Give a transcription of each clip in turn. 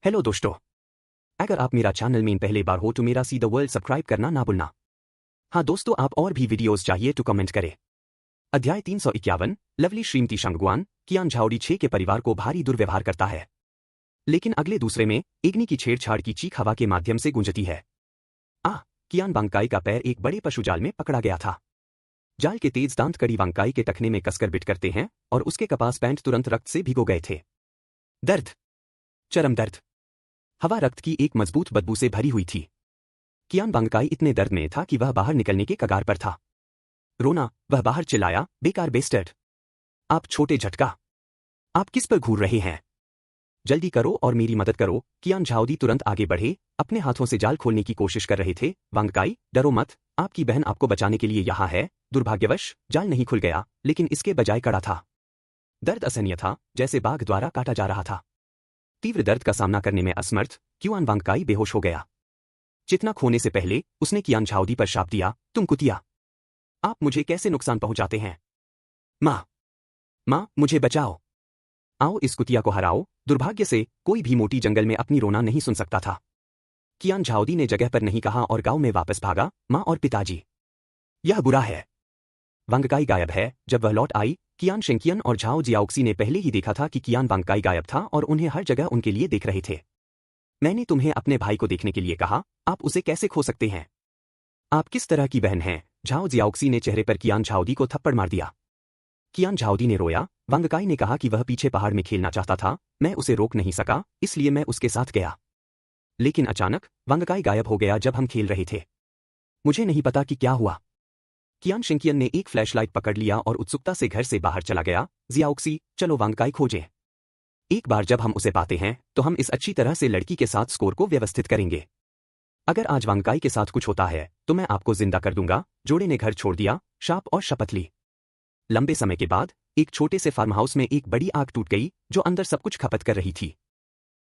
Hello दोस्तों, अगर आप मेरा चैनल में पहले बार हो तो मेरा सी द वर्ल्ड सब्सक्राइब करना ना भूलना। हाँ दोस्तों, आप और भी वीडियोस चाहिए तो कमेंट करें। अध्याय 351। लवली श्रीमती शंगगुआन कियान झाओडी 6 के परिवार को भारी दुर्व्यवहार करता है। लेकिन अगले दूसरे में एग्नी की छेड़छाड़ की चीख हवा के माध्यम से गूंजती है। कियान वांगकाई का पैर एक बड़े पशु जाल में पकड़ा गया था। जाल के तेज दांत कड़ी वांगकाई के टखने में कसकर बिट करते हैं और उसके कपास पैंट तुरंत रक्त से भिगो गए थे। दर्द, चरम दर्द। हवा रक्त की एक मजबूत बदबू से भरी हुई थी। कियान वांगकाई इतने दर्द में था कि वह बाहर निकलने के कगार पर था। रोना, वह बाहर चिल्लाया, बेकार बेस्टर्ड। आप छोटे झटका, आप किस पर घूर रहे हैं? जल्दी करो और मेरी मदद करो। कियान झाओडी तुरंत आगे बढ़े, अपने हाथों से जाल खोलने की कोशिश कर रहे थे। वांगकाई, डरो मत, आपकी बहन आपको बचाने के लिए यहाँ है। दुर्भाग्यवश जाल नहीं खुल गया, लेकिन इसके बजाय कड़ा था। दर्द असहनीय था, जैसे बाघ द्वारा काटा जा रहा था। तीव्र दर्द का सामना करने में असमर्थ कियान वांगकाई बेहोश हो गया। चेतना खोने से पहले उसने कियान झाओडी पर शाप दिया, तुम कुतिया, आप मुझे कैसे नुकसान पहुंचाते हैं? मां, मुझे बचाओ। आओ इस कुतिया को हराओ। दुर्भाग्य से कोई भी मोटी जंगल में अपनी रोना नहीं सुन सकता था। कियान झाओडी ने जगह पर नहीं कहा और गांव में वापस भागा। मां और पिताजी, यह बुरा है। वांगकाई गायब है। जब वह लौट आई, कियान शेंकियन और झाओ जियाओक्सी ने पहले ही देखा था कि कियान वांगकाई गायब था और उन्हें हर जगह उनके लिए देख रहे थे। मैंने तुम्हें अपने भाई को देखने के लिए कहा, आप उसे कैसे खो सकते हैं? आप किस तरह की बहन हैं? झाओ जियाओक्सी ने चेहरे पर कियान झाओडी को थप्पड़ मार दिया। कियान झाओडी ने रोया। वांगकाई ने कहा कि वह पीछे पहाड़ में खेलना चाहता था, मैं उसे रोक नहीं सका, इसलिए मैं उसके साथ गया। लेकिन अचानक वांगकाई गायब हो गया जब हम खेल रहे थे। मुझे नहीं पता कि क्या हुआ। कियान शेंकियन ने एक फ्लैशलाइट पकड़ लिया और उत्सुकता से घर से बाहर चला गया। जियाओक्सी, चलो वांगकाई खोजें। एक बार जब हम उसे पाते हैं तो हम इस अच्छी तरह से लड़की के साथ स्कोर को व्यवस्थित करेंगे। अगर आज वांगकाई के साथ कुछ होता है तो मैं आपको जिंदा कर दूंगा। जोड़े ने घर छोड़ दिया, शाप और शपथ ली। लंबे समय के बाद एक छोटे से फार्म हाउस में एक बड़ी आग टूट गई जो अंदर सब कुछ खपत कर रही थी।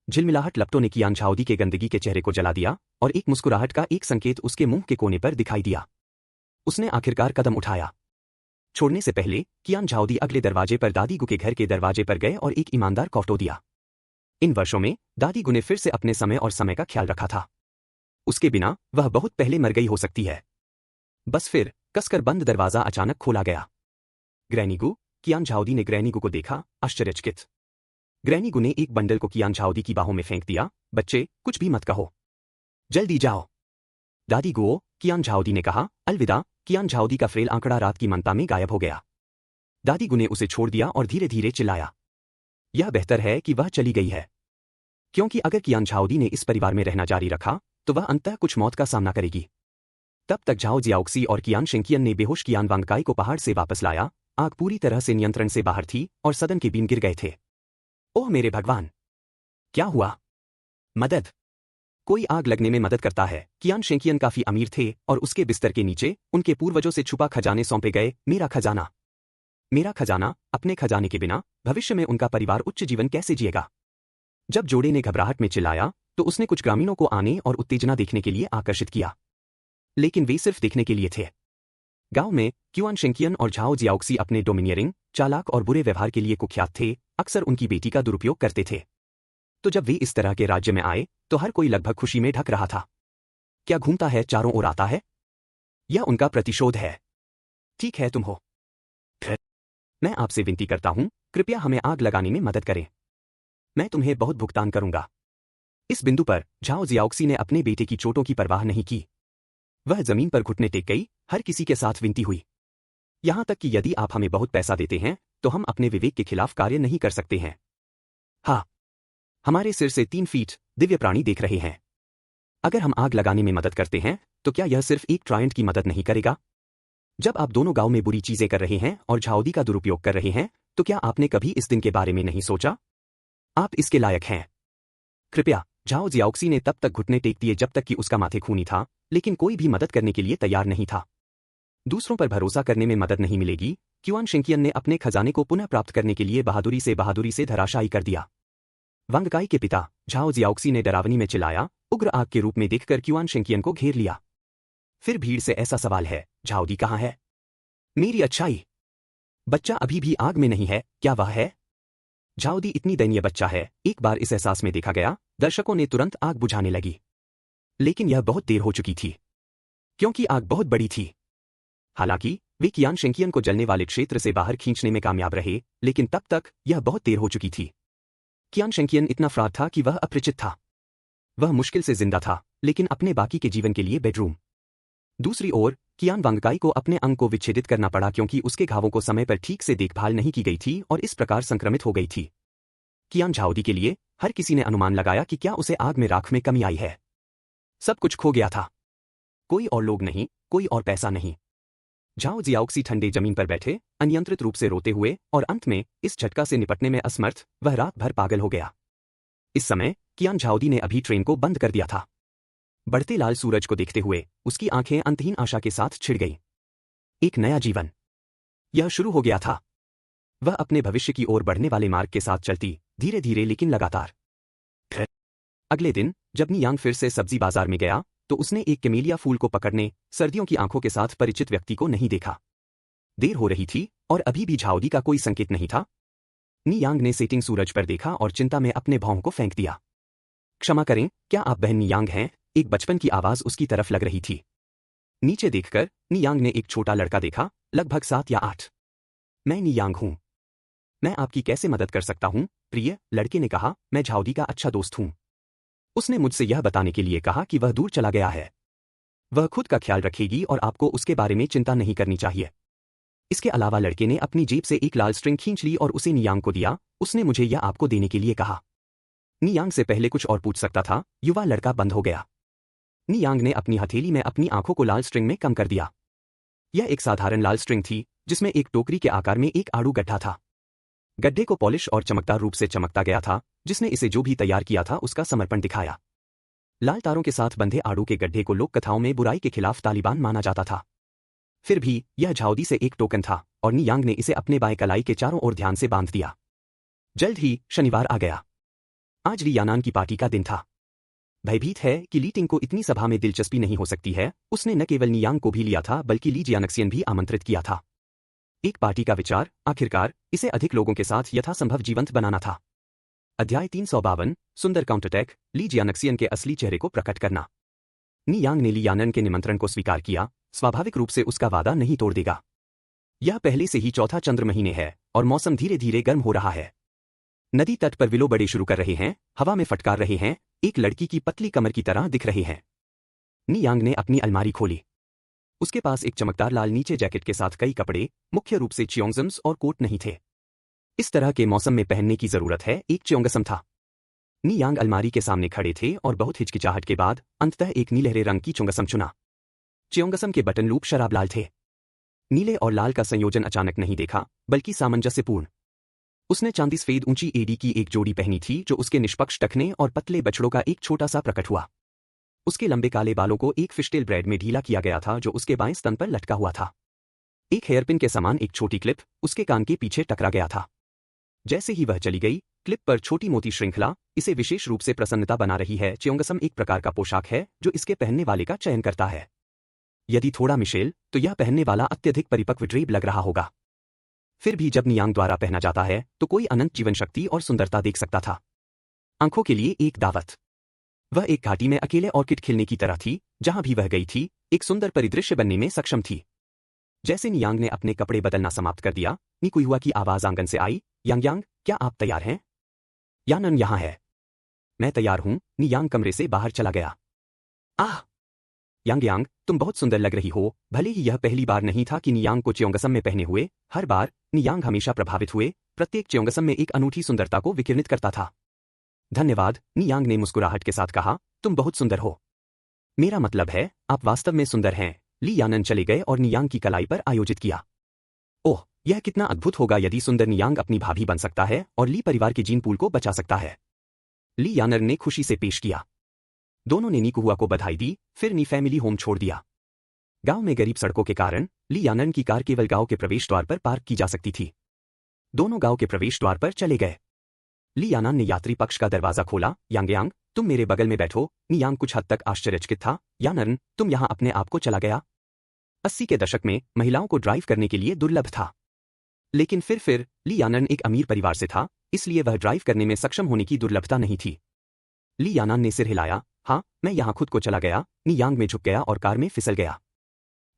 झिलमिलाहट लपटों ने कियान झाओडी के गंदगी के चेहरे को जला दिया और एक मुस्कुराहट का एक संकेत उसके मुंह के कोने पर दिखाई दिया। उसने आखिरकार कदम उठाया। छोड़ने से पहले कियान झाओडी अगले दरवाजे पर दादी गु के घर के दरवाजे पर गए और एक ईमानदार कॉफ्टो दिया। इन वर्षों में दादी गु ने फिर से अपने समय और समय का ख्याल रखा था। उसके बिना वह बहुत पहले मर गई हो सकती है। बस फिर कसकर बंद दरवाजा अचानक खोला गया। ग्रैनी गु, कियान झाओडी ने ग्रैनी गु को देखा, आश्चर्यचकित। ग्रैनी गु ने एक बंडल को कियान झाओडी की बाहों में फेंक दिया। बच्चे, कुछ भी मत कहो, जल्दी जाओ। दादी गुओ, कियान झाओडी ने कहा, अलविदा। कियान झाओडी का फ्रेल आंकड़ा रात की मनता में गायब हो गया। दादी गु ने उसे छोड़ दिया और धीरे धीरे चिल्लाया, यह बेहतर है कि वह चली गई है, क्योंकि अगर कियान झाओडी ने इस परिवार में रहना जारी रखा तो वह अंततः कुछ मौत का सामना करेगी। तब तक झाओ जियाओक्सी और कियान शेंकियन ने बेहोश कियान वांगकाई को पहाड़ से वापस लाया। आग पूरी तरह से नियंत्रण से बाहर थी और सदन के बीम गिर गए थे। ओह मेरे भगवान, क्या हुआ? मदद, कोई आग लगने में मदद करता है। कियान शेंकियन काफी अमीर थे और उसके बिस्तर के नीचे उनके पूर्वजों से छुपा खजाने सौंपे गए। मेरा खजाना, अपने खजाने के बिना भविष्य में उनका परिवार उच्च जीवन कैसे जिएगा? जब जोड़े ने घबराहट में चिल्लाया तो उसने कुछ ग्रामीणों को आने और उत्तेजना देखने के लिए आकर्षित किया, लेकिन वे सिर्फ देखने के लिए थे। गांव में कियान शेंकियन और झाओ जियाओक्सी अपने डोमिनियरिंग, चालाक और बुरे व्यवहार के लिए कुख्यात थे, अक्सर उनकी बेटी का दुरुपयोग करते थे। तो जब वे इस तरह के राज्य में आए तो हर कोई लगभग खुशी में ढक रहा था। क्या घूमता है चारों ओर आता है? यह उनका प्रतिशोध है। ठीक है, तुम हो। फिर मैं आपसे विनती करता हूं, कृपया हमें आग लगाने में मदद करें। मैं तुम्हें बहुत भुगतान करूंगा। इस बिंदु पर झाओ जियाओक्सी ने अपने बेटे की चोटों की परवाह नहीं की। वह जमीन पर घुटने टेक गई, हर किसी के साथ विनती हुई, यहां तक कि यदि आप हमें बहुत पैसा देते हैं तो हम अपने विवेक के खिलाफ कार्य नहीं कर सकते हैं। हाँ, हमारे सिर से 3 फीट दिव्य प्राणी देख रहे हैं। अगर हम आग लगाने में मदद करते हैं तो क्या यह सिर्फ एक ट्रायंट की मदद नहीं करेगा? जब आप दोनों गांव में बुरी चीजें कर रहे हैं और झाओडी का दुरुपयोग कर रहे हैं तो क्या आपने कभी इस दिन के बारे में नहीं सोचा? आप इसके लायक हैं। कृपया। झाओ जियाओक्सी ने तब तक घुटने टेक दिए जब तक कि उसका माथे खूनी था, लेकिन कोई भी मदद करने के लिए तैयार नहीं था। दूसरों पर भरोसा करने में मदद नहीं मिलेगी। कियान शेंकियन ने अपने खजाने को पुनः प्राप्त करने के लिए बहादुरी से धराशायी कर दिया। वांगकाई के पिता झाओ जियाओक्सी ने डरावनी में चिल्लाया, उग्र आग के रूप में देखकर कियान शेंकियन को घेर लिया। फिर भीड़ से ऐसा सवाल है, झाओडी कहाँ है? मेरी अच्छाई, बच्चा अभी भी आग में नहीं है, क्या वह है? झाओडी इतनी दयनीय बच्चा है, एक बार इस एहसास में देखा गया, दर्शकों ने तुरंत आग बुझाने लगी, लेकिन यह बहुत देर हो चुकी थी, क्योंकि आग बहुत बड़ी थी। हालांकि वे कियान शेंकियन को जलने वाले क्षेत्र से बाहर खींचने में कामयाब रहे, लेकिन तब तक यह बहुत देर हो चुकी थी। कियान शेंकियन इतना फरार था कि वह अपरिचित था। वह मुश्किल से जिंदा था, लेकिन अपने बाकी के जीवन के लिए बेडरूम। दूसरी ओर कियान वांगकाई को अपने अंग को विच्छेदित करना पड़ा क्योंकि उसके घावों को समय पर ठीक से देखभाल नहीं की गई थी और इस प्रकार संक्रमित हो गई थी। कियान झाओदी के लिए हर किसी ने अनुमान लगाया कि क्या उसे आग में राख में कमी आई है। सब कुछ खो गया था। कोई और लोग नहीं, कोई और पैसा नहीं। झाओ जियाओक्सी ठंडे जमीन पर बैठे, अनियंत्रित रूप से रोते हुए, और अंत में इस झटका से निपटने में असमर्थ वह रात भर पागल हो गया। इस समय कियान झाओदी ने अभी ट्रेन को बंद कर दिया था। बढ़ते लाल सूरज को देखते हुए उसकी आंखें अंतहीन आशा के साथ छिड़ गईं। एक नया जीवन यह शुरू हो गया था। वह अपने भविष्य की ओर बढ़ने वाले मार्ग के साथ चलती, धीरे धीरे लेकिन लगातार। अगले दिन जब नी यांग फिर से सब्जी बाजार में गया तो उसने एक कैमेलिया फूल को पकड़ने सर्दियों की आंखों के साथ परिचित व्यक्ति को नहीं देखा। देर हो रही थी और अभी भी झाओदी का कोई संकेत नहीं था। नी यांग ने सेटिंग सूरज पर देखा और चिंता में अपने भौं को फेंक दिया। क्षमा करें, क्या आप बहन नी यांग हैं? एक बचपन की आवाज उसकी तरफ लग रही थी। नीचे देखकर नी यांग ने एक छोटा लड़का देखा, लगभग 7 या 8। मैं नी यांग हूं। मैं आपकी कैसे मदद कर सकता हूं, प्रिय? लड़के ने कहा, मैं झाओदी का अच्छा दोस्त हूं। उसने मुझसे यह बताने के लिए कहा कि वह दूर चला गया है। वह खुद का ख्याल रखेगी और आपको उसके बारे में चिंता नहीं करनी चाहिए। इसके अलावा लड़के ने अपनी जेब से एक लाल स्ट्रिंग खींच ली और उसे नी यांग को दिया। उसने मुझे यह आपको देने के लिए कहा। नी यांग से पहले कुछ और पूछ सकता था, युवा लड़का बंद हो गया। नी यांग ने अपनी हथेली में अपनी आंखों को लाल स्ट्रिंग में कम कर दिया। यह एक साधारण लाल स्ट्रिंग थी जिसमें एक टोकरी के आकार में एक आड़ू गड्ढा था। गड्ढे को पॉलिश और चमकदार रूप से चमकता गया था, जिसने इसे जो भी तैयार किया था उसका समर्पण दिखाया। लाल तारों के साथ बंधे आड़ू के गड्ढे को लोक कथाओं में बुराई के खिलाफ तालिबान माना जाता था। फिर भी यह झाओदी से एक टोकन था और नी यांग ने इसे अपने बाएं कलाई के चारों ओर ध्यान से बांध दिया। जल्द ही शनिवार आ गया। आज ली यानान की पार्टी का दिन था। भयभीत है कि ली टिंग को इतनी सभा में दिलचस्पी नहीं हो सकती है, उसने न केवल नी यांग को भी लिया था बल्कि ली जियानक्सियन भी आमंत्रित किया था। एक पार्टी का विचार आखिरकार इसे अधिक लोगों के साथ यथासंभव जीवंत बनाना था। अध्याय 352 सुंदर काउंटरटैक, ली जियानक्सियन के असली चेहरे को प्रकट करना। नी यांग ने ली यानन के निमंत्रण को स्वीकार किया। स्वाभाविक रूप से उसका वादा नहीं तोड़ देगा। यह पहले से ही चौथा चंद्र महीने है और मौसम धीरे धीरे गर्म हो रहा है। नदी तट पर विलो बड़े शुरू कर रहे हैं, हवा में फटकार रहे हैं, एक लड़की की पतली कमर की तरह दिख रहे हैं। नी यांग ने अपनी अलमारी खोली। उसके पास एक चमकदार लाल नीचे जैकेट के साथ कई कपड़े, मुख्य रूप से च्योंगसम्स और कोट नहीं थे। इस तरह के मौसम में पहनने की जरूरत है, एक च्योंगसम था। नी यांग अलमारी के सामने खड़े थे और बहुत हिचकिचाहट के बाद अंततः एक नीलहरे रंग की च्योंगसम चुना। च्योंगसम के बटन लूप शराब लाल थे। नीले और लाल का संयोजन अचानक नहीं देखा, बल्कि सामंजस्यपूर्ण। उसने चांदी सफेद ऊंची एडी की एक जोड़ी पहनी थी जो उसके निष्पक्ष टखने और पतले बछड़ों का एक छोटा सा प्रकट हुआ। उसके लंबे काले बालों को एक फिशटेल ब्रेड में ढीला किया गया था जो उसके बाएं स्तन पर लटका हुआ था। एक हेयरपिन के समान एक छोटी क्लिप उसके कान के पीछे टकरा गया था। जैसे ही वह चली गई, क्लिप पर छोटी मोती श्रृंखला इसे विशेष रूप से प्रसन्नता बना रही है। च्योंगसम एक प्रकार का पोशाक है जो इसके पहनने वाले का चयन करता है। यदि थोड़ा मिशेल, तो यह पहनने वाला अत्यधिक परिपक्व ड्रेब लग रहा होगा। फिर भी जब नी यांग द्वारा पहना जाता है तो कोई अनंत जीवन शक्ति और सुंदरता देख सकता था। आंखों के लिए एक दावत। वह एक घाटी में अकेले ऑर्किड खिलने की तरह थी, जहां भी वह गई थी एक सुंदर परिदृश्य बनने में सक्षम थी। जैसे नी यांग ने अपने कपड़े बदलना समाप्त कर दिया, नी कुइहुआ की आवाज आंगन से आई, यांग यांग, क्या आप तैयार हैं? यानन यहां है। मैं तैयार हूं। नी यांग कमरे से बाहर चला गया। आह! यांग यांग, तुम बहुत सुंदर लग रही हो। भले ही यह पहली बार नहीं था कि नी यांग को च्योंगसम में पहने हुए, हर बार नी यांग हमेशा प्रभावित हुए, प्रत्येक च्योंगसम में एक अनूठी सुंदरता को विकिरणित करता था। धन्यवाद, नी यांग ने मुस्कुराहट के साथ कहा, तुम बहुत सुंदर हो। मेरा मतलब है, आप वास्तव में सुंदर हैं। ली यानन चले गए और नी यांग की कलाई पर आयोजित किया। ओह, यह कितना अद्भुत होगा यदि सुंदर नी यांग अपनी भाभी बन सकता है और ली परिवार के जीन पूल को बचा सकता है। ली यानन ने खुशी से पेश किया। दोनों ने नी कुहुआ को बधाई दी, फिर नी फैमिली होम छोड़ दिया। गांव में गरीब सड़कों के कारण ली यानन की कार केवल गांव के प्रवेश द्वार पर पार्क की जा सकती थी। दोनों गांव के प्रवेश द्वार पर चले गए। ली यानन ने यात्री पक्ष का दरवाजा खोला। यांग यांग, तुम मेरे बगल में बैठो। नी यांग कुछ हद तक आश्चर्यचकित था। यानन, तुम यहां अपने आप को चला गया? 80 के दशक में महिलाओं को ड्राइव करने के लिए दुर्लभ था। लेकिन फिर ली यानन एक अमीर परिवार से था, इसलिए वह ड्राइव करने में सक्षम होने की दुर्लभता नहीं थी। ली यानान ने सिर हिलाया। हाँ, मैं यहाँ खुद को चला गया। नी यांग में झुक गया और कार में फिसल गया।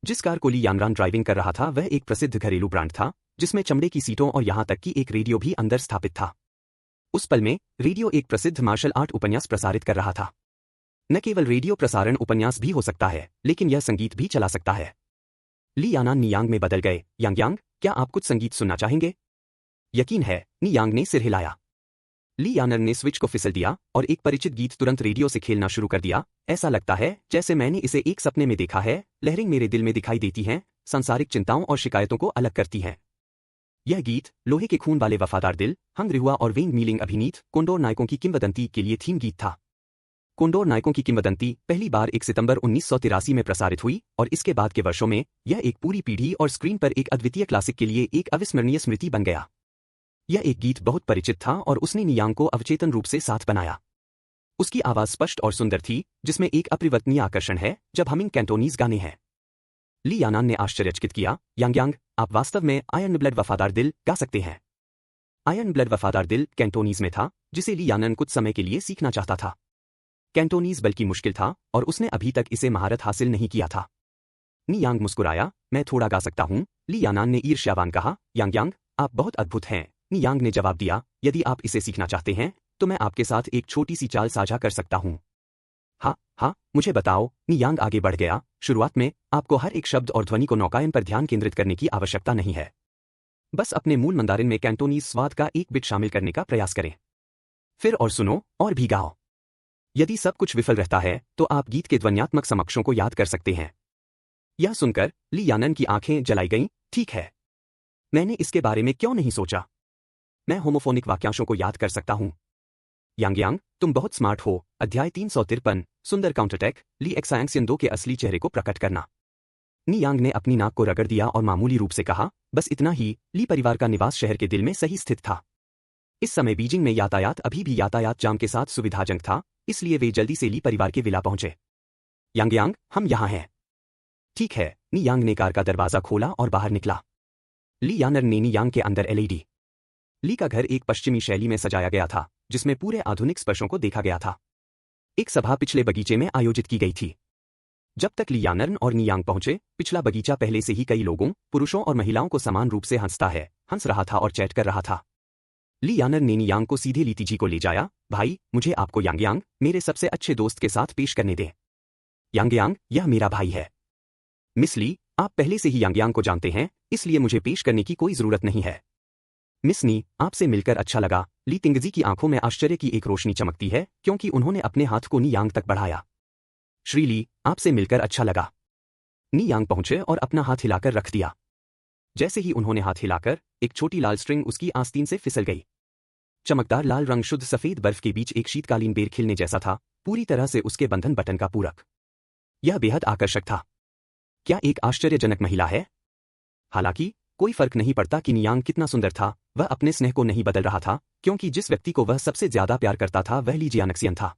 जिस कार को ली यानरान ड्राइविंग कर रहा था वह एक प्रसिद्ध घरेलू ब्रांड था, जिसमें चमड़े की सीटों और यहाँ तक कि एक रेडियो भी अंदर स्थापित था। उस पल में रेडियो एक प्रसिद्ध मार्शल आर्ट उपन्यास प्रसारित कर रहा था। न केवल रेडियो प्रसारण उपन्यास भी हो सकता है, लेकिन यह संगीत भी चला सकता है। ली यानान नी यांग में बदल गए। यांग यांग, क्या आप कुछ संगीत सुनना चाहेंगे? यकीन है, नी यांग ने सिर हिलाया। ली यानन ने स्विच को फिसल दिया और एक परिचित गीत तुरंत रेडियो से खेलना शुरू कर दिया। ऐसा लगता है जैसे मैंने इसे एक सपने में देखा है। लहरें मेरे दिल में दिखाई देती हैं, सांसारिक चिंताओं और शिकायतों को अलग करती हैं। यह गीत लोहे के खून वाले वफादार दिल, हंग रिहुआ और वेंग मीलिंग अभिनीत कोंडोर नायकों की किंवदंती के लिए थीम गीत था। कोंडोर नायकों की किंवदंती पहली बार 1 सितंबर 1983 में प्रसारित हुई और इसके बाद के वर्षों में यह एक पूरी पीढ़ी और स्क्रीन पर एक अद्वितीय क्लासिक के लिए एक अविस्मरणीय स्मृति बन गया। यह एक गीत बहुत परिचित था और उसने नी यांग को अवचेतन रूप से साथ बनाया। उसकी आवाज स्पष्ट और सुंदर थी, जिसमें एक अपरिवर्तनीय आकर्षण है जब हमिंग कैंटोनीज गाने हैं। ली यानान ने आश्चर्यचकित किया। यांग यांग, आप वास्तव में आयरन ब्लड वफादार दिल गा सकते हैं। आयरन ब्लड वफादार दिल कैंटोनीज में था, जिसे ली यानन कुछ समय के लिए सीखना चाहता था। कैंटोनीज बल्कि मुश्किल था और उसने अभी तक इसे महारत हासिल नहीं किया था। नी यांग मुस्कुराया। मैं थोड़ा गा सकता हूँ, ली यानान ने ईर्ष्यावान कहा। यांग यांग, आप बहुत अद्भुत हैं। नी यांग ने जवाब दिया। यदि आप इसे सीखना चाहते हैं तो मैं आपके साथ एक छोटी सी चाल साझा कर सकता हूँ। हाँ, मुझे बताओ। नी यांग आगे बढ़ गया। शुरुआत में आपको हर एक शब्द और ध्वनि को नौकायन पर ध्यान केंद्रित करने की आवश्यकता नहीं है। बस अपने मूल मंदारिन में कैंटोनीज स्वाद का एक बिट शामिल करने का प्रयास करें। फिर और सुनो और भी गाओ। यदि सब कुछ विफल रहता है तो आप गीत के ध्वन्यात्मक समक्षों को याद कर सकते हैं। यह सुनकर ली यानन की आंखें जलाई गईं। ठीक है, मैंने इसके बारे में क्यों नहीं सोचा। मैं होमोफोनिक वाक्यांशों को याद कर सकता हूँ। यांग यांग, तुम बहुत स्मार्ट हो। अध्याय 353, सुंदर काउंटरटैक, ली एक्सायंक्सियन 2 के असली चेहरे को प्रकट करना। नी यांग ने अपनी नाक को रगड़ दिया और मामूली रूप से कहा, बस इतना ही। ली परिवार का निवास शहर के दिल में सही स्थित था। इस समय बीजिंग में यातायात अभी भी यातायात जाम के साथ सुविधाजनक था, इसलिए वे जल्दी से ली परिवार के विला पहुंचे। यांग यांग, हम यहाँ हैं। ठीक है। नी यांग ने कार का दरवाजा खोला और बाहर निकला। ली यानर ने नी यांग के अंदर एलईडी। ली का घर एक पश्चिमी शैली में सजाया गया था, जिसमें पूरे आधुनिक स्पर्शों को देखा गया था। एक सभा पिछले बगीचे में आयोजित की गई थी। जब तक ली यानर्न और नी यांग पहुंचे, पिछला बगीचा पहले से ही कई लोगों, पुरुषों और महिलाओं को समान रूप से हंस रहा था और चैट कर रहा था। ली यानर ने नी यांग को सीधे ली तीजी को ले जाया। भाई, मुझे आपको यांग यांग, मेरे सबसे अच्छे दोस्त के साथ पेश करने दें। यांग यांग, यह मेरा भाई है। मिस ली, आप पहले से ही यांग यांग को जानते हैं, इसलिए मुझे पेश करने की कोई जरूरत नहीं है। मिस नी, आपसे मिलकर अच्छा लगा। ली तिंगजी की आंखों में आश्चर्य की एक रोशनी चमकती है, क्योंकि उन्होंने अपने हाथ को नी यांग तक बढ़ाया। श्री ली, आपसे मिलकर अच्छा लगा। नी यांग पहुंचे और अपना हाथ हिलाकर रख दिया। जैसे ही उन्होंने हाथ हिलाकर, एक छोटी लाल स्ट्रिंग उसकी आस्तीन से फिसल गई। चमकदार लाल रंग शुद्ध सफेद बर्फ के बीच एक शीतकालीन बेर खिलने जैसा था, पूरी तरह से उसके बंधन बटन का पूरक। यह बेहद आकर्षक था। क्या एक आश्चर्यजनक महिला है? हालांकि कोई फर्क नहीं पड़ता कि नी यांग कितना सुंदर था, वह अपने स्नेह को नहीं बदल रहा था, क्योंकि जिस व्यक्ति को वह सबसे ज्यादा प्यार करता था वह ली जियानक्सियन था।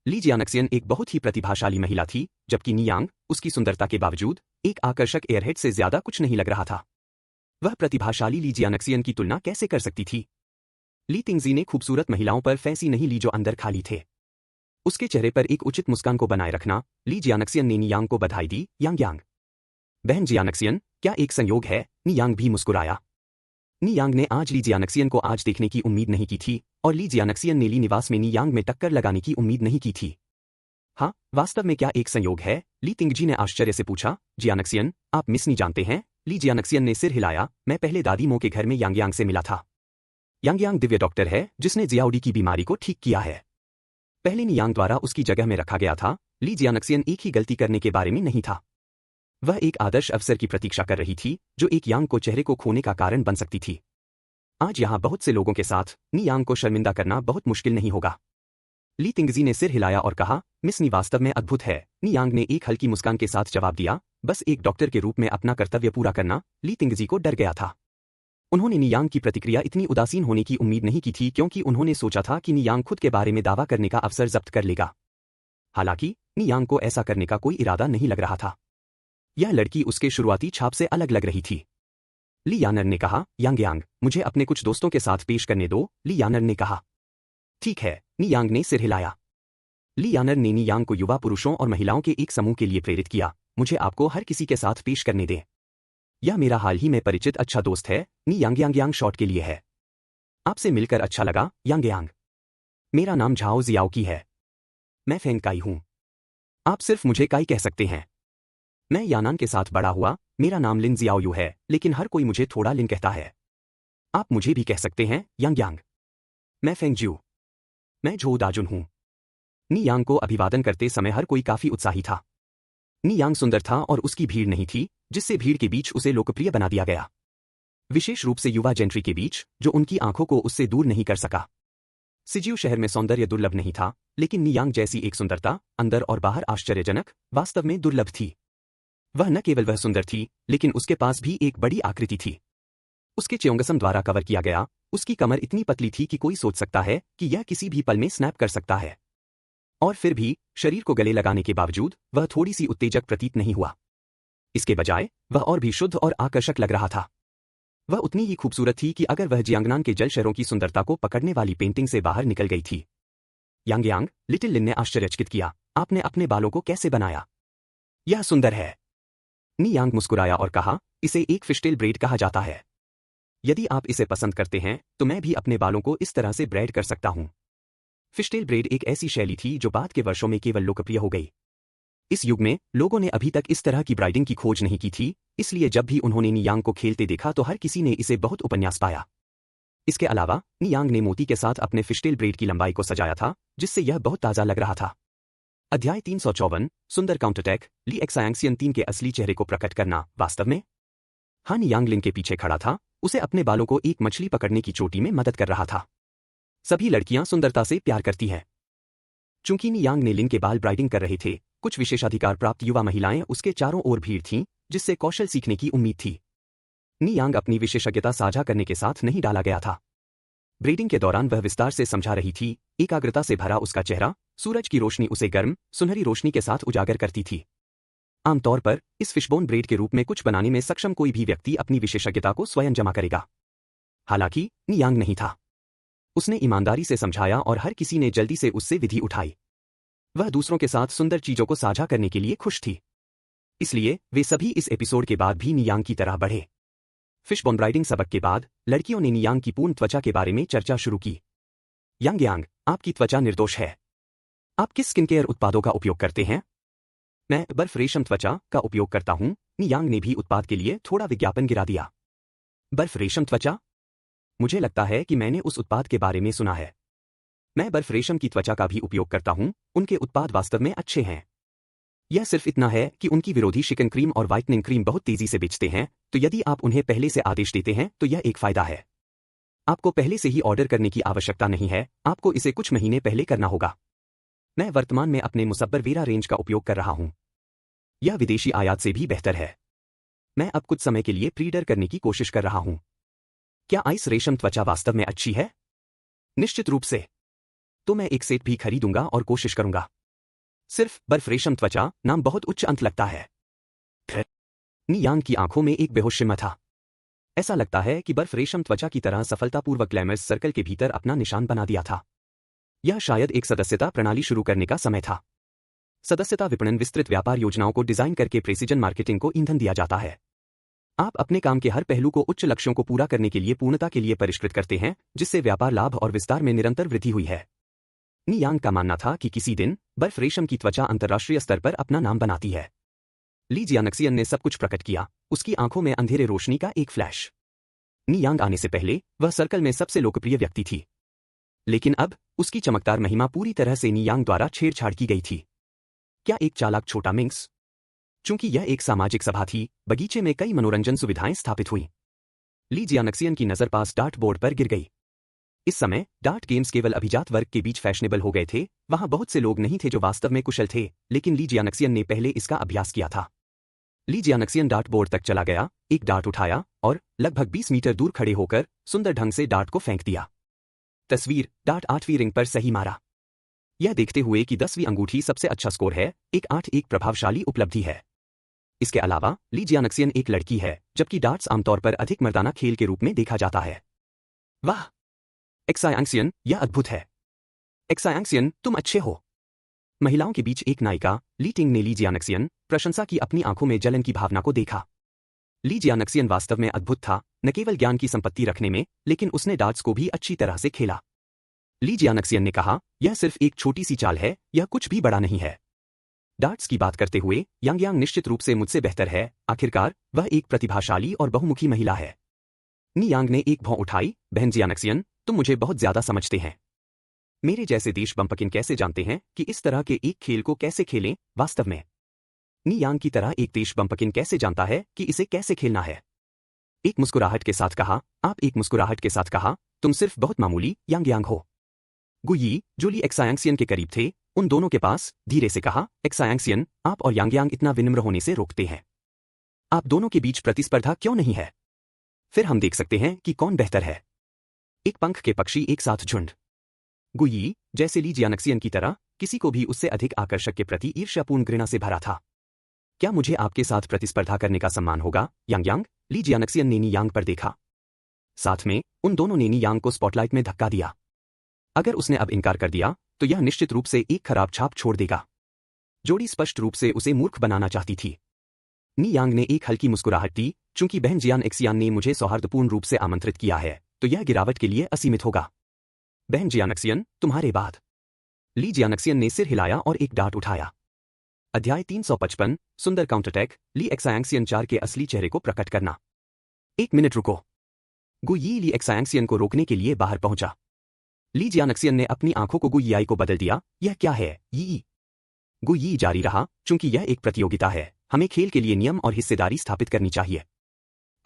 ली जियानक्सियन एक बहुत ही प्रतिभाशाली महिला थी, जबकि नी यांग, उसकी सुंदरता के बावजूद, एक आकर्षक एयरहेड से ज्यादा कुछ नहीं लग रहा था। वह प्रतिभाशाली ली जियानक्सियन की तुलना कैसे कर सकती थी? ली तिंगजी ने खूबसूरत महिलाओं पर फैंसी नहीं ली जो अंदर खाली थे। उसके चेहरे पर एक उचित मुस्कान को बनाए रखना। ली जियानक्सियन ने नी यांग को बधाई दी। यांग यांग, बहन जियानक्सियन, क्या एक संयोग है? नी यांग भी मुस्कुराया। नी यांग ने आज ली जियानक्सियन को आज देखने की उम्मीद नहीं की थी, और ली जियानक्सियन ने ली निवास में नी यांग में टक्कर लगाने की उम्मीद नहीं की थी। हाँ, वास्तव में क्या एक संयोग है? ली तिंगजी ने आश्चर्य से पूछा। जियानक्सियन, आप मिस नी जानते हैं? ली जियानक्सियन ने सिर हिलाया। मैं पहले दादी मो के घर में यांग यांग से मिला था। यांग यांग दिव्य डॉक्टर है जिसने जियाओडी की बीमारी को ठीक किया है। पहले नी यांग द्वारा उसकी जगह में रखा गया था। ली जियानक्सियन एक ही गलती करने के बारे में नहीं था। वह एक आदर्श अवसर की प्रतीक्षा कर रही थी, जो एक यांग को चेहरे को खोने का कारण बन सकती थी। आज यहाँ बहुत से लोगों के साथ नी यांग को शर्मिंदा करना बहुत मुश्किल नहीं होगा। ली तिंगजी ने सिर हिलाया और कहा, मिस नी वास्तव में अद्भुत है। नी यांग ने एक हल्की मुस्कान के साथ जवाब दिया। बस एक डॉक्टर के रूप में अपना कर्तव्य पूरा करना। ली तिंगजी को डर गया था। उन्होंने नी यांग की प्रतिक्रिया इतनी उदासीन होने की उम्मीद नहीं की थी, क्योंकि उन्होंने सोचा था कि नी यांग खुद के बारे में दावा करने का अवसर जब्त कर लेगा। हालांकि नी यांग को ऐसा करने का कोई इरादा नहीं लग रहा था। यह लड़की उसके शुरुआती छाप से अलग लग रही थी। ली यानर ने कहा, यांग यांग, मुझे अपने कुछ दोस्तों के साथ पेश करने दो। ली यानर ने कहा। ठीक है। नी यांग ने सिर हिलाया। ली यानर ने नी यांग को युवा पुरुषों और महिलाओं के एक समूह के लिए प्रेरित किया। मुझे आपको हर किसी के साथ पेश करने दें। यह मेरा हाल ही में परिचित अच्छा दोस्त है, नी यांग यांग यांग शॉर्ट के लिए है। आपसे मिलकर अच्छा लगा, यांग यांग। मेरा नाम झाओ जियाओकी है। मैं फेंग काई हूं। आप सिर्फ मुझे काई कह सकते हैं। मैं यानान के साथ बड़ा हुआ, मेरा नाम लिन जियाओयू है, लेकिन हर कोई मुझे थोड़ा लिन कहता है। आप मुझे भी कह सकते हैं, यांग यांग। मैं फेंग ज्यू। मैं झो दाजुन हूं। नी यांग को अभिवादन करते समय हर कोई काफी उत्साही था। नी यांग सुंदर था और उसकी भीड़ नहीं थी, जिससे भीड़ के बीच उसे लोकप्रिय बना दिया गया, विशेष रूप से युवा जेंट्री के बीच, जो उनकी आंखों को उससे दूर नहीं कर सका। सिजियू शहर में सौंदर्य दुर्लभ नहीं था, लेकिन नी यांग जैसी एक सुंदरता, अंदर और बाहर आश्चर्यजनक, वास्तव में दुर्लभ थी। वह न केवल वह सुंदर थी, लेकिन उसके पास भी एक बड़ी आकृति थी। उसके च्योंगसम द्वारा कवर किया गया, उसकी कमर इतनी पतली थी कि कोई सोच सकता है कि यह किसी भी पल में स्नैप कर सकता है। और फिर भी, शरीर को गले लगाने के बावजूद, वह थोड़ी सी उत्तेजक प्रतीत नहीं हुआ। इसके बजाय, वह और भी शुद्ध और आकर्षक लग रहा था। वह उतनी ही खूबसूरत थी कि अगर वह जियांगनान के जल शहरों की सुंदरता को पकड़ने वाली पेंटिंग से बाहर निकल गई थी। यांग यांग, लिटिल लिन ने आश्चर्यचकित किया, आपने अपने बालों को कैसे बनाया? यह सुंदर है। नी यांग मुस्कुराया और कहा, इसे एक फिशटेल ब्रेड कहा जाता है। यदि आप इसे पसंद करते हैं, तो मैं भी अपने बालों को इस तरह से ब्रेड कर सकता हूं। फिशटेल ब्रेड एक ऐसी शैली थी जो बाद के वर्षों में केवल लोकप्रिय हो गई। इस युग में, लोगों ने अभी तक इस तरह की ब्राइडिंग की खोज नहीं की थी, इसलिए जब भी उन्होंने नी यांग को खेलते देखा तो हर किसी ने इसे बहुत उपन्यास पाया। इसके अलावा, नी यांग ने मोती के साथ अपने फिशटेल ब्रेड की लंबाई को सजाया था, जिससे यह बहुत ताज़ा लग रहा था। अध्याय 354, सुंदर काउंटरटैक, ली एक्सायांक्सियन 3 के असली चेहरे को प्रकट करना, वास्तव में। हाँ, नी यांग लिन के पीछे खड़ा था, उसे अपने बालों को एक मछली पकड़ने की चोटी में मदद कर रहा था। सभी लड़कियां सुंदरता से प्यार करती हैं। चूंकि नी यांग ने लिन के बाल ब्राइडिंग कर रहे थे, कुछ विशेषाधिकार प्राप्त युवा महिलाएं उसके चारों ओर भीड़ थीं, जिससे कौशल सीखने की उम्मीद थी। नी यांग अपनी विशेषज्ञता साझा करने के साथ नहीं डाला गया था। ब्रीडिंग के दौरान वह विस्तार से समझा रही थी, एकाग्रता से भरा उसका चेहरा, सूरज की रोशनी उसे गर्म, सुनहरी रोशनी के साथ उजागर करती थी। आमतौर पर, इस फिशबोन ब्रेड के रूप में कुछ बनाने में सक्षम कोई भी व्यक्ति अपनी विशेषज्ञता को स्वयं जमा करेगा। हालांकि, नी यांग नहीं था। उसने ईमानदारी से समझाया और हर किसी ने जल्दी से उससे विधि उठाई। वह दूसरों के साथ सुंदर चीजों को साझा करने के लिए खुश थी। इसलिए, वे सभी इस एपिसोड के बाद भी नी यांग की तरह बढ़े। फिशबोन ब्राइडिंग सबक के बाद, लड़कियों ने नी यांग की पूर्ण त्वचा के बारे में चर्चा शुरू की। यांग यांग, आपकी त्वचा निर्दोष है। आप किस स्किन केयर उत्पादों का उपयोग करते हैं? मैं बर्फ रेशम त्वचा का उपयोग करता हूं। नी यांग ने भी उत्पाद के लिए थोड़ा विज्ञापन गिरा दिया। बर्फ रेशम त्वचा? मुझे लगता है कि मैंने उस उत्पाद के बारे में सुना है। मैं बर्फ रेशम की त्वचा का भी उपयोग करता हूं, उनके उत्पाद वास्तव में अच्छे हैं। यह सिर्फ इतना है कि उनकी विरोधी शिकन क्रीम और व्हाइटनिंग क्रीम बहुत तेजी से बेचते हैं, तो यदि आप उन्हें पहले से आदेश देते हैं तो यह एक फायदा है। आपको पहले से ही ऑर्डर करने की आवश्यकता नहीं है, आपको इसे कुछ महीने पहले करना होगा। मैं वर्तमान में अपने मुसब्बर वेरा रेंज का उपयोग कर रहा हूं। यह विदेशी आयात से भी बेहतर है। मैं अब कुछ समय के लिए प्रीडर करने की कोशिश कर रहा हूं। क्या आइस रेशम त्वचा वास्तव में अच्छी है? निश्चित रूप से। तो मैं एक सेट भी खरीदूंगा और कोशिश करूंगा। सिर्फ बर्फ रेशम त्वचा नाम बहुत उच्च अंत लगता है। फिर नी यांग की आंखों में एक बेहोश शिमा था। ऐसा लगता है कि बर्फ रेशम त्वचा की तरह सफलतापूर्वक ग्लैमरस सर्कल के भीतर अपना निशान बना दिया था। यह शायद एक सदस्यता प्रणाली शुरू करने का समय था। सदस्यता विपणन विस्तृत व्यापार योजनाओं को डिजाइन करके प्रेसिजन मार्केटिंग को ईंधन दिया जाता है। आप अपने काम के हर पहलू को उच्च लक्ष्यों को पूरा करने के लिए पूर्णता के लिए परिष्कृत करते हैं, जिससे व्यापार लाभ और विस्तार में निरंतर वृद्धि हुई है। नी यांग का मानना था कि किसी दिन बर्फ रेशम की त्वचा अंतर्राष्ट्रीय स्तर पर अपना नाम बनाती है। ली जियानक्सियन ने सब कुछ प्रकट किया, उसकी आंखों में अंधेरे रोशनी का एक फ्लैश। नी यांग आने से पहले वह सर्कल में सबसे लोकप्रिय व्यक्ति थी, लेकिन अब उसकी चमकदार महिमा पूरी तरह से नी यांग द्वारा छेड़छाड़ की गई थी। क्या एक चालाक छोटा मिंक्स? चूंकि यह एक सामाजिक सभा थी, बगीचे में कई मनोरंजन सुविधाएं स्थापित हुई। ली जियानक्सियन की नजर पास डार्ट बोर्ड पर गिर गई। इस समय डार्ट गेम्स केवल अभिजात वर्ग के बीच फैशनेबल हो गए थे। वहां बहुत से लोग नहीं थे जो वास्तव में कुशल थे, लेकिन ली जियानक्सियन ने पहले इसका अभ्यास किया था। ली जियानक्सियन डार्ट बोर्ड तक चला गया, एक डार्ट उठाया और लगभग 20 मीटर दूर खड़े होकर सुंदर ढंग से डार्ट को फेंक दिया। तस्वीर, डार्ट 8वीं रिंग पर सही मारा। यह देखते हुए कि 10वीं अंगूठी सबसे अच्छा स्कोर है, एक 8 एक प्रभावशाली उपलब्धि है। इसके अलावा ली जियानक्सियन एक लड़की है, जबकि डार्ट्स आमतौर पर अधिक मर्दाना खेल के रूप में देखा जाता है। वाह एक्सायांक्सियन, यह अद्भुत है। एक्सायांक्सियन, तुम अच्छे हो। महिलाओं के बीच एक नायिका ली टिंग ने ली जियानक्सियन प्रशंसा की अपनी आंखों में जलन की भावना को देखा। ली जियानक्सियन वास्तव में अद्भुत था, न केवल ज्ञान की संपत्ति रखने में, लेकिन उसने डार्ट्स को भी अच्छी तरह से खेला। ली जियानक्सियन ने कहा, यह सिर्फ एक छोटी सी चाल है, यह कुछ भी बड़ा नहीं है। डार्ट्स की बात करते हुए यांग यांग निश्चित रूप से मुझसे बेहतर है, आखिरकार वह एक प्रतिभाशाली और बहुमुखी महिला है। नी यांग ने एक भौं उठाई, बहन जियानक्सियन, तुम मुझे बहुत ज्यादा समझते हैं। मेरे जैसे देश बम्पकिन कैसे जानते हैं कि इस तरह के एक खेल को कैसे खेलें, वास्तव में। नी यांग की तरह एक देश बम्पकिन कैसे जानता है कि इसे कैसे खेलना है। एक मुस्कुराहट के साथ कहा, आप एक मुस्कुराहट के साथ कहा, तुम सिर्फ बहुत मामूली यांग यांग हो। गुयी, जो ली एक्सायांगसियन के करीब थे, उन दोनों के पास धीरे से कहा, एक्सायांगसियन, आप और यांग यांग इतना विनम्र होने से रोकते हैं। आप दोनों के बीच प्रतिस्पर्धा क्यों नहीं है? फिर हम देख सकते हैं कि कौन बेहतर है। एक पंख के पक्षी एक साथ झुंड। गुयी, जैसे ली जियानक्सियन की तरह, किसी को भी उससे अधिक आकर्षक के प्रति ईर्ष्यापूर्ण घृणा से भरा था। क्या मुझे आपके साथ प्रतिस्पर्धा करने का सम्मान होगा, यांग यांग? ली जियानक्सियन ने नी यांग पर देखा। साथ में उन दोनों ने नी यांग को स्पॉटलाइट में धक्का दिया। अगर उसने अब इनकार कर दिया तो यह निश्चित रूप से एक खराब छाप छोड़ देगा। जोड़ी स्पष्ट रूप से उसे मूर्ख बनाना चाहती थी। नी यांग ने एक हल्की मुस्कुराहट दी, चूंकि बहन जियानक्सियन ने मुझे सौहार्दपूर्ण रूप से आमंत्रित किया है, तो यह गिरावट के लिए असीमित होगा। बहन जियानक्सियन, तुम्हारे बाद। ली जियानक्सियन ने सिर हिलाया और एक डांट उठाया। अध्याय 355, सुंदर काउंटरअटैक, ली एक्सायांगसियन 4 के असली चेहरे को प्रकट करना। 1 मिनट रुको। गुयी ली एक्सायांगसियन को रोकने के लिए बाहर पहुंचा। ली जियानक्सियन ने अपनी आंखों को गुयी को बदल दिया, यह क्या है, यी? गुयी जारी रहा, चूंकि यह एक प्रतियोगिता है, हमें खेल के लिए नियम और हिस्सेदारी स्थापित करनी चाहिए,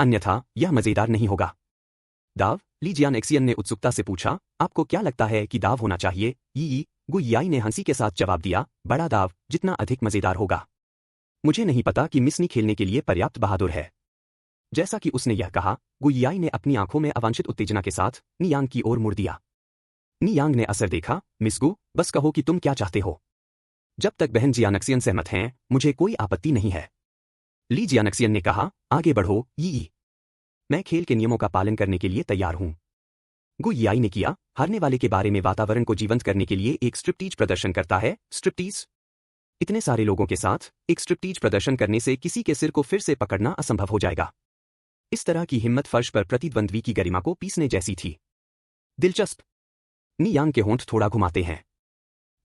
अन्यथा यह मजेदार नहीं होगा। दाव? ली जियानक्सियन ने उत्सुकता से पूछा, आपको क्या लगता है कि दाव होना चाहिए, यी? गुयी ने हंसी के साथ जवाब दिया, बड़ा दाव, जितना अधिक मजेदार होगा। मुझे नहीं पता कि मिस नी खेलने के लिए पर्याप्त बहादुर है। जैसा कि उसने यह कहा, गुयी ने अपनी आंखों में अवांछित उत्तेजना के साथ नी यांग की ओर मुड़ दिया। नी यांग ने असर देखा, मिस गु, बस कहो कि तुम क्या चाहते हो। जब तक बहन जियानक्सियन सहमत हैं, मुझे कोई आपत्ति नहीं है। ली जियानक्सियन ने कहा, आगे बढ़ो, यी। मैं खेल के नियमों का पालन करने के लिए तैयार हूं। गुयी ने किया, हारने वाले के बारे में वातावरण को जीवंत करने के लिए एक स्ट्रिप्टीज प्रदर्शन करता है, स्ट्रिप्टीज। इतने सारे लोगों के साथ एक स्ट्रिप्टीज प्रदर्शन करने से किसी के सिर को फिर से पकड़ना असंभव हो जाएगा। इस तरह की हिम्मत फर्श पर प्रतिद्वंद्वी की गरिमा को पीसने जैसी थी। दिलचस्प। नी यांग के होंठ थोड़ा घुमाते हैं।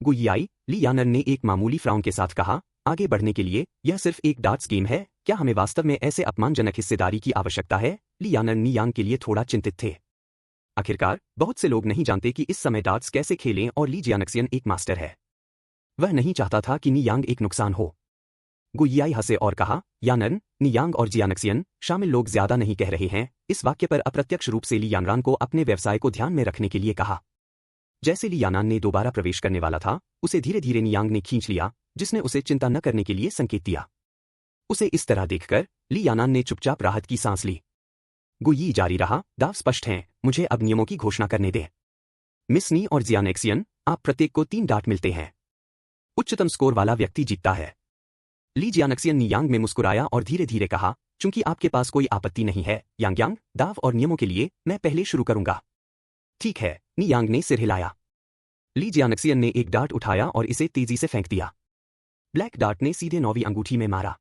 गुयी, ली यानर ने एक मामूली फ्राउन के साथ कहा, आगे बढ़ने के लिए यह सिर्फ एक डार्ट्स गेम है, क्या हमें वास्तव में ऐसे अपमानजनक हिस्सेदारी की आवश्यकता है? ली यानर नी यांग के लिए थोड़ा चिंतित थे। आखिरकार बहुत से लोग नहीं जानते कि इस समय डार्ट्स कैसे खेलें और ली जियानक्सियन एक मास्टर है। वह नहीं चाहता था कि नी यांग एक नुकसान हो। गुयी हंसे और कहा, यानन, नी यांग और जियानक्सियन, शामिल लोग ज्यादा नहीं कह रहे हैं। इस वाक्य पर अप्रत्यक्ष रूप से ली यानरान को अपने व्यवसाय को ध्यान में रखने के लिए कहा। जैसे ली यानान ने दोबारा प्रवेश करने वाला था, उसे धीरे धीरे नी यांग ने खींच लिया, जिसने उसे चिंता न करने के लिए संकेत दिया। उसे इस तरह देखकर ली यानान ने चुपचाप राहत की सांस ली। गुयी जारी रहा, दाव स्पष्ट हैं, मुझे अब नियमों की घोषणा करने दें। मिस नी और जियानक्सियन, आप प्रत्येक को 3 डार्ट मिलते हैं। उच्चतम स्कोर वाला व्यक्ति जीतता है। ली जियानक्सियन नी यांग में मुस्कुराया और धीरे धीरे कहा, चूंकि आपके पास कोई आपत्ति नहीं है, यांग यांग, दाव और नियमों के लिए मैं पहले शुरू करूंगा। ठीक है, नी यांग ने सिर हिलाया। ली जियानक्सियन ने एक डार्ट उठाया और इसे तेजी से फेंक दिया। ब्लैक डार्ट ने सीधे 9वीं अंगूठी में मारा।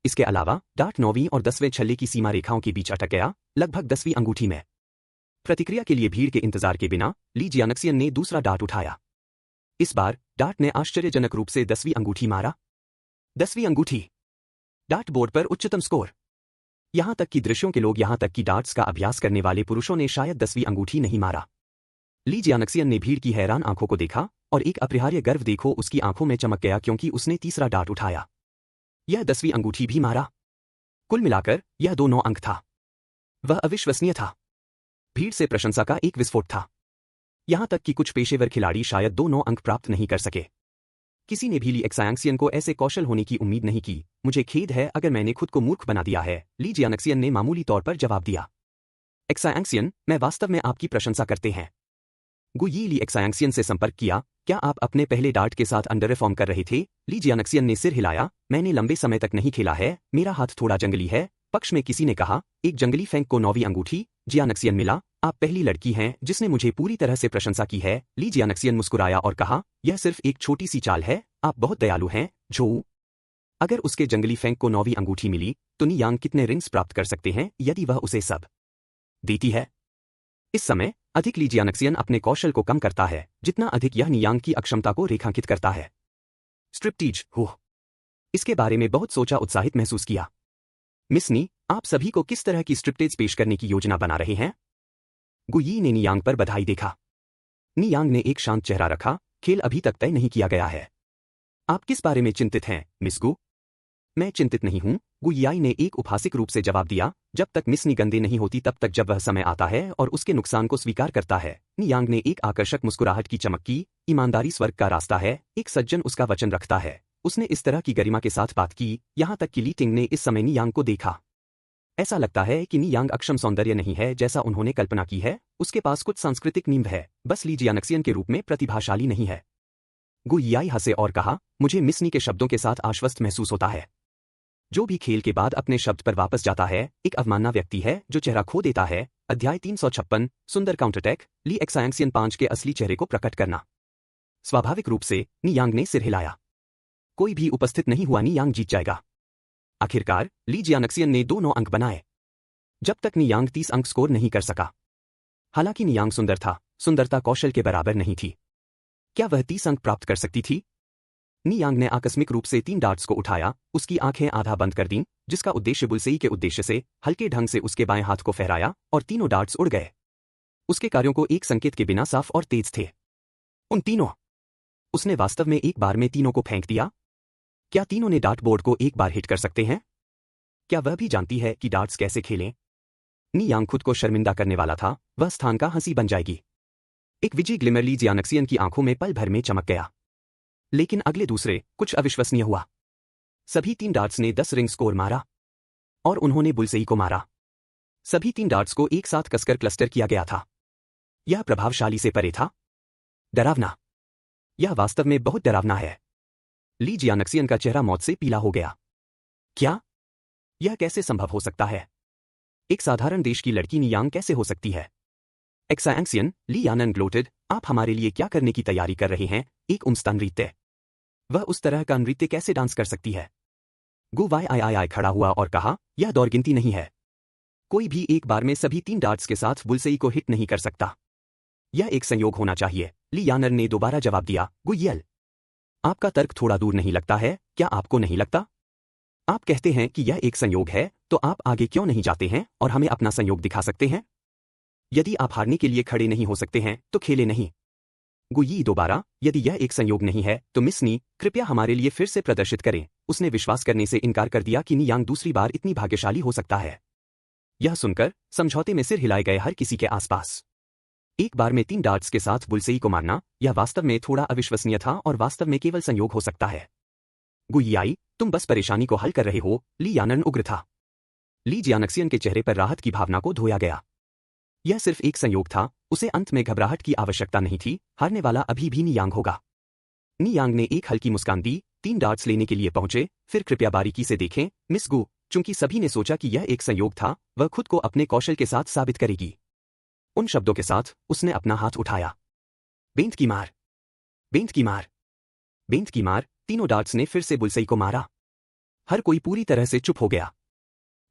इसके अलावा डार्ट 9वीं और 10वें छल्ले की सीमा रेखाओं के बीच अटक गया, लगभग 10वीं अंगूठी में। प्रतिक्रिया के लिए भीड़ के इंतजार के बिना ली जियानक्सियन ने दूसरा डार्ट उठाया। इस बार डार्ट ने आश्चर्यजनक रूप से 10वीं अंगूठी मारा। 10वीं अंगूठी। डार्ट बोर्ड पर उच्चतम स्कोर। यहां तक कि दृश्यों के लोग, यहां तक कि डार्ट्स का अभ्यास करने वाले पुरुषों ने शायद 10वीं अंगूठी नहीं मारा। ली जियानक्सियन ने भीड़ की हैरान आंखों को देखा और एक अपरिहार्य गर्व देखो उसकी आंखों में चमक गया क्योंकि उसने तीसरा डार्ट उठाया। यह 10वीं अंगूठी भी मारा। कुल मिलाकर यह 2 अंक था। वह अविश्वसनीय था। भीड़ से प्रशंसा का एक विस्फोट था। यहां तक कि कुछ पेशेवर खिलाड़ी शायद 2 अंक प्राप्त नहीं कर सके। किसी ने भी ली एक्सायांगसियन को ऐसे कौशल होने की उम्मीद नहीं की। मुझे खेद है अगर मैंने खुद को मूर्ख बना दिया है, ली जियानक्सियन ने मामूली तौर पर जवाब दिया। एक्सायांगसियन, मैं वास्तव में आपकी प्रशंसा करते हैं। गुयी ली एक्सायांगसियन से संपर्क किया, क्या आप अपने पहले डार्ट के साथ अंडर रिफॉर्म कर रहे थे? ली जियानक्सियन ने सिर हिलाया, मैंने लंबे समय तक नहीं खेला है, मेरा हाथ थोड़ा जंगली है। पक्ष में किसी ने कहा, एक जंगली फेंक को 9वीं अंगूठी। जियानक्सियन मिला, आप पहली लड़की हैं जिसने मुझे पूरी तरह से प्रशंसा की है। ली जियानक्सियन मुस्कुराया और कहा, यह सिर्फ एक छोटी सी चाल है, आप बहुत दयालु हैं, झोऊ। अगर उसके जंगली फैंक को 9वीं अंगूठी मिली, तो नी यांग कितने रिंग्स प्राप्त कर सकते हैं यदि वह उसे सब देती है? इस समय अधिक ली जियानक्सियन अपने कौशल को कम करता है, जितना अधिक यह नी यांग की अक्षमता को रेखांकित करता है। स्ट्रिप्टीज, हो। इसके बारे में बहुत सोचा, उत्साहित महसूस किया। मिस नी, आप सभी को किस तरह की स्ट्रिप्टेज पेश करने की योजना बना रहे हैं? गु यी ने नी यांग पर बधाई देखा। नी यांग ने एक शांत चेहरा रखा, खेल अभी तक तय नहीं किया गया है। आप किस बारे में चिंतित हैं, मिस गु? मैं चिंतित नहीं हूं, गु याई ने एक उपहासिक रूप से जवाब दिया। जब तक मिस नी गंदे नहीं होती तब तक जब वह समय आता है और उसके नुकसान को स्वीकार करता है। नी यांग ने एक आकर्षक मुस्कुराहट की चमक की। ईमानदारी स्वर्ग का रास्ता है, एक सज्जन उसका वचन रखता है। उसने इस तरह की गरिमा के साथ बात की, यहां तक कि ली टिंग ने इस समय नी यांग को देखा। ऐसा लगता है कि नी यांग अक्षम सौंदर्य नहीं है जैसा उन्होंने कल्पना की है, उसके पास कुछ सांस्कृतिक नींव है, बस ली जियानक्सियन के रूप में प्रतिभाशाली नहीं है। गु याई हंसे और कहा, मुझे मिस नी के शब्दों के साथ आश्वस्त महसूस होता है। जो भी खेल के बाद अपने शब्द पर वापस जाता है, एक अवमानना व्यक्ति है जो चेहरा खो देता है। अध्याय 356, सुंदर काउंटरटैक, ली एक्सायंक्सियन 5 के असली चेहरे को प्रकट करना। स्वाभाविक रूप से नी यांग ने सिर हिलाया। कोई भी उपस्थित नहीं हुआ, नी यांग जीत जाएगा। आखिरकार ली जियानक्सियन ने 2 9 अंक बनाए। जब तक नी यांग 30 अंक स्कोर नहीं कर सका। हालांकि नी यांग सुंदर था, सुंदरता कौशल के बराबर नहीं थी। क्या वह 30 अंक प्राप्त कर सकती थी? नी यांग ने आकस्मिक रूप से 3 डार्ट्स को उठाया, उसकी आंखें आधा बंद कर दीं, जिसका उद्देश्य बुलसेई के उद्देश्य से, हल्के ढंग से उसके बाएं हाथ को फहराया और तीनों डार्ट्स उड़ गए। उसके कार्यों को एक संकेत के बिना साफ और तेज थे। उन तीनों। उसने वास्तव में एक बार में तीनों को फेंक दिया। क्या तीनों ने डार्ट बोर्ड को एक बार हिट कर सकते हैं? क्या वह भी जानती है कि डार्ट्स कैसे खेलें? नी यांग खुद को शर्मिंदा करने वाला था, वह स्थान का हंसी बन जाएगी। एक विजयी ग्लिमर ली जियानक्सियन की आंखों में पल भर में चमक गया। लेकिन अगले दूसरे कुछ अविश्वसनीय हुआ। सभी 3 डार्ट्स ने 10 रिंग स्कोर मारा और उन्होंने बुलसेई को मारा। सभी 3 डार्ट्स को एक साथ कसकर क्लस्टर किया गया था। यह प्रभावशाली से परे था। डरावना। यह वास्तव में बहुत डरावना है। ली जियानक्सियन का चेहरा मौत से पीला हो गया। क्या? यह कैसे संभव हो सकता है? एक साधारण देश की लड़की नी यांग कैसे हो सकती है? एक्सायंक्सियन, ली यानन ग्लोटेड, आप हमारे लिए क्या करने की तैयारी कर रहे हैं? एक उम्स्ता नृत्य। वह उस तरह का नृत्य कैसे डांस कर सकती है? गु वाई खड़ा हुआ और कहा, यह दौर गिनती नहीं है। कोई भी एक बार में सभी 3 डार्ट्स के साथ बुलसेई को हिट नहीं कर सकता। यह एक संयोग होना चाहिए। ली यानर ने दोबारा जवाब दिया, गुयल। आपका तर्क थोड़ा दूर नहीं लगता है, क्या आपको नहीं लगता? आप कहते हैं कि यह एक संयोग है, तो आप आगे क्यों नहीं जाते हैं और हमें अपना संयोग दिखा सकते हैं? यदि आप हारने के लिए खड़े नहीं हो सकते हैं, तो खेले नहीं। गु यी दोबारा, यदि यह एक संयोग नहीं है, तो मिस नी, कृपया हमारे लिए फिर से प्रदर्शित करें। उसने विश्वास करने से इनकार कर दिया कि नी यांग दूसरी बार इतनी भाग्यशाली हो सकता है। यह सुनकर समझौते में सिर हिलाए गए हर किसी के आसपास। एक बार में 3 डार्ट्स के साथ बुलसेई को मारना, यह वास्तव में थोड़ा अविश्वसनीय था और वास्तव में केवल संयोग हो सकता है। गु याई, तुम बस परेशानी को हल कर रहे हो। ली यानन उग्र था। ली जियानक्सियन के चेहरे पर राहत की भावना को धोया गया। यह सिर्फ एक संयोग था, उसे अंत में घबराहट की आवश्यकता नहीं थी, हारने वाला अभी भी नी यांग होगा। नी यांग ने एक हल्की मुस्कान दी, 3 डार्ट्स लेने के लिए पहुंचे, फिर कृपया बारीकी से देखें, मिस गु, चूंकि सभी ने सोचा कि यह एक संयोग था, वह खुद को अपने कौशल के साथ साबित करेगी। उन शब्दों के साथ उसने अपना हाथ उठाया। बेंत की मार, बेंत की मार, बेंत की मार। तीनों डार्ट्स ने फिर से बुलसेई को मारा। हर कोई पूरी तरह से चुप हो गया।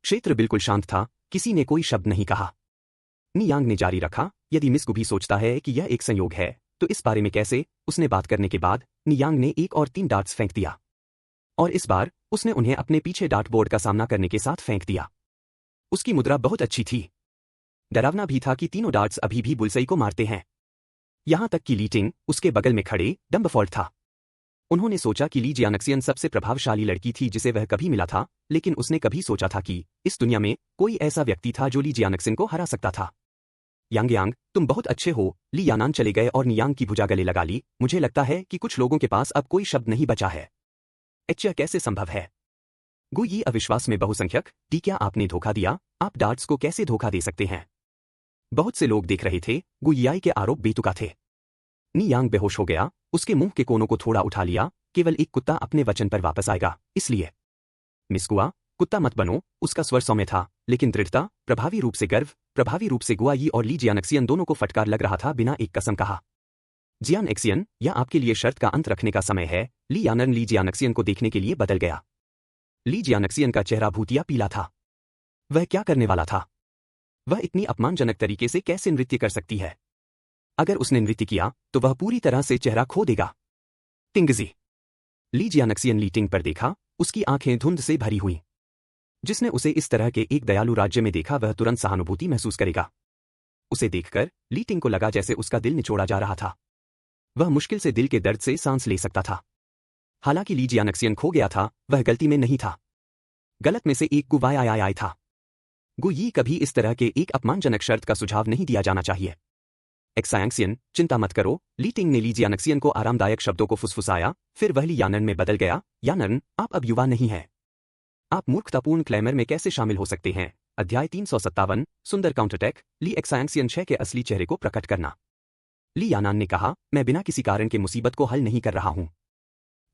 क्षेत्र बिल्कुल शांत था, किसी ने कोई शब्द नहीं कहा। नी यांग ने जारी रखा, यदि मिस गु भी सोचता है कि यह एक संयोग है, तो इस बारे में कैसे? उसने बात करने के बाद नी यांग ने एक और 3 डार्ट्स फेंक दिया। और इस बार उसने उन्हें अपने पीछे डार्ट बोर्ड का सामना करने के साथ फेंक दिया। उसकी मुद्रा बहुत अच्छी थी। डरावना भी था कि तीनों डार्ट्स अभी भी बुलसेई को मारते हैं। यहां तक कि ली टिंग, उसके बगल में खड़े, डम्बफॉल्ट था। उन्होंने सोचा कि ली जियानक्सियन सबसे प्रभावशाली लड़की थी जिसे वह कभी मिला था, लेकिन उसने कभी सोचा था कि इस दुनिया में कोई ऐसा व्यक्ति था जो ली जियानक्सियन को हरा सकता था। यांग यांग, तुम बहुत अच्छे हो। ली यानान चले गए और नी यांग की भुजा गले लगा ली। मुझे लगता है कि कुछ लोगों के पास अब कोई शब्द नहीं बचा है। यह कैसे संभव है? गु यी अविश्वास में बहुसंख्यक, डी क्या आपने धोखा दिया? आप डार्ट्स को कैसे धोखा दे सकते हैं? बहुत से लोग देख रहे थे, गु याई के आरोप बेतुका थे। नी यांग बेहोश हो गया, उसके मुंह के कोनों को थोड़ा उठा लिया, केवल एक कुत्ता अपने वचन पर वापस आएगा, इसलिए। मिस गुआ, कुत्ता मत बनो, उसका स्वर सौम्य था, लेकिन दृढ़ता, प्रभावी रूप से गर्व, प्रभावी रूप से गुआ यी और ली जियानक्सियन दोनों को फटकार लग रहा था बिना एक कसम कहा। जियानक्सियन, यह आपके लिए शर्त का अंत रखने का समय है। ली यानन ली जियानक्सियन को देखने के लिए बदल गया। ली जियानक्सियन का चेहरा भूतिया पीला था। वह क्या करने वाला था? वह इतनी अपमानजनक तरीके से कैसे नृत्य कर सकती है? अगर उसने नृत्य किया तो वह पूरी तरह से चेहरा खो देगा। तिंगजी। ली जियानक्सियन ली टिंग पर देखा, उसकी आंखें धुंध से भरी हुई। जिसने उसे इस तरह के एक दयालु राज्य में देखा वह तुरंत सहानुभूति महसूस करेगा। उसे देखकर ली टिंग को लगा जैसे उसका दिल निचोड़ा जा रहा था। वह मुश्किल से दिल के दर्द से सांस ले सकता था। हालांकि ली जियानक्सियन खो गया था, वह गलती में नहीं था। गलत में से एक गु वाई आई था। गु यी कभी इस तरह के एक अपमानजनक शर्त का सुझाव नहीं दिया जाना चाहिए। एक्सायंक्सियन, चिंता मत करो। ली टिंग ने ली जियानक्सियन को आरामदायक शब्दों को फुसफुसाया, फिर वह ली यानन में बदल गया। यानन, आप अब युवा नहीं हैं। आप मूर्खतापूर्ण क्लेमर में कैसे शामिल हो सकते हैं? अध्याय 357, सुंदर काउंटरटैक। ली एक्सायंक्सियन 6 के असली चेहरे को प्रकट करना। ली यानान ने कहा, मैं बिना किसी कारण के मुसीबत को हल नहीं कर रहा हूं।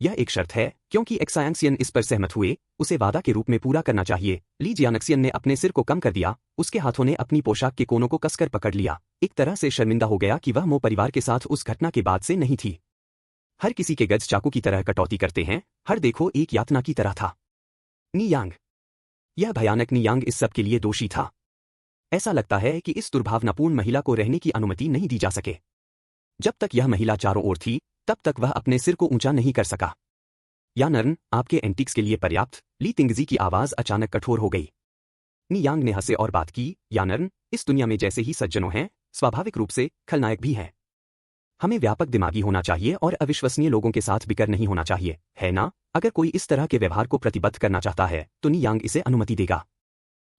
यह एक शर्त है, क्योंकि एक्सायंक्सियन इस पर सहमत हुए, उसे वादा के रूप में पूरा करना चाहिए। ली जियानक्सियन ने अपने सिर को कम कर दिया, उसके हाथों ने अपनी पोशाक के कोनों को कसकर पकड़ लिया। एक तरह से शर्मिंदा हो गया कि वह मो परिवार के साथ उस घटना के बाद से नहीं थी। हर किसी के गज चाकू की तरह कटौती करते हैं, हर देखो एक यातना की तरह था। नियांग। यह भयानक नियांग इस सब के लिए दोषी था। ऐसा लगता है कि इस दुर्भावनापूर्ण महिला को रहने की अनुमति नहीं दी जा सके। जब तक यह महिला चारों ओर थी, तब तक वह अपने सिर को ऊंचा नहीं कर सका। यानर्न, आपके एंटिक्स के लिए पर्याप्त। ली तिंगजी की आवाज अचानक कठोर हो गई। नियांग ने हंसे और बात की, यानर्न, इस दुनिया में जैसे ही सज्जनों हैं, स्वाभाविक रूप से खलनायक भी हैं। हमें व्यापक दिमागी होना चाहिए और अविश्वसनीय लोगों के साथ बिकर नहीं होना चाहिए, है ना? अगर कोई इस तरह के व्यवहार को प्रतिबद्ध करना चाहता है तो नियांग इसे अनुमति देगा।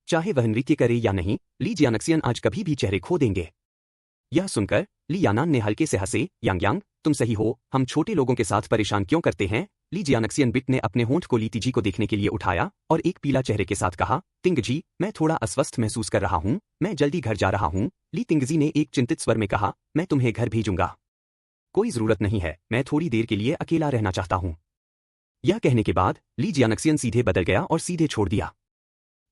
चाहे वह नृत्य करे या नहीं, ली जियानक्सियन आज कभी भी चेहरे खो देंगे। यह सुनकर ली यानान ने हल्के से हंसे, यांग, तुम सही हो, हम छोटे लोगों के साथ परेशान क्यों करते हैं? ली जियानक्सियन बिट ने अपने होंठ को ली तिजी को देखने के लिए उठाया और एक पीला चेहरे के साथ कहा, तिंगजी, मैं थोड़ा अस्वस्थ महसूस कर रहा हूं, मैं जल्दी घर जा रहा हूं। ली तिंगजी ने एक चिंतित स्वर में कहा, मैं तुम्हें घर भेजूंगा। कोई जरूरत नहीं है, मैं थोड़ी देर के लिए अकेला रहना चाहता हूं। यह कहने के बाद ली जियानक्सियन सीधे बदल गया और सीधे छोड़ दिया।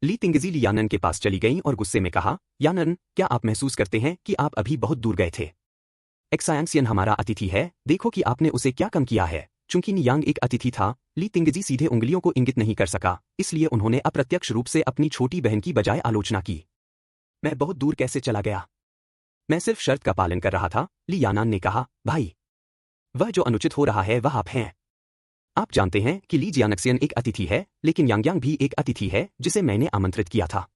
ली तिंगजी ली यानन के पास चली गई और गुस्से में कहा, यानन, क्या आप महसूस करते हैं कि आप अभी बहुत दूर गए थे? एक्सायंक्सियन हमारा अतिथि है, देखो कि आपने उसे क्या कम किया है। चूंकि नियांग एक अतिथि था, ली तिंगजी सीधे उंगलियों को इंगित नहीं कर सका, इसलिए उन्होंने अप्रत्यक्ष रूप से अपनी छोटी बहन की बजाय आलोचना की। मैं बहुत दूर कैसे चला गया? मैं सिर्फ शर्त का पालन कर रहा था, ली यानान ने कहा। भाई, वह जो अनुचित हो रहा है वह आप हैं। आप जानते हैं कि ली जियानक्सियन एक अतिथि है, लेकिन यांग भी एक अतिथि है जिसे मैंने आमंत्रित किया था।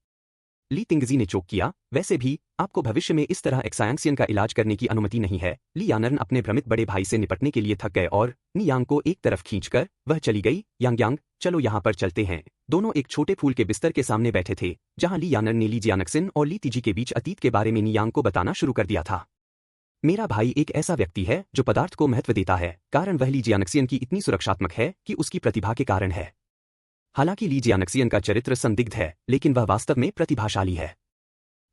ली तिंगजी ने चोक किया, वैसे भी आपको भविष्य में इस तरह एक्सायंक्सियन का इलाज करने की अनुमति नहीं है। ली यानर्न अपने भ्रमित बड़े भाई से निपटने के लिए थक गए और नियांग को एक तरफ खींचकर वह चली गई। यांग, चलो यहाँ पर चलते हैं। दोनों एक छोटे फूल के बिस्तर के सामने बैठे थे, जहाँ ली यानर्न ने ली जियानक्सिन और ली तिजी के बीच अतीत के बारे में नियांग को बताना शुरू कर दिया था। मेरा भाई एक ऐसा व्यक्ति है जो पदार्थ को महत्व देता है, कारण वह ली जियानक्सियन की इतनी सुरक्षात्मक है कि उसकी प्रतिभा के कारण है। हालांकि ली जियानक्सियन का चरित्र संदिग्ध है, लेकिन वह वास्तव में प्रतिभाशाली है।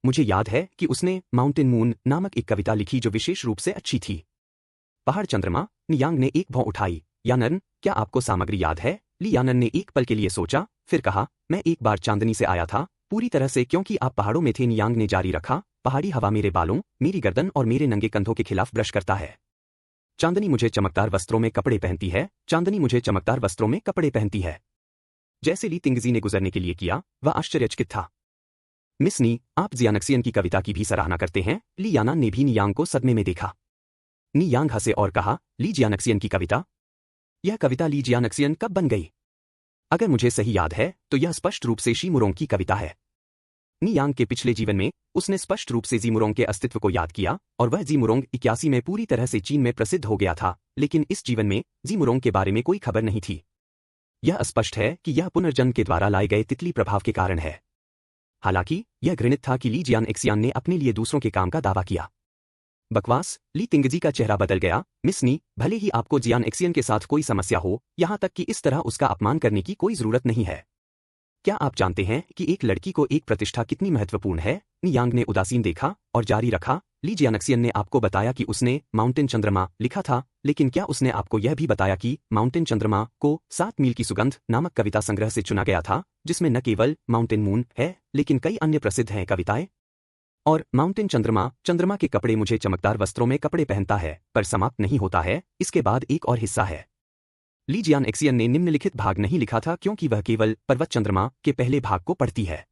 मुझे याद है कि उसने माउंटेन मून नामक एक कविता लिखी जो विशेष रूप से अच्छी थी। पहाड़ चंद्रमा। नियांग ने एक भौं उठाई। यानर्न, क्या आपको सामग्री याद है? ली यानर्न ने एक पल के लिए सोचा, फिर कहा, मैं एक बार चांदनी से आया था, पूरी तरह से क्योंकि आप पहाड़ों में थे। नियांग ने जारी रखा, पहाड़ी हवा मेरे बालों, मेरी गर्दन और मेरे नंगे कंधों के खिलाफ ब्रश करता है। चांदनी मुझे चमकदार वस्त्रों में कपड़े पहनती है, चांदनी मुझे चमकदार वस्त्रों में कपड़े पहनती है। जैसे ली तिंगजी ने गुजरने के लिए किया, वह आश्चर्यचकित था। मिस नी, आप जियानक्सियन की कविता की भी सराहना करते हैं? ली यानान ने भी नियांग को सदमे में देखा। नियांग हंसे और कहा, ली जियानक्सियन की कविता? यह कविता ली जियानक्सियन कब बन गई? अगर मुझे सही याद है तो यह स्पष्ट रूप से शीमुरोंग की कविता है। नियांग के पिछले जीवन में उसने स्पष्ट रूप से जीमुरोंग के अस्तित्व को याद किया और वह जीमुरोंग 81 में पूरी तरह से चीन में प्रसिद्ध हो गया था, लेकिन इस जीवन में जीमुरोंग के बारे में कोई खबर नहीं थी। यह स्पष्ट है कि यह पुनर्जन्म के द्वारा लाए गए तितली प्रभाव के कारण है। हालांकि यह घृणित था कि ली जियानक्सियन ने अपने लिए दूसरों के काम का दावा किया। बकवास। ली तिंगजी का चेहरा बदल गया। मिस नी, भले ही आपको जियानक्सियन के साथ कोई समस्या हो, यहां तक कि इस तरह उसका अपमान करने की कोई जरूरत नहीं है। क्या आप जानते हैं कि एक लड़की को एक प्रतिष्ठा कितनी महत्वपूर्ण है? नियांग ने उदासीन देखा और जारी रखा, ली जियानक्सियन ने आपको बताया कि उसने माउंटेन चंद्रमा लिखा था, लेकिन क्या उसने आपको यह भी बताया कि माउंटेन चंद्रमा को 7 मील की सुगंध नामक कविता संग्रह से चुना गया था, जिसमें न केवल माउंटेन मून है, लेकिन कई अन्य प्रसिद्ध हैं कविताएं? और माउंटेन चंद्रमा, चंद्रमा के कपड़े मुझे चमकदार वस्त्रों में कपड़े पहनता है, पर समाप्त नहीं होता है, इसके बाद एक और हिस्सा है। ली जियानक्सियन ने निम्नलिखित भाग नहीं लिखा था क्योंकि वह केवल पर्वत चंद्रमा के पहले भाग को पढ़ती है।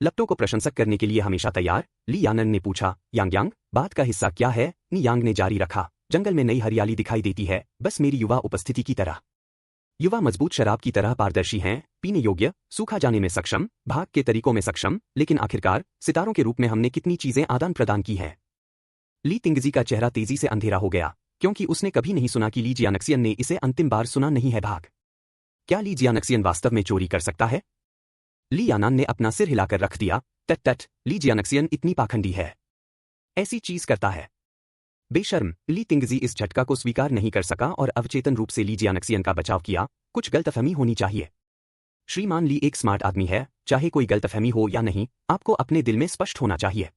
लपटों को प्रशंसक करने के लिए हमेशा तैयार, ली यानन ने पूछा, यांग यांग, बात का हिस्सा क्या है? नी यांग ने जारी रखा, जंगल में नई हरियाली दिखाई देती है, बस मेरी युवा उपस्थिति की तरह। युवा मजबूत शराब की तरह पारदर्शी हैं, पीने योग्य, सूखा जाने में सक्षम, भाग के तरीकों में सक्षम, लेकिन आखिरकार सितारों के रूप में हमने कितनी चीजें आदान प्रदान की हैं। ली तिंगजी का चेहरा तेजी से अंधेरा हो गया, क्योंकि उसने कभी नहीं सुना कि ली जियानक्सियन ने इसे अंतिम बार सुना नहीं है। भाग। क्या ली जियानक्सियन वास्तव में चोरी कर सकता है? ली यानान ने अपना सिर हिलाकर रख दिया, टट टट, ली जियानक्सियन इतनी पाखंडी है, ऐसी चीज करता है। बेशर्म, ली तिंगजी इस झटका को स्वीकार नहीं कर सका और अवचेतन रूप से ली जियानक्सियन का बचाव किया। कुछ गलतफहमी होनी चाहिए। श्रीमान ली एक स्मार्ट आदमी है, चाहे कोई गलतफहमी हो या नहीं, आपको अपने दिल में स्पष्ट होना चाहिए।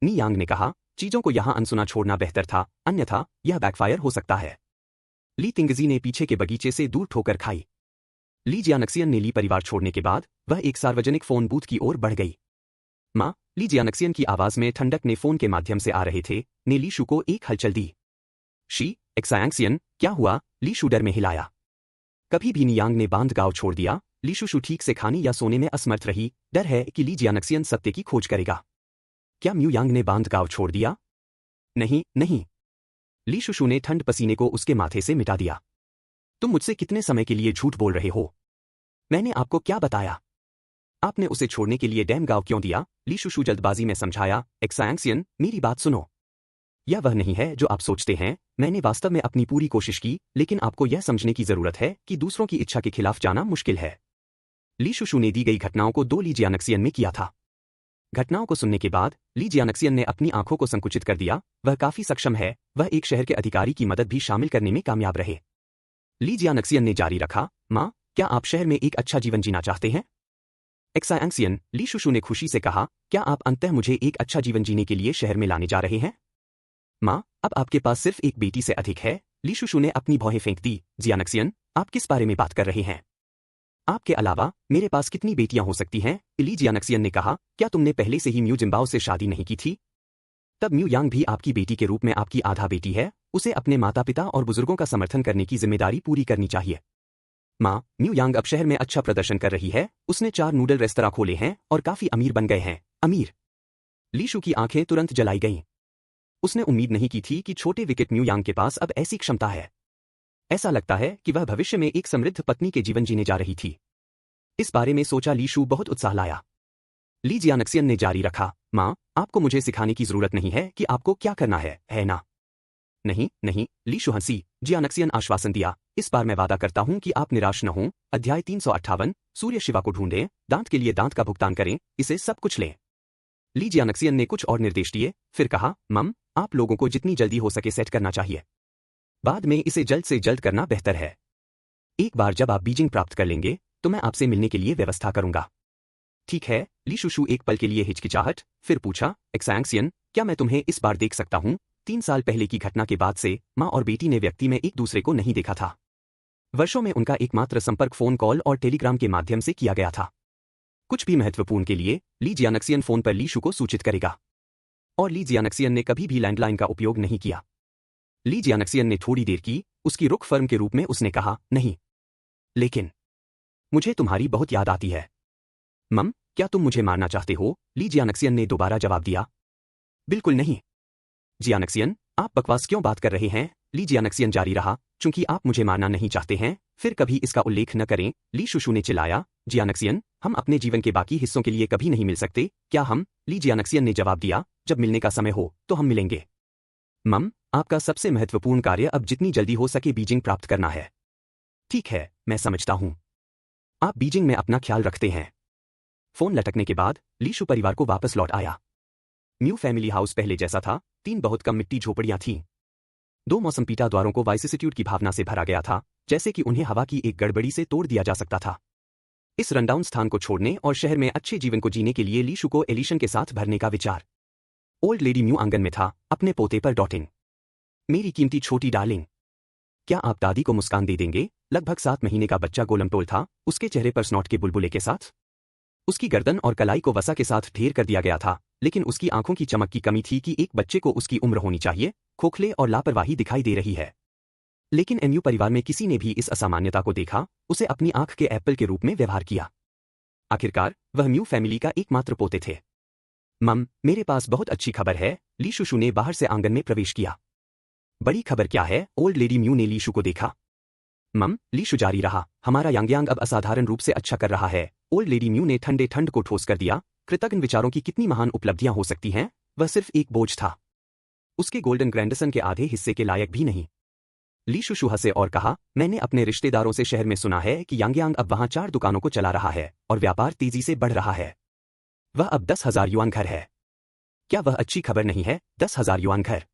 नी यांग ने कहा, चीजों को यहां अनसुना छोड़ना बेहतर था, अन्यथा यह बैकफायर हो सकता है। ली तिंगजी ने पीछे के बगीचे से दूर ठोकर खाई। ली जियानक्सियन ने ली परिवार छोड़ने के बाद वह एक सार्वजनिक फोन बूथ की ओर बढ़ गई। मां, ली जियानक्सियन की आवाज में ठंडक ने फोन के माध्यम से आ रहे थे, ने लीशु को एक हलचल दी। शी एक्सायांगसियन, क्या हुआ? लीशु डर में हिलाया। कभी भी नियांग ने बांध गांव छोड़ दिया। लीशुशु ठीक से खाने या सोने में असमर्थ रही, डर है कि ली जियानक्सियन सत्य की खोज करेगा। क्या म्यू यांग ने बांध गांव छोड़ दिया? नहीं नहीं। लीशुशु ने ठंड पसीने को उसके माथे से मिटा दिया। तुम मुझसे कितने समय के लिए झूठ बोल रहे हो? मैंने आपको क्या बताया? आपने उसे छोड़ने के लिए डैम गांव क्यों दिया? लीशुशु जल्दबाजी में समझाया, एक्सायांगसियन, मेरी बात सुनो। यह वह नहीं है जो आप सोचते हैं। मैंने वास्तव में अपनी पूरी कोशिश की, लेकिन आपको यह समझने की जरूरत है कि दूसरों की इच्छा के खिलाफ जाना मुश्किल है। लीशुशु ने दी गई घटनाओं को दो ली जियानक्सियन में किया था। घटनाओं को सुनने के बाद ली जियानक्सियन ने अपनी आंखों को संकुचित कर दिया। वह काफी सक्षम है, वह एक शहर के अधिकारी की मदद भी शामिल करने में कामयाब रहे। ली जियानक्सियन ने जारी रखा, मां, क्या आप शहर में एक अच्छा जीवन जीना चाहते हैं? एक्सायांगसियन, लीशुशु ने खुशी से कहा, क्या आप अंततः मुझे एक अच्छा जीवन जीने के लिए शहर में लाने जा रहे हैं? मां, अब आपके पास सिर्फ एक बेटी से अधिक है। लीशुशु ने अपनी भौहें फेंक दी। जियानक्सियन, आप किस बारे में बात कर रहे हैं? आपके अलावा मेरे पास कितनी बेटियां हो सकती हैं? ली जियानक्सियन ने कहा, क्या तुमने पहले से ही म्यू जिम्बाओ से शादी नहीं की थी? तब म्यू यांग भी आपकी बेटी के रूप में आपकी आधा बेटी है। उसे अपने माता पिता और बुजुर्गों का समर्थन करने की जिम्मेदारी पूरी करनी चाहिए। मां, म्यू यांग अब शहर में अच्छा प्रदर्शन कर रही है। उसने 4 नूडल रेस्तरां खोले हैं और काफी अमीर बन गए हैं। अमीर? लीशु की आंखें तुरंत जलाई गईं। उसने उम्मीद नहीं की थी कि छोटे विकेट म्यू यांग के पास अब ऐसी क्षमता है। ऐसा लगता है कि वह भविष्य में एक समृद्ध पत्नी के जीवन जीने जा रही थी। इस बारे में सोचा लीशु बहुत उत्साह लाया। ली जियानक्सियन ने जारी रखा, मां, आपको मुझे सिखाने की जरूरत नहीं है कि आपको क्या करना है ना? नहीं नहीं, लीशु हंसी। जियानक्सियन आश्वासन दिया, इस बार मैं वादा करता हूं कि आप निराश न हों। अध्याय 358, सूर्य शिवा को ढूंढें, दांत के लिए दांत का भुगतान करें, इसे सब कुछ लें। ली जियानक्सियन ने कुछ और निर्देश दिए, फिर कहा, मम, आप लोगों को जितनी जल्दी हो सके सेट करना चाहिए। बाद में इसे जल्द से जल्द करना बेहतर है। एक बार जब आप बीजिंग प्राप्त कर लेंगे, तो मैं आपसे मिलने के लिए व्यवस्था करूंगा। ठीक है। लीशुशु एक पल के लिए हिचकिचाहट, फिर पूछा, एक्सायांगसियन, क्या मैं तुम्हें इस बार देख सकता हूं? 3 साल पहले की घटना के बाद से मां और बेटी ने व्यक्ति में एक दूसरे को नहीं देखा था। वर्षों में उनका एकमात्र संपर्क फोन कॉल और टेलीग्राम के माध्यम से किया गया था। कुछ भी महत्वपूर्ण के लिए ली जियानक्सियन फोन पर लीशु को सूचित करेगा। और ली जियानक्सियन ने कभी भी लैंडलाइन का उपयोग नहीं किया। ली जियानक्सियन ने थोड़ी देर की, उसकी रुख फर्म के रूप में उसने कहा, नहीं, लेकिन मुझे तुम्हारी बहुत याद आती है। मम, क्या तुम मुझे मारना चाहते हो? ली जियानक्सियन ने दोबारा जवाब दिया, बिल्कुल नहीं। जियानक्सियन, आप बकवास क्यों बात कर रहे हैं? ली जियानक्सियन जारी रहा, चूंकि आप मुझे मारना नहीं चाहते हैं, फिर कभी इसका उल्लेख न करें। लीशुशु ने चिल्लाया, जियानक्सियन, हम अपने जीवन के बाकी हिस्सों के लिए कभी नहीं मिल सकते, क्या हम? ली जियानक्सियन ने जवाब दिया, जब मिलने का समय हो तो हम मिलेंगे। मम, आपका सबसे महत्वपूर्ण कार्य अब जितनी जल्दी हो सके बीजिंग प्राप्त करना है। ठीक है, मैं समझता हूं। आप बीजिंग में अपना ख्याल रखते हैं। फोन लटकने के बाद लीशु परिवार को वापस लौट आया। म्यू फैमिली हाउस पहले जैसा था। 3 बहुत कम मिट्टी झोपड़ियां थीं। 2 मौसमपीटा द्वारों को वाइसिसिट्यूड की भावना से भरा गया था, जैसे कि उन्हें हवा की एक गड़बड़ी से तोड़ दिया जा सकता था। इस रनडाउन स्थान को छोड़ने और शहर में अच्छे जीवन को जीने के लिए लीशु को एलिशन के साथ भरने का विचार। ओल्ड लेडी म्यू आंगन में था, अपने पोते पर डॉटिंग। मेरी कीमती छोटी डार्लिंग, क्या आप दादी को मुस्कान दे देंगे? लगभग 7 महीने का बच्चा गोलमटोल था, उसके चेहरे पर स्नॉट के बुलबुले के साथ। उसकी गर्दन और कलाई को वसा के साथ ढेर कर दिया गया था, लेकिन उसकी आंखों की चमक की कमी थी कि एक बच्चे को उसकी उम्र होनी चाहिए, खोखले और लापरवाही दिखाई दे रही है। लेकिन एमयू परिवार में किसी ने भी इस असामान्यता को देखा, उसे अपनी आंख के एप्पल के रूप में व्यवहार किया। आखिरकार वह म्यू फैमिली का एकमात्र पोते थे। मम, मेरे पास बहुत अच्छी खबर है, ली शुशु ने बाहर से आंगन में प्रवेश किया। बड़ी खबर क्या है? ओल्ड लेडी म्यू ने ली शू को देखा। मम, ली शू जारी रहा, हमारा यांगयांग अब असाधारण रूप से अच्छा कर रहा है। ओल्ड लेडी म्यू ने ठंडे ठंड को ठोस कर दिया। कृतज्ञ विचारों की कितनी महान उपलब्धियां हो सकती हैं, वह सिर्फ एक बोझ था, उसके गोल्डन ग्रैंडसन के आधे हिस्से के लायक भी नहीं। ली शुशु हंसे और कहा, मैंने अपने रिश्तेदारों से शहर में सुना है कि यांगयांग अब वहां 4 दुकानों को चला रहा है और व्यापार तेजी से बढ़ रहा है। वह अब 10,000 युआन घर है। क्या वह अच्छी खबर नहीं है? 10,000 युआन घर।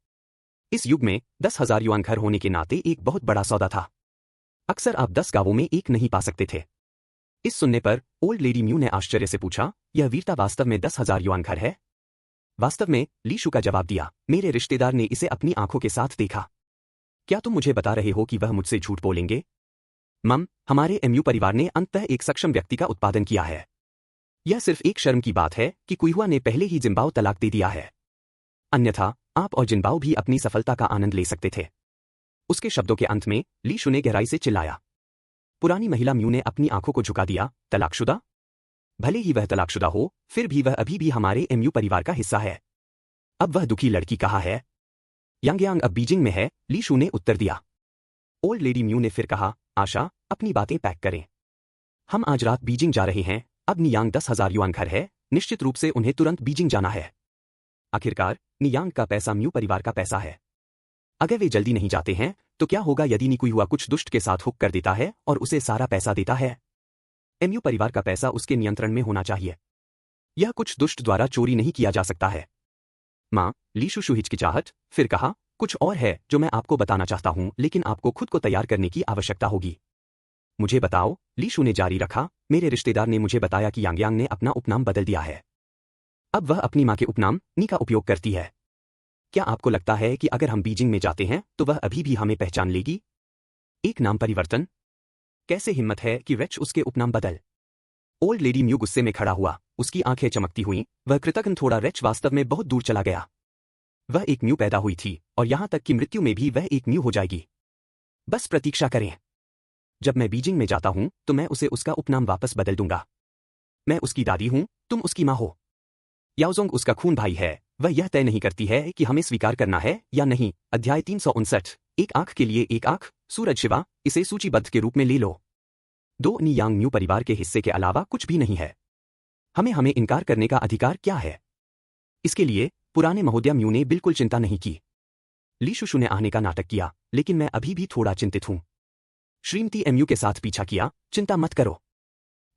इस युग में 10,000 युआन घर होने के नाते एक बहुत बड़ा सौदा था। अक्सर आप 10 गांवों में एक नहीं पा सकते थे। इस सुनने पर ओल्ड लेडी म्यू ने आश्चर्य से पूछा, यह वीरता वास्तव में 10,000 युआन घर है? वास्तव में, ली शू का जवाब दिया, मेरे रिश्तेदार ने इसे अपनी आंखों के साथ देखा। क्या तुम मुझे बता रहे हो कि वह मुझसे झूठ बोलेंगे? मम, हमारे एमयू परिवार ने अंततः एक सक्षम व्यक्ति का उत्पादन किया है। यह सिर्फ एक शर्म की बात है कि कुइहुआ ने पहले ही जिम्बाओ तलाक दे दिया है। अन्यथा आप और जिन्बाओ भी अपनी सफलता का आनंद ले सकते थे। उसके शब्दों के अंत में ली शू ने गहराई से चिल्लाया। पुरानी महिला म्यू ने अपनी आंखों को झुका दिया। तलाकशुदा? भले ही वह तलाकशुदा हो, फिर भी वह अभी भी हमारे एमयू परिवार का हिस्सा है। अब वह दुखी लड़की कहाँ है? यांगयांग अब बीजिंग में है, ली शू ने उत्तर दिया। ओल्ड लेडी म्यू ने फिर कहा, आशा, अपनी बातें पैक करें। हम आज रात बीजिंग जा रहे हैं। अब नियांग 10,000 युआन घर है, निश्चित रूप से उन्हें तुरंत बीजिंग जाना है। आखिरकार नियांग का पैसा म्यू परिवार का पैसा है। अगर वे जल्दी नहीं जाते हैं तो क्या होगा यदि निकुइहुआ कुछ दुष्ट के साथ हुक कर देता है और उसे सारा पैसा देता है? एमयू परिवार का पैसा उसके नियंत्रण में होना चाहिए। यह कुछ दुष्ट द्वारा चोरी नहीं किया जा सकता है। मां, ली शुशु हिचकिचाहट, फिर कहा, कुछ और है जो मैं आपको बताना चाहता हूं, लेकिन आपको खुद को तैयार करने की आवश्यकता होगी। मुझे बताओ, ली शू ने जारी रखा, मेरे रिश्तेदार ने मुझे बताया कि यांगयांग ने अपना उपनाम बदल दिया है। अब वह अपनी मां के उपनाम नी का उपयोग करती है। क्या आपको लगता है कि अगर हम बीजिंग में जाते हैं तो वह अभी भी हमें पहचान लेगी? एक नाम परिवर्तन? कैसे हिम्मत है कि रेच उसके उपनाम बदल? ओल्ड लेडी म्यू गुस्से में खड़ा हुआ, उसकी आंखें चमकती हुईं, वह कृतज्ञ थोड़ा रेच वास्तव में बहुत दूर चला गया। वह एक म्यू पैदा हुई थी और यहां तक कि मृत्यु में भी वह एक म्यू हो जाएगी। बस प्रतीक्षा करें। जब मैं बीजिंग में जाता हूं तो मैं उसे उसका उपनाम वापस बदल दूंगा। मैं उसकी दादी हूं, तुम उसकी मां हो। याओजोंग उसका खून भाई है, वह यह तय नहीं करती है कि हमें स्वीकार करना है या नहीं। अध्याय 359, एक आंख के लिए एक आंख। सूरज शिवा, इसे सूचीबद्ध के रूप में ले लो। 2 नियांग म्यू परिवार के हिस्से के अलावा कुछ भी नहीं है। हमें इनकार करने का अधिकार क्या है? इसके लिए पुराने महोदया म्यू ने बिल्कुल चिंता नहीं की। ली शुशु ने आने का नाटक किया, लेकिन मैं अभी भी थोड़ा चिंतित हूं। श्रीमती एमयू के साथ पीछा किया, चिंता मत करो।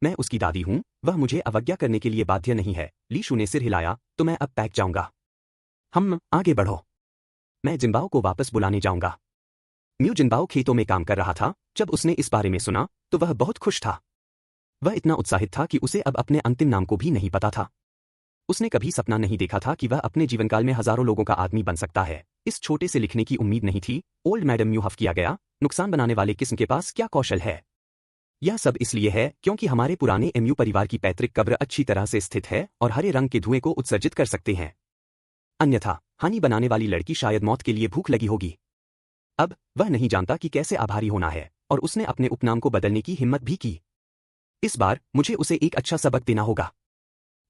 मैं उसकी दादी हूं, वह मुझे अवज्ञा करने के लिए बाध्य नहीं है। ली शू ने सिर हिलाया, तो मैं अब पैक जाऊंगा। हम आगे बढ़ो। मैं जिन्बाओ को वापस बुलाने जाऊंगा। म्यू जिन्बाओ खेतों में काम कर रहा था। जब उसने इस बारे में सुना तो वह बहुत खुश था। वह इतना उत्साहित था कि उसे अब अपने अंतिम नाम को भी नहीं पता था। उसने कभी सपना नहीं देखा था कि वह अपने जीवनकाल में हजारों लोगों का आदमी बन सकता है। इस छोटे से लिखने की उम्मीद नहीं थी। ओल्ड मैडम म्यू हफ किया गया, नुकसान बनाने वाले किस्म के पास क्या कौशल है? यह सब इसलिए है क्योंकि हमारे पुराने एमयू परिवार की पैतृक कब्र अच्छी तरह से स्थित है और हरे रंग के धुएं को उत्सर्जित कर सकते हैं। अन्यथा हानि बनाने वाली लड़की शायद मौत के लिए भूख लगी होगी। अब वह नहीं जानता कि कैसे आभारी होना है और उसने अपने उपनाम को बदलने की हिम्मत भी की। इस बार मुझे उसे एक अच्छा सबक देना होगा,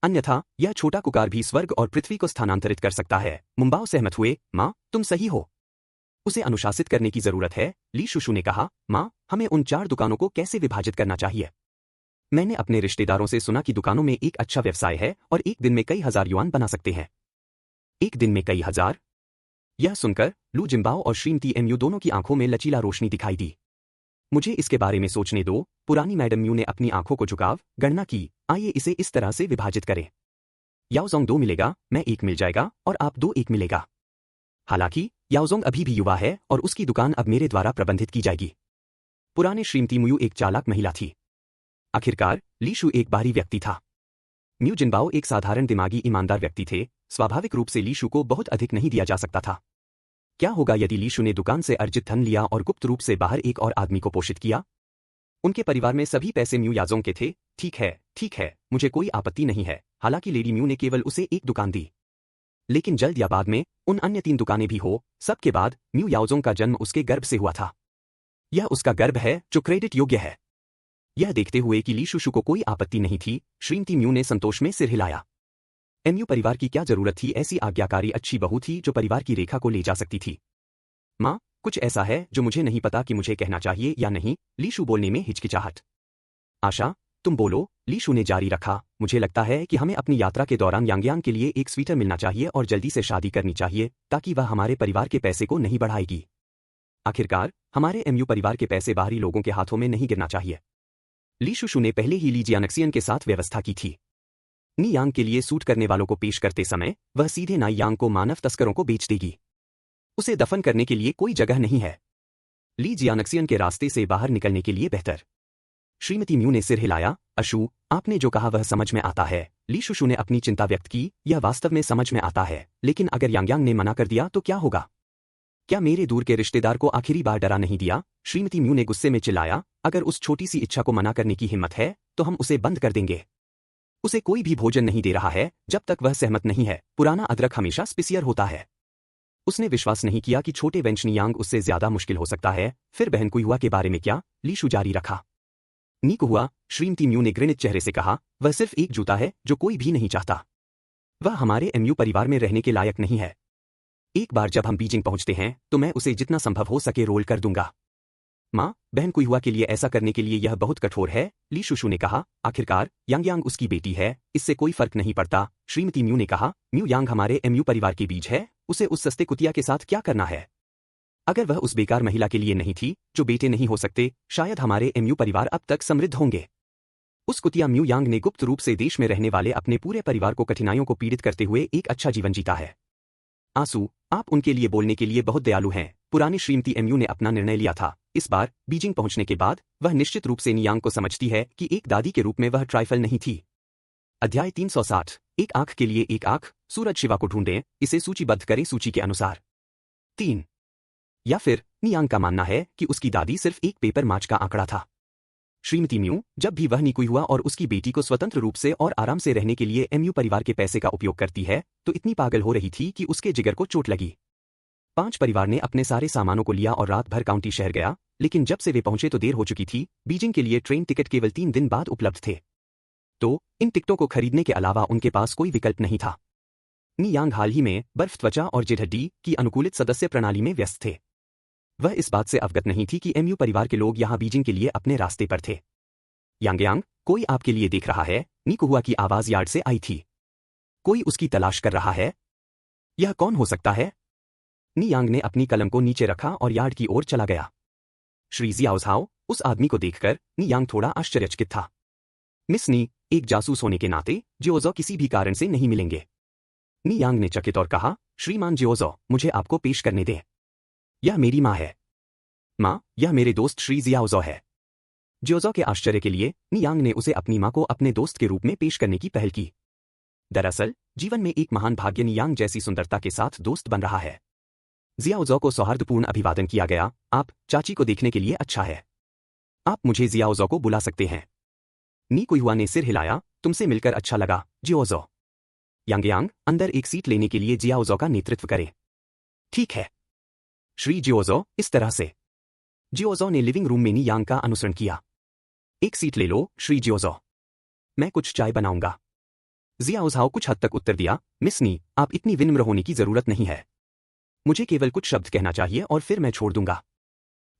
अन्यथा यह छोटा कुकार भी स्वर्ग और पृथ्वी को स्थानांतरित कर सकता है। मुंबाओ सहमत हुए, मां, तुम सही हो। उसे अनुशासित करने की जरूरत है। ली शुशु ने कहा, मां, हमें उन 4 दुकानों को कैसे विभाजित करना चाहिए? मैंने अपने रिश्तेदारों से सुना कि दुकानों में एक अच्छा व्यवसाय है और एक दिन में कई हजार युआन बना सकते हैं। एक दिन में कई हजार? यह सुनकर लू जिन्बाओ और श्रीमती एमयू दोनों की आंखों में लचीला रोशनी दिखाई दी। मुझे इसके बारे में सोचने दो। पुरानी मैडम म्यू ने अपनी आंखों को झुकाव गणना की। आइए इसे इस तरह से विभाजित करें। याओजोंग 2 मिलेगा, मैं 1 मिल जाएगा और आप 2 1 मिलेगा। हालांकि याओजोंग अभी भी युवा है और उसकी दुकान अब मेरे द्वारा प्रबंधित की जाएगी। पुराने श्रीमती म्यू एक चालाक महिला थी। आखिरकार ली शू एक बाहरी व्यक्ति था। म्यू जिन्बाओ एक साधारण दिमागी ईमानदार व्यक्ति थे। स्वाभाविक रूप से ली शू को बहुत अधिक नहीं दिया जा सकता था। क्या होगा यदि ली शू ने दुकान से अर्जित धन लिया और गुप्त रूप से बाहर एक और आदमी को पोषित किया? उनके परिवार में सभी पैसे म्यू याजोंग के थे। ठीक है, मुझे कोई आपत्ति नहीं है। हालांकि लेडी म्यू ने केवल उसे एक दुकान दी। लेकिन जल्द या बाद में उन अन्य 3 दुकानें भी हो, सबके बाद म्यू याओजोंग का जन्म उसके गर्भ से हुआ था। यह उसका गर्भ है जो क्रेडिट योग्य है। यह देखते हुए कि ली शुशु को कोई आपत्ति नहीं थी, श्रीमती म्यू ने संतोष में सिर हिलाया। एमयू परिवार की क्या जरूरत थी ऐसी आज्ञाकारी अच्छी बहू थी जो परिवार की रेखा को ले जा सकती थी। माँ, कुछ ऐसा है जो मुझे नहीं पता कि मुझे कहना चाहिए या नहीं, ली शू बोलने में हिचकिचाहट। आशा, तुम बोलो, ली शू ने जारी रखा। मुझे लगता है कि हमें अपनी यात्रा के दौरान यांगयांग के लिए एक स्वीटर मिलना चाहिए और जल्दी से शादी करनी चाहिए ताकि वह हमारे परिवार के पैसे को नहीं बढ़ाएगी। आखिरकार हमारे एमयू परिवार के पैसे बाहरी लोगों के हाथों में नहीं गिरना चाहिए। ली शुशु ने पहले ही ली जियानक्सियन के साथ व्यवस्था की थी। नी यांग के लिए सूट करने वालों को पेश करते समय वह सीधे नाई यांग को मानव तस्करों को बेच देगी। उसे दफन करने के लिए कोई जगह नहीं है। ली जियानक्सियन के रास्ते से बाहर निकलने के लिए बेहतर। श्रीमती म्यू ने सिर हिलाया। अशु, आपने जो कहा वह समझ में आता है। ली शुशु ने अपनी चिंता व्यक्त की। यह वास्तव में समझ में आता है, लेकिन अगर यांगयांग ने मना कर दिया तो क्या होगा? क्या मेरे दूर के रिश्तेदार को आखिरी बार डरा नहीं दिया? श्रीमती म्यू ने गुस्से में चिल्लाया। अगर उस छोटी सी इच्छा को मना करने की हिम्मत है तो हम उसे बंद कर देंगे। उसे कोई भी भोजन नहीं दे रहा है जब तक वह सहमत नहीं है। पुराना अदरक हमेशा स्पिसियर होता है। उसने विश्वास नहीं किया कि छोटे वेंचनी यांग उससे ज्यादा मुश्किल हो सकता है। फिर बहन कुहुआ के बारे में क्या? ली शू जारी रखा। नी कुहुआ, श्रीमती म्यू ने घृणित चेहरे से कहा, वह सिर्फ एक जूता है जो कोई भी नहीं चाहता। वह हमारे एमयू परिवार में रहने के लायक नहीं है। एक बार जब हम बीजिंग पहुंचते हैं तो मैं उसे जितना संभव हो सके रोल कर दूंगा। माँ, बहन कुहुआ के लिए ऐसा करने के लिए यह बहुत कठोर है, ली शुशु ने कहा। आखिरकार यांगयांग उसकी बेटी है, इससे कोई फर्क नहीं पड़ता। श्रीमती म्यू ने कहा, म्यू यांग हमारे एमयू परिवार के बीच है, उसे उस सस्ते कुतिया के साथ क्या करना है? अगर वह उस बेकार महिला के लिए नहीं थी जो बेटे नहीं हो सकते, शायद हमारे एमयू परिवार अब तक समृद्ध होंगे। उस कुतिया म्यू यांग ने गुप्त रूप से देश में रहने वाले अपने पूरे परिवार को कठिनाइयों को पीड़ित करते हुए एक अच्छा जीवन जीता है। आंसू, आप उनके लिए बोलने के लिए बहुत दयालु हैं। पुरानी श्रीमती एमयू ने अपना निर्णय लिया था। इस बार बीजिंग पहुंचने के बाद वह निश्चित रूप से नियांग को समझती है कि एक दादी के रूप में वह ट्राइफल नहीं थी। अध्याय 360, एक आंख के लिए एक आंख। सूरज शिवा को ढूंढें, इसे सूचीबद्ध करें सूची के अनुसार। 3 या फिर नियांग का मानना है कि उसकी दादी सिर्फ एक पेपर मार्च का आंकड़ा था। श्रीमती म्यू, जब भी वह निकुहुआ और उसकी बेटी को स्वतंत्र रूप से और आराम से रहने के लिए एमयू परिवार के पैसे का उपयोग करती है तो इतनी पागल हो रही थी कि उसके जिगर को चोट लगी। 5 परिवार ने अपने सारे सामानों को लिया और रात भर काउंटी शहर गया, लेकिन जब से वे पहुंचे तो देर हो चुकी थी। बीजिंग के लिए ट्रेन टिकट केवल 3 दिन बाद उपलब्ध थे, तो इन टिकटों को खरीदने के अलावा उनके पास कोई विकल्प नहीं था। नियांग हाल ही में बर्फ त्वचा और जेडहड्डी की अनुकूलित सदस्य प्रणाली में व्यस्त थे। वह इस बात से अवगत नहीं थी कि एमयू परिवार के लोग यहां बीजिंग के लिए अपने रास्ते पर थे। यांगयांग, कोई आपके लिए देख रहा है, निकुहुआ की आवाज यार्ड से आई थी। कोई उसकी तलाश कर रहा है? यह कौन हो सकता है? नियांग ने अपनी कलम को नीचे रखा और यार्ड की ओर चला गया। श्री जियाओझाओ, उस आदमी को देखकर नियांग थोड़ा आश्चर्यचकित था। मिस नी, एक जासूस होने के नाते जियोजो किसी भी कारण से नहीं मिलेंगे। नियांग ने चकित और कहा, श्रीमान जियोजो, मुझे आपको पेश करने दे। यह मेरी माँ है। माँ, यह मेरे दोस्त श्री जियाओजो है। जियोजो के आश्चर्य के लिए नियांग ने उसे अपनी माँ को अपने दोस्त के रूप में पेश करने की पहल की। दरअसल जीवन में एक महान भाग्य नियांग जैसी सुंदरता के साथ दोस्त बन रहा है। जियाओजो को सौहार्दपूर्ण अभिवादन किया गया। आप चाची को देखने के लिए अच्छा है। आप मुझे जियाओजो को बुला सकते हैं। निकुहुआ ने सिर हिलाया। तुमसे मिलकर अच्छा लगा, जियोजो। यांगयांग, अंदर एक सीट लेने के लिए जियाओजो का नेतृत्व करे। ठीक है श्री जियोजो, इस तरह से। जियोजो ने लिविंग रूम में नियांग का अनुसरण किया। एक सीट ले लो, श्री जियोजो। मैं कुछ चाय बनाऊंगा। जियाओझाओ कुछ हद तक उत्तर दिया। मिस नी, आप इतनी विनम्र होने की जरूरत नहीं है। मुझे केवल कुछ शब्द कहना चाहिए और फिर मैं छोड़ दूंगा।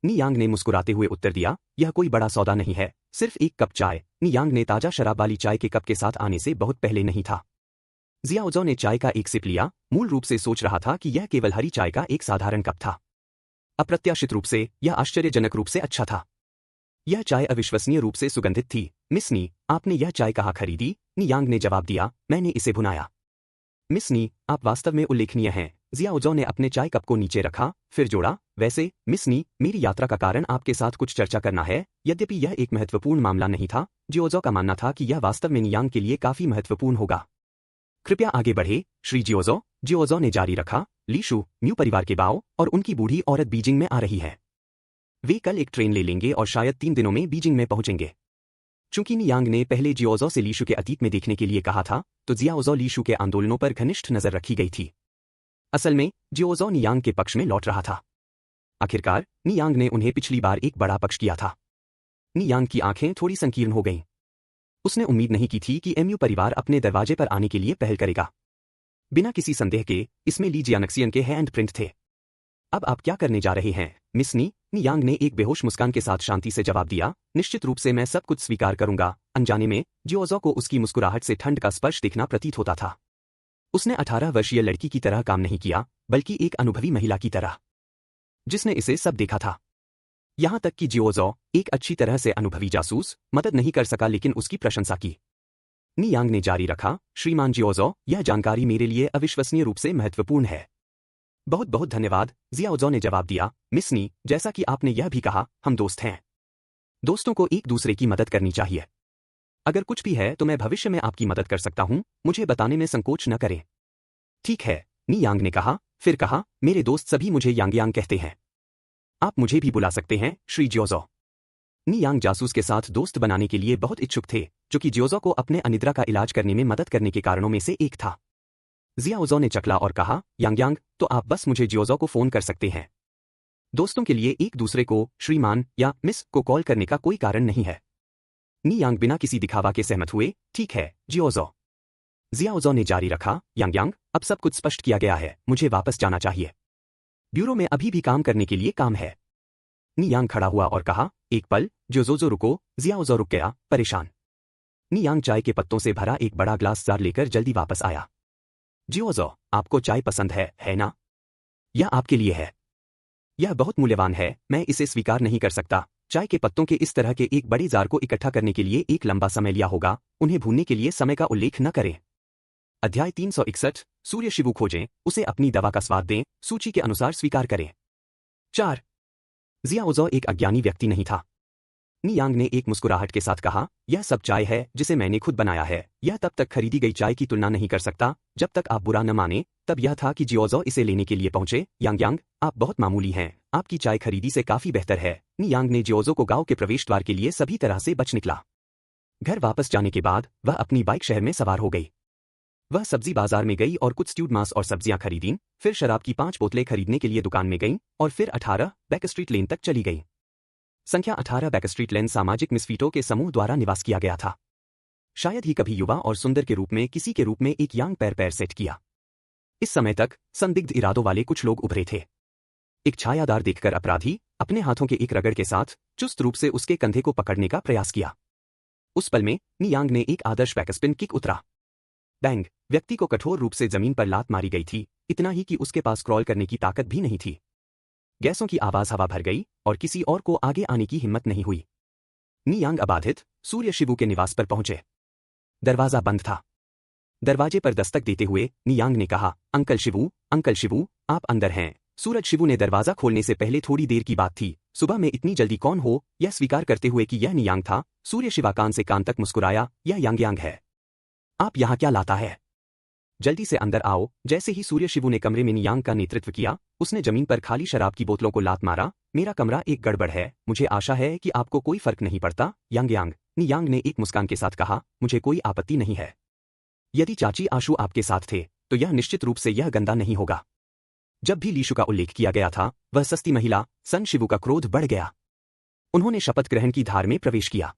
नियांग ने मुस्कुराते हुए उत्तर दिया। यह कोई बड़ा सौदा नहीं है, सिर्फ एक कप चाय। नियांग ने ताजा शराब वाली चाय के कप के साथ आने से बहुत पहले नहीं था। जियाओजो ने चाय का एक सिप लिया। मूल रूप से सोच रहा था कि यह केवल हरी चाय का एक साधारण कप था। अप्रत्याशित रूप से यह आश्चर्यजनक रूप से अच्छा था। यह चाय अविश्वसनीय रूप से सुगंधित थी। मिस नी, आपने यह चाय कहाँ खरीदी? नियांग ने जवाब दिया, मैंने इसे भुनाया। मिस नी, आप वास्तव में उल्लेखनीय हैं। जियाओजो ने अपने चाय कप को नीचे रखा, फिर जोड़ा, वैसे मिस नी, मेरी यात्रा का कारण आपके साथ कुछ चर्चा करना है। यद्यपि यह एक महत्वपूर्ण मामला नहीं था, जियोजो का मानना था कि यह वास्तव में नियांग के लिए काफी महत्वपूर्ण होगा। कृपया आगे बढ़े, श्री जियोजो। जियोजो ने जारी रखा। ली शू, म्यू परिवार के बाओ और उनकी बूढ़ी औरत बीजिंग में आ रही है। वे कल एक ट्रेन ले लेंगे और शायद 3 दिनों में बीजिंग में पहुंचेंगे। चूंकि नियांग ने पहले जियोजो से लीशु के अतीत में देखने के लिए कहा था, तो जियाओजो लीशु के आंदोलनों पर घनिष्ठ नजर रखी गई थी। असल में जियोजो नियांग के पक्ष में लौट रहा था। आखिरकार नियांग ने उन्हें पिछली बार एक बड़ा पक्ष किया था। नियांग की आंखें थोड़ी संकीर्ण हो गईं। उसने उम्मीद नहीं की थी कि एमयू परिवार अपने दरवाजे पर आने के लिए पहल करेगा। बिना किसी संदेह के इसमें ली जियानक्सियन के हैंड प्रिंट थे। अब आप क्या करने जा रहे हैं, मिस नी? नियांग ने एक बेहोश मुस्कान के साथ शांति से जवाब दिया। निश्चित रूप से मैं सब कुछ स्वीकार करूंगा। अनजाने में जियोजो को उसकी मुस्कुराहट से ठंड का स्पर्श दिखना प्रतीत होता था। उसने 18 वर्षीय लड़की की तरह काम नहीं किया, बल्कि एक अनुभवी महिला की तरह, जिसने इसे सब देखा था। यहां तक कि जियोजो, एक अच्छी तरह से अनुभवी जासूस, मदद नहीं कर सका लेकिन उसकी प्रशंसा की। नियांग ने जारी रखा, श्रीमान जियोजो, यह जानकारी मेरे लिए अविश्वसनीय रूप से महत्वपूर्ण है। बहुत बहुत धन्यवाद, जियाओजो ने जवाब दिया। मिस नी, जैसा कि आपने यह भी कहा, हम दोस्त हैं। दोस्तों को एक दूसरे की मदद करनी चाहिए। अगर कुछ भी है तो मैं भविष्य में आपकी मदद कर सकता हूं, मुझे बताने में संकोच न करें। ठीक है, नियांग ने कहा, फिर कहा, मेरे दोस्त सभी मुझे यांगयांग कहते हैं। आप मुझे भी बुला सकते हैं, श्री जियोजो। नियांग जासूस के साथ दोस्त बनाने के लिए बहुत इच्छुक थे, जो कि जियोजो को अपने अनिद्रा का इलाज करने में मदद करने के कारणों में से एक था। जियाओजो ने चकला और कहा, यांगयांग, तो आप बस मुझे जियोजो को फोन कर सकते हैं। दोस्तों के लिए एक दूसरे को श्रीमान या मिस को कॉल करने का कोई कारण नहीं है। नियांग बिना किसी दिखावा के सहमत हुए। ठीक है, जियोजो। जियाओजो ने जारी रखा, यांगयांग, अब सब कुछ स्पष्ट किया गया है, मुझे वापस जाना चाहिए। ब्यूरो में अभी भी काम करने के लिए काम है। नियांग खड़ा हुआ और कहा, एक पल, जियोजो रुको। जियाओजो रुक गया, परेशान। नियांग चाय के पत्तों से भरा एक बड़ा ग्लास जार लेकर जल्दी वापस आया। जियोजो, आपको चाय पसंद है ना? यह आपके लिए है। यह बहुत मूल्यवान है, मैं इसे स्वीकार नहीं कर सकता। चाय के पत्तों के इस तरह के एक बड़े जार को इकट्ठा करने के लिए एक लंबा समय लिया होगा, उन्हें भूनने के लिए समय का उल्लेख न करें। अध्याय 361, सूर्य शिवु खोजें, उसे अपनी दवा का स्वाद दें, सूची के अनुसार स्वीकार करें। 4। जियाओजो एक अज्ञानी व्यक्ति नहीं था। नियांग ने एक मुस्कुराहट के साथ कहा, यह सब चाय है जिसे मैंने खुद बनाया है। यह तब तक खरीदी गई चाय की तुलना नहीं कर सकता, जब तक आप बुरा न माने। तब यह था कि जियोजो इसे लेने के लिए पहुंचे। यांगयांग, आप बहुत मामूली हैं, आपकी चाय खरीदी से काफी बेहतर है। नियांग ने जियोजो को गांव के प्रवेश द्वार के लिए सभी तरह से बच निकला। घर वापस जाने के बाद वह अपनी बाइक शहर में सवार हो गई। वह सब्जी बाजार में गई और कुछ स्ट्यूड मांस और सब्जियां खरीदीं, फिर शराब की 5 बोतलें खरीदने के लिए दुकान में गईं और फिर 18 बैक स्ट्रीट लेन तक चली गई। संख्या 18 बैक स्ट्रीट लेन सामाजिक मिसफिटों के समूह द्वारा निवास किया गया था। शायद ही कभी युवा और सुंदर के रूप में किसी के रूप में एक यांग पैर सेट किया। इस समय तक संदिग्ध इरादों वाले कुछ लोग उभरे थे। एक छायादार देखकर अपराधी अपने हाथों के एक रगड़ के साथ चुस्त रूप से उसके कंधे को पकड़ने का प्रयास किया। उस पल में नियांग ने एक आदर्श बैकस्पिन किक उतरा। बैंग! व्यक्ति को कठोर रूप से जमीन पर लात मारी गई थी, इतना ही कि उसके पास क्रॉल करने की ताकत भी नहीं थी। गैसों की आवाज हवा भर गई और किसी और को आगे आने की हिम्मत नहीं हुई। नियांग अबाधित सूर्य शिवु के निवास पर पहुंचे। दरवाजा बंद था। दरवाजे पर दस्तक देते हुए नियांग ने कहा, अंकल शिवु, आप अंदर हैं। सूरज शिवु ने दरवाजा खोलने से पहले थोड़ी देर की बात थी। सुबह में इतनी जल्दी कौन हो? यह स्वीकार करते हुए कि यह नियांग था, सूर्य शिवा कान से कान तक मुस्कुराया, यह यांगयांग है। आप यहाँ क्या लाता है? जल्दी से अंदर आओ। जैसे ही सूर्य शिवु ने कमरे में नियांग का नेतृत्व किया, उसने जमीन पर खाली शराब की बोतलों को लात मारा। मेरा कमरा एक गड़बड़ है, मुझे आशा है कि आपको कोई फर्क नहीं पड़ता, यांगयांग। नियांग ने एक मुस्कान के साथ कहा, मुझे कोई आपत्ति नहीं है। यदि चाची आशु आपके साथ थे, तो यह निश्चित रूप से यह गंदा नहीं होगा। जब भी लीशु का उल्लेख किया गया था, वह सस्ती महिला सन शिवु का क्रोध बढ़ गया। उन्होंने शपथ ग्रहण की धार में प्रवेश किया।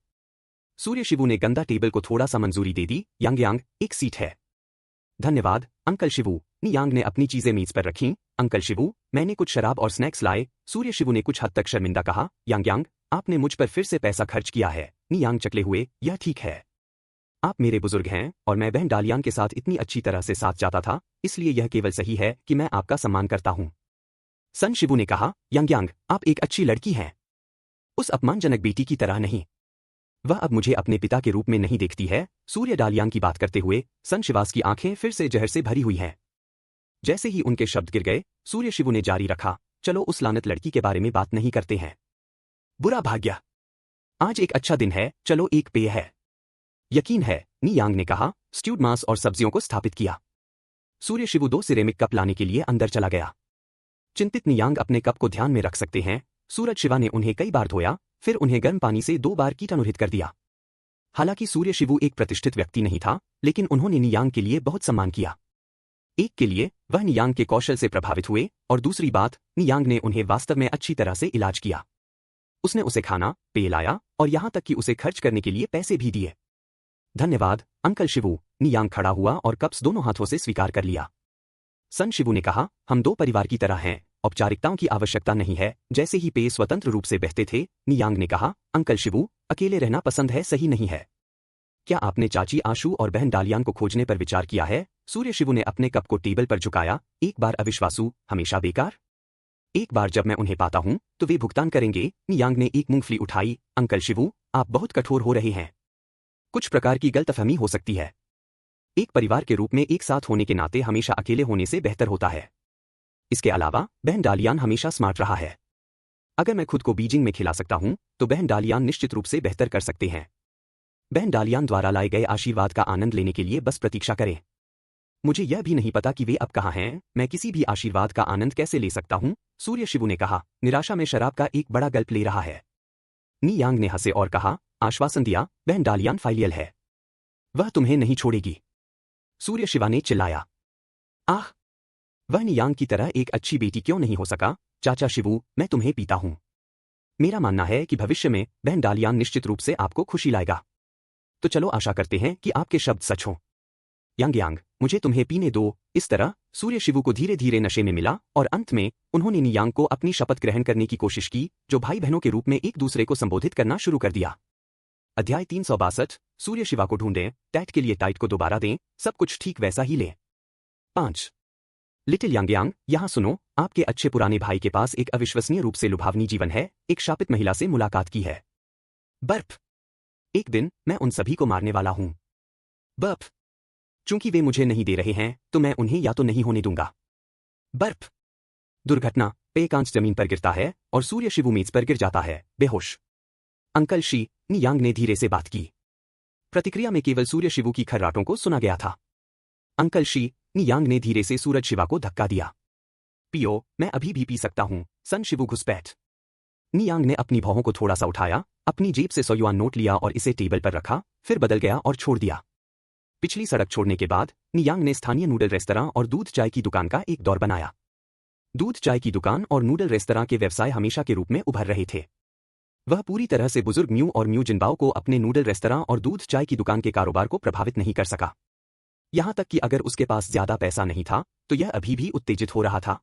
सूर्य शिवु ने गंदा टेबल को थोड़ा सा मंजूरी दे दी। यांगयांग, एक सीट है। धन्यवाद, अंकल शिवु। नियांग ने अपनी चीजें मेज पर रखीं। अंकल शिवु, मैंने कुछ शराब और स्नैक्स लाए। सूर्य शिवु ने कुछ हद तक शर्मिंदा कहा। यांगयांग, आपने मुझ पर फिर से पैसा खर्च किया है। नियांग चकले हुए, यह ठीक है। आप मेरे बुजुर्ग हैं और मैं बहन डालियांग के साथ इतनी अच्छी तरह से साथ जाता था, इसलिए यह केवल सही है कि मैं आपका सम्मान करता हूं। सन शिवु ने कहा, यांगयांग, आप एक अच्छी लड़की हैं। उस अपमानजनक बेटी की तरह नहीं। वह अब मुझे अपने पिता के रूप में नहीं देखती है। सूर्य डालियांग की बात करते हुए सन शिवास की आंखें फिर से जहर से भरी हुई हैं। जैसे ही उनके शब्द गिर गए, सूर्य शिवु ने जारी रखा, चलो उस लानत लड़की के बारे में बात नहीं करते हैं। बुरा भाग्य। आज एक अच्छा दिन है, चलो एक पेय है। यकीन है, नियांग ने कहा, स्ट्यूड मांस और सब्जियों को स्थापित किया। सूर्य शिवु 2 सिरेमिक कप लाने के लिए अंदर चला गया। चिंतित नियांग अपने कप को ध्यान में रख सकते हैं। सूरज शिवा ने उन्हें कई बार धोया, फिर उन्हें गर्म पानी से 2 बार कीटाणुरहित कर दिया। हालांकि सूर्य शिवू एक प्रतिष्ठित व्यक्ति नहीं था, लेकिन उन्होंने नियांग के लिए बहुत सम्मान किया। एक के लिए वह नियांग के कौशल से प्रभावित हुए, और दूसरी बात, नियांग ने उन्हें वास्तव में अच्छी तरह से इलाज किया। उसने उसे खाना पेय लाया और यहां तक कि उसे खर्च करने के लिए पैसे भी दिए। धन्यवाद अंकल शिवू। नियांग खड़ा हुआ और कप्स दोनों हाथों से स्वीकार कर लिया। सन शिवू ने कहा, हम दो परिवार की तरह हैं, औपचारिकताओं की आवश्यकता नहीं है। जैसे ही पेय स्वतंत्र रूप से बहते थे, नियांग ने कहा, अंकल शिवू, अकेले रहना पसंद है, सही नहीं है। क्या आपने चाची आशु और बहन डालियान को खोजने पर विचार किया है? सूर्य शिवू ने अपने कप को टेबल पर झुकाया। एक बार अविश्वासु, हमेशा बेकार। एक बार जब मैं उन्हें पाता हूं तो वे भुगतान करेंगे। नियांग ने एक मूंगफली उठाई। अंकल शिवू, आप बहुत कठोर हो रहे हैं। कुछ प्रकार की गलतफहमी हो सकती है। एक परिवार के रूप में एक साथ होने के नाते हमेशा अकेले होने से बेहतर होता है। इसके अलावा बहन डालियान हमेशा स्मार्ट रहा है। अगर मैं खुद को बीजिंग में खिला सकता हूं तो बहन डालियान निश्चित रूप से बेहतर कर सकते हैं। बहन डालियान द्वारा लाए गए आशीर्वाद का आनंद लेने के लिए बस प्रतीक्षा करें। मुझे यह भी नहीं पता कि वे अब कहाँ हैं। मैं किसी भी आशीर्वाद का आनंद कैसे ले सकता हूं? सूर्य शिवू ने कहा, निराशा में शराब का एक बड़ा गल्प ले रहा है। नियांग ने हंसे और कहा, आश्वासन दिया, बहन डालियान फाइलियल है। वह तुम्हें नहीं छोड़ेगी। सूर्य शिवा ने चिल्लाया। आह, वह नियांग की तरह एक अच्छी बेटी क्यों नहीं हो सका? चाचा शिवू, मैं तुम्हें पीता हूं। मेरा मानना है कि भविष्य में बहन डालियान निश्चित रूप से आपको खुशी लाएगा। तो चलो आशा करते हैं कि आपके शब्द सच हों। यांग यांग, मुझे तुम्हें पीने दो। इस तरह सूर्य शिवू को धीरे धीरे नशे में मिला और अंत में उन्होंने नियांग को अपनी शपथ ग्रहण करने की कोशिश की, जो भाई बहनों के रूप में एक दूसरे को संबोधित करना शुरू कर दिया। अध्याय 362, सूर्य शिवा को ढूंढें, टैट के लिए टाइट को दोबारा दें, सब कुछ ठीक वैसा ही ले। 5 लिटिल यांग यांग, यहां सुनो, आपके अच्छे पुराने भाई के पास एक अविश्वसनीय रूप से लुभावनी जीवन है। एक शापित महिला से मुलाकात की है। बर्फ। एक दिन मैं उन सभी को मारने वाला हूं। बर्फ। चूंकि वे मुझे नहीं दे रहे हैं तो मैं उन्हें या तो नहीं होने दूंगा। बर्फ। दुर्घटना, पेकांच जमीन पर गिरता है और सूर्य शिवू मेज पर गिर जाता है, बेहोश। अंकल शी, नियांग ने धीरे से बात की। प्रतिक्रिया में केवल सूर्य शिवू की खर्राटों को सुना गया था। अंकल शी, नियांग ने धीरे से सूरज शिवा को धक्का दिया। पियो, मैं अभी भी पी सकता हूं। सन शिवू घुसपैठ। नियांग ने अपनी भौहों को थोड़ा सा उठाया, अपनी जेब से 100 युआन नोट लिया और इसे टेबल पर रखा, फिर बदल गया और छोड़ दिया। पिछली सड़क छोड़ने के बाद नियांग ने स्थानीय नूडल रेस्तरां और दूध चाय की दुकान का एक दौर बनाया। दूध चाय की दुकान और नूडल रेस्तरां के व्यवसाय हमेशा के रूप में उभर रहे थे। वह पूरी तरह से बुजुर्ग म्यू और म्यू जिनबाओ को अपने नूडल रेस्तरां और दूध चाय की दुकान के कारोबार को प्रभावित नहीं कर सका। यहां तक कि अगर उसके पास ज्यादा पैसा नहीं था तो यह अभी भी उत्तेजित हो रहा था।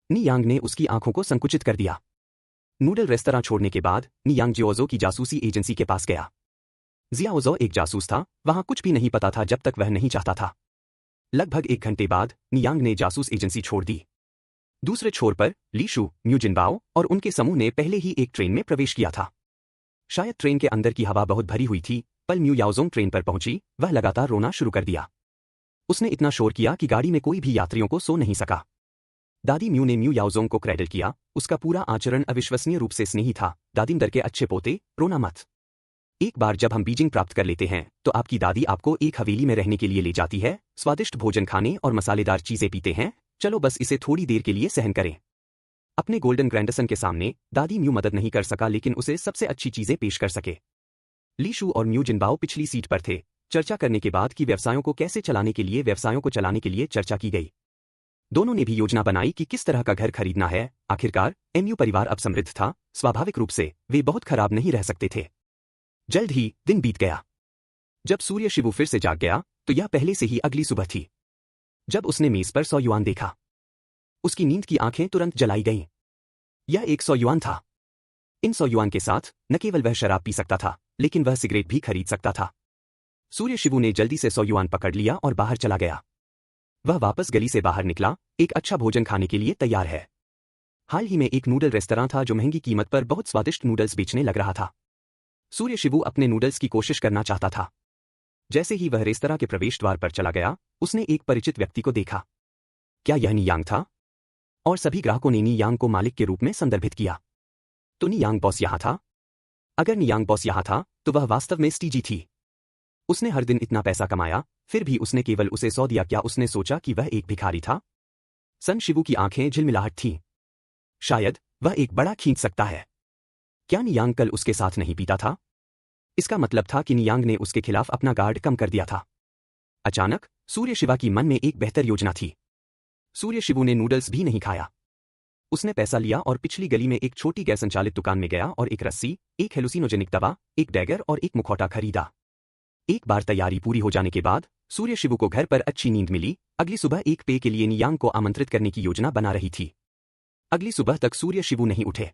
नियांग ने उसकी आंखों को संकुचित कर दिया। नूडल रेस्तरां छोड़ने के बाद नियांग जियाओजो की जासूसी एजेंसी के पास गया। जियाओजो एक जासूस था, वहां कुछ भी नहीं पता था जब तक वह नहीं चाहता था। लगभग 1 घंटे बाद नियांग ने जासूस एजेंसी छोड़ दी। दूसरे छोर पर लीशु, म्यू जिनबाओ और उनके समूह ने पहले ही एक ट्रेन में प्रवेश किया था। शायद ट्रेन के अंदर की हवा बहुत भरी हुई थी। पल म्यू याओजोंग ट्रेन पर पहुंची, वह लगातार रोना शुरू कर दिया। उसने इतना शोर किया कि गाड़ी में कोई भी यात्रियों को सो नहीं सका। दादी म्यू ने म्यू याओजोंग को क्रेडल किया। उसका पूरा आचरण अविश्वसनीय रूप से स्नेही था। दादिमदर के अच्छे पोते, रोना मत। एक बार जब हम बीजिंग प्राप्त कर लेते हैं तो आपकी दादी आपको एक हवेली में रहने के लिए ले जाती है, स्वादिष्ट भोजन खाने और मसालेदार चीजें पीते हैं। चलो बस इसे थोड़ी देर के लिए सहन करें। अपने गोल्डन ग्रैंडसन के सामने दादी म्यू मदद नहीं कर सका, लेकिन उसे सबसे अच्छी चीजें पेश कर सके। लीशु और म्यू जिनबाओ पिछली सीट पर थे। चर्चा करने के बाद कि व्यवसायों को कैसे चलाने के लिए चर्चा की गई। दोनों ने भी योजना बनाई कि किस तरह का घर खरीदना है। आखिरकार एमयू परिवार अब समृद्ध था। स्वाभाविक रूप से वे बहुत खराब नहीं रह सकते थे। जल्द ही दिन बीत गया। जब सूर्य शिवू फिर से जाग गया तो यह पहले से ही अगली सुबह थी। जब उसने मेज पर 100 युआन देखा, उसकी नींद की आंखें तुरंत जलाई गईं। यह एक 100 युआन था। इन 100 युआन के साथ न केवल वह शराब पी सकता था, लेकिन वह सिगरेट भी खरीद सकता था। सूर्य शिवू ने जल्दी से 100 युआन पकड़ लिया और बाहर चला गया। वह वापस गली से बाहर निकला, एक अच्छा भोजन खाने के लिए तैयार है। हाल ही में एक नूडल रेस्तरां था जो महंगी कीमत पर बहुत स्वादिष्ट नूडल्स बेचने लग रहा था। सूर्य शिवू अपने नूडल्स की कोशिश करना चाहता था। जैसे ही वह रेस्तरां के प्रवेश द्वार पर चला गया, उसने एक परिचित व्यक्ति को देखा। क्या यह नियांग था? और सभी ग्राहकों ने नियांग को मालिक के रूप में संदर्भित किया। तो नियांग बॉस यहां था? अगर नियांग बॉस यहां था तो वह वास्तव में स्टीजी थी। उसने हर दिन इतना पैसा कमाया, फिर भी उसने केवल उसे 100 दिया। क्या उसने सोचा कि वह एक भिखारी था? सन शिवू की आंखें झिलमिलाहट थीं। शायद वह एक बड़ा खींच सकता है। क्या नियांग कल उसके साथ नहीं पीता था? इसका मतलब था कि नियांग ने उसके खिलाफ अपना गार्ड कम कर दिया था। अचानक सूर्य शिवा की मन में एक बेहतर योजना थी। सूर्य शिवू ने नूडल्स भी नहीं खाया। उसने पैसा लिया और पिछली गली में एक छोटी गैस संचालित दुकान में गया और एक रस्सी, एक हेलुसिनोजेनिक दवा, एक डैगर और एक मुखौटा खरीदा। एक बार तैयारी पूरी हो जाने के बाद सूर्य शिवू को घर पर अच्छी नींद मिली। अगली सुबह एक पेय के लिए नियांग को आमंत्रित करने की योजना बना रही थी। अगली सुबह तक सूर्य शिवू नहीं उठे।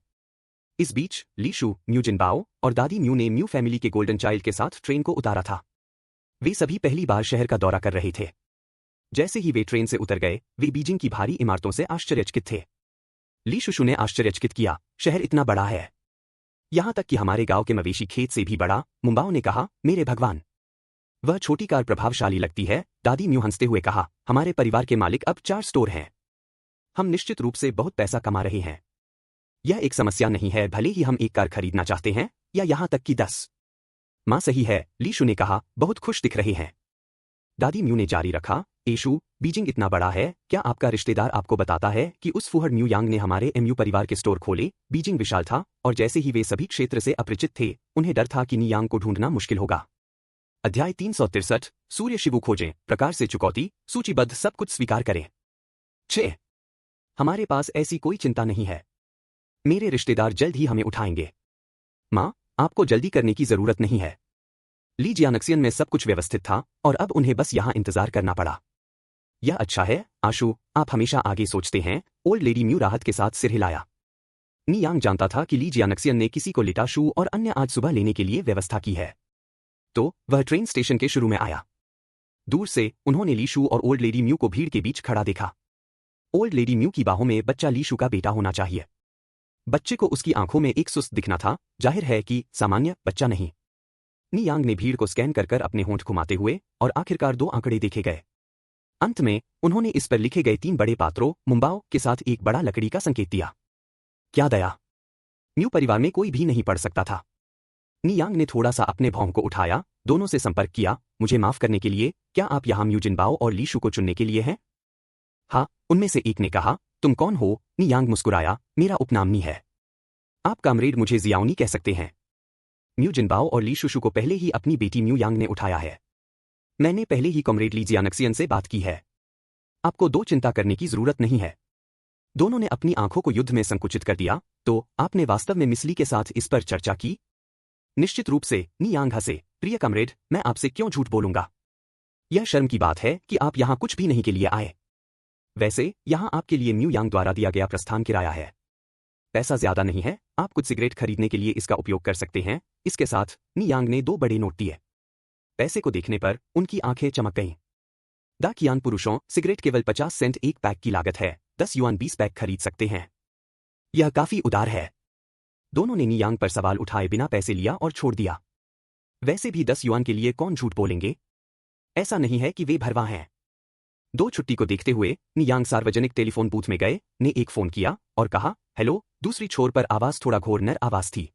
इस बीच ली शू, म्यू जिनबाओ और दादी म्यू ने म्यू फैमिली के गोल्डन चाइल्ड के साथ ट्रेन को उतारा था। वे सभी पहली बार शहर का दौरा कर रहे थे। जैसे ही वे ट्रेन से उतर गए, वे बीजिंग की भारी इमारतों से आश्चर्यचकित थे। ली शुशु ने आश्चर्यचकित किया, शहर इतना बड़ा है। यहां तक कि हमारे गांव के मवेशी खेत से भी बड़ा। मुंबाओ ने कहा, मेरे भगवान, वह छोटी कार प्रभावशाली लगती है। दादी म्यू हंसते हुए कहा, हमारे परिवार के मालिक अब 4 स्टोर हैं। हम निश्चित रूप से बहुत पैसा कमा रहे हैं। यह एक समस्या नहीं है, भले ही हम एक कार खरीदना चाहते हैं या यहां तक कि 10। मां सही है, ली शू ने कहा, बहुत खुश दिख रहे हैं। दादी म्यू ने जारी रखा, एशु, बीजिंग इतना बड़ा है, क्या आपका रिश्तेदार आपको बताता है कि उस फुहड़ म्यू यांग ने हमारे एमयू परिवार के स्टोर खोले? बीजिंग विशाल था और जैसे ही वे सभी क्षेत्र से अपरिचित थे, उन्हें डर था कि नियांग को ढूंढना मुश्किल होगा। अध्याय 363, सूर्य शिवू खोजें, प्रकार से चुकौती, सूचीबद्ध सब कुछ स्वीकार करें। 6 हमारे पास ऐसी कोई चिंता नहीं है। मेरे रिश्तेदार जल्द ही हमें उठाएंगे। मां, आपको जल्दी करने की जरूरत नहीं है। ली जियानक्सियन में सब कुछ व्यवस्थित था और अब उन्हें बस यहां इंतजार करना पड़ा। यह अच्छा है, आशु, आप हमेशा आगे सोचते हैं। ओल्ड लेडी म्यू राहत के साथ सिर हिलाया। नियांग जानता था कि ली जियानक्सियन ने किसी को लिटाशू और अन्य आज सुबह लेने के लिए व्यवस्था की है। तो वह ट्रेन स्टेशन के शुरू में आया। दूर से उन्होंने लीशू और ओल्ड लेडी म्यू को भीड़ के बीच खड़ा देखा। ओल्ड लेडी म्यू की बाहों में बच्चा लीशू का बेटा होना चाहिए। बच्चे को उसकी आंखों में एक सुस्त दिखना था, जाहिर है कि सामान्य बच्चा नहीं। नियांग ने भीड़ को स्कैन कर कर अपने होंठ घुमाते हुए और आखिरकार 2 आंकड़े देखे गए। अंत में उन्होंने इस पर लिखे गए 3 बड़े पात्रों मुंबाओ के साथ एक बड़ा लकड़ी का संकेत दिया। क्या दया! म्यू परिवार में कोई भी नहीं पढ़ सकता था। नियांग ने थोड़ा सा अपने भौं को उठाया, दोनों से संपर्क किया, मुझे माफ करने के लिए, क्या आप यहां म्यू जिनबाओ और लीशू को चुनने के लिए हैं? हाँ, उनमें से एक ने कहा। तुम कौन हो? नियांग मुस्कुराया, मेरा उपनाम नी है। आप कामरेड मुझे जियाओनी कह सकते हैं। म्यू जिनबाओ और ली शुशु को पहले ही अपनी बेटी म्यू यांग ने उठाया है। मैंने पहले ही कॉमरेड ली जियानक्सियन से बात की है। आपको 2 चिंता करने की जरूरत नहीं है। दोनों ने अपनी आंखों को युद्ध में संकुचित कर दिया। तो आपने वास्तव में मिसली के साथ इस पर चर्चा की? निश्चित रूप से, नियांग हंसे, प्रिय कॉमरेड, मैं आपसे क्यों झूठ बोलूंगा? यह शर्म की बात है कि आप यहां कुछ भी नहीं के लिए आए। वैसे यहां आपके लिए म्यू यांग द्वारा दिया गया प्रस्थान किराया है। पैसा ज्यादा नहीं है, आप कुछ सिगरेट खरीदने के लिए इसका उपयोग कर सकते हैं। इसके साथ नियांग ने 2 बड़े नोट दिए। पैसे को देखने पर उनकी आंखें चमक गईं। दाकियान पुरुषों, सिगरेट केवल 50 सेंट एक पैक की लागत है। 10 युआन 20 पैक खरीद सकते हैं। यह काफी उदार है। दोनों ने नियांग पर सवाल उठाए बिना पैसे लिया और छोड़ दिया। वैसे भी 10 युआन के लिए कौन झूठ बोलेंगे? ऐसा नहीं है कि वे भरवा हैं। 2 छुट्टी को देखते हुए नियांग सार्वजनिक टेलीफोन बूथ में गए, ने एक फोन किया और कहा, हेलो। दूसरी छोर पर आवाज थोड़ा घोर नर आवाज थी।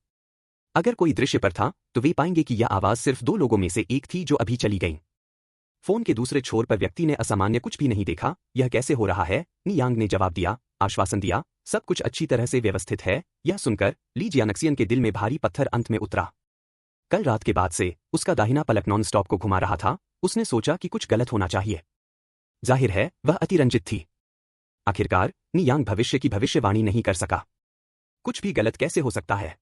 अगर कोई दृश्य पर था तो वे पाएंगे कि यह आवाज सिर्फ 2 लोगों में से एक थी जो अभी चली गईं। फोन के दूसरे छोर पर व्यक्ति ने असामान्य कुछ भी नहीं देखा। यह कैसे हो रहा है? नियांग ने जवाब दिया, आश्वासन दिया, सब कुछ अच्छी तरह से व्यवस्थित है। यह सुनकर ली जियानक्सियन के दिल में भारी पत्थर अंत में उतरा। कल रात के बाद से उसका दाहिना पलक नॉन स्टॉप को घुमा रहा था। उसने सोचा कि कुछ गलत होना चाहिए। जाहिर है वह अतिरंजित थी। आखिरकार नियांग भविष्य की भविष्यवाणी नहीं कर सका। कुछ भी गलत कैसे हो सकता है?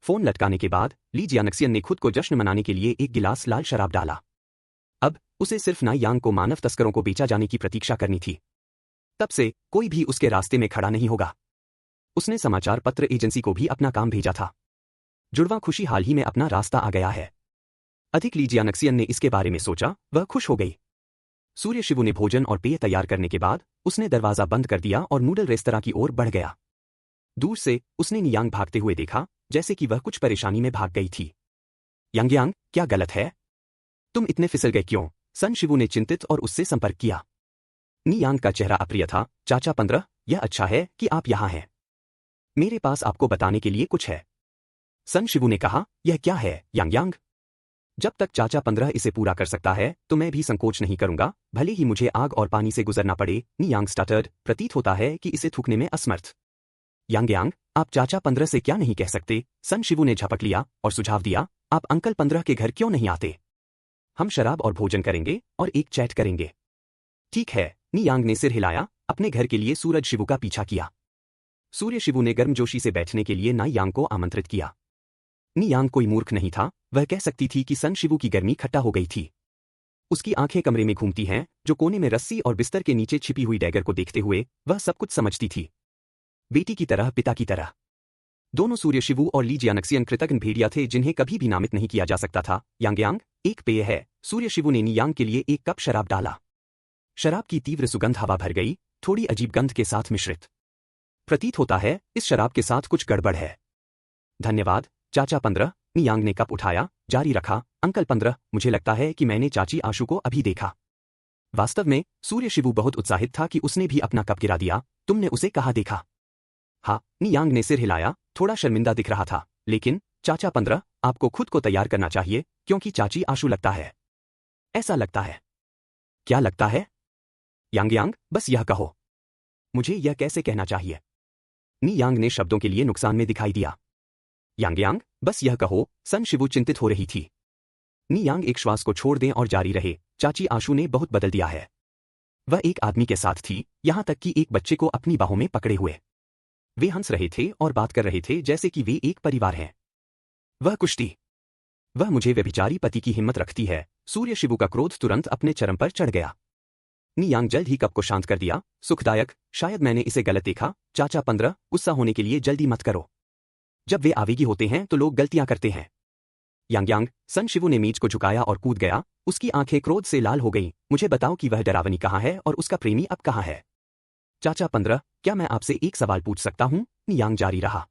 फोन लटकाने के बाद ली जियानक्सियन ने खुद को जश्न मनाने के लिए एक गिलास लाल शराब डाला। अब उसे सिर्फ नायांग को मानव तस्करों को बेचा जाने की प्रतीक्षा करनी थी। तब से कोई भी उसके रास्ते में खड़ा नहीं होगा। उसने समाचार पत्र एजेंसी को भी अपना काम भेजा था। जुड़वा खुशी हाल ही में अपना रास्ता आ गया है। अधिक ली जियानक्सियन ने इसके बारे में सोचा, वह खुश हो गई। सूर्य शिवू ने भोजन और पेय तैयार करने के बाद उसने दरवाजा बंद कर दिया और नूडल रेस्तरां की ओर बढ़ गया। दूर से उसने नियांग भागते हुए देखा, जैसे कि वह कुछ परेशानी में भाग गई थी। यांग, क्या गलत है? तुम इतने फिसल गए क्यों? सन शिवू ने चिंतित और उससे संपर्क किया। नियांग का चेहरा अप्रिय था। चाचा 15, यह अच्छा है कि आप यहां हैं। मेरे पास आपको बताने के लिए कुछ है। सन शिवू ने कहा, यह क्या है यांग? जब तक चाचा 15 इसे पूरा कर सकता है तो मैं भी संकोच नहीं करूंगा, भले ही मुझे आग और पानी से गुजरना पड़े। नियांग स्टटर्ड, प्रतीत होता है कि इसे थूकने में असमर्थ। यांग, आप चाचा 15 से क्या नहीं कह सकते? सन शिवू ने झपक लिया और सुझाव दिया, आप अंकल 15 के घर क्यों नहीं आते? हम शराब और भोजन करेंगे और एक चैट करेंगे। ठीक है, नियांग ने सिर हिलाया, अपने घर के लिए सूरज शिवू का पीछा किया। सूर्य शिवू ने गर्मजोशी से बैठने के लिए नियांग को आमंत्रित किया। नियांग कोई मूर्ख नहीं था, वह कह सकती थी कि सन शिवू की गर्मी खट्टा हो गई थी। उसकी आंखें कमरे में घूमती हैं, जो कोने में रस्सी और बिस्तर के नीचे छिपी हुई डैगर को देखते हुए वह सब कुछ समझती थी। बेटी की तरह, पिता की तरह। दोनों सूर्य शिवू और ली जियानक्सियन कृतघ्न भेड़िया थे जिन्हें कभी भी नामित नहीं किया जा सकता था। यांग, एक पेय है। सूर्य शिवू ने नियांग के लिए एक कप शराब डाला। शराब की तीव्र सुगंध हवा भर गई, थोड़ी अजीब गंध के साथ मिश्रित। प्रतीत होता है इस शराब के साथ कुछ गड़बड़ है। धन्यवाद चाचा 15। नियांग ने कप उठाया, जारी रखा, अंकल 15, मुझे लगता है कि मैंने चाची आशु को अभी देखा। वास्तव में सूर्य शिवू बहुत उत्साहित था कि उसने भी अपना कप गिरा दिया। तुमने उसे कहाँ देखा? हाँ, नियांग ने सिर हिलाया, थोड़ा शर्मिंदा दिख रहा था। लेकिन चाचा 15, आपको खुद को तैयार करना चाहिए, क्योंकि चाची आशु लगता है। ऐसा लगता है। क्या लगता है? यांग, बस यह कहो। मुझे यह कैसे कहना चाहिए? नियांग ने शब्दों के लिए नुकसान में दिखाई दिया। यांग, बस यह कहो। सन शिवू चिंतित हो रही थी। नियांग एक श्वास को छोड़ दें और जारी रहे, चाची आशु ने बहुत बदल दिया है। वह एक आदमी के साथ थी, यहां तक कि एक बच्चे को अपनी बाहों में पकड़े हुए। वे हंस रहे थे और बात कर रहे थे जैसे कि वे एक परिवार हैं। वह मुझे व्यभिचारी पति की हिम्मत रखती है। सूर्य शिवू का क्रोध तुरंत अपने चरम पर चढ़ गया। नियांग जल्द ही कप को शांत कर दिया। सुखदायक, शायद मैंने इसे गलत देखा। चाचा 15, गुस्सा होने के लिए जल्दी मत करो। जब वे आवेगी होते हैं तो लोग गलतियां करते हैं। यांग, सन शिवू ने मेज को झुकाया और कूद गया। उसकी आंखें क्रोध से लाल हो गईं। मुझे बताओ कि वह डरावनी कहाँ है और उसका प्रेमी अब कहाँ है? चाचा 15, क्या मैं आपसे एक सवाल पूछ सकता हूं? नियांग जारी रहा।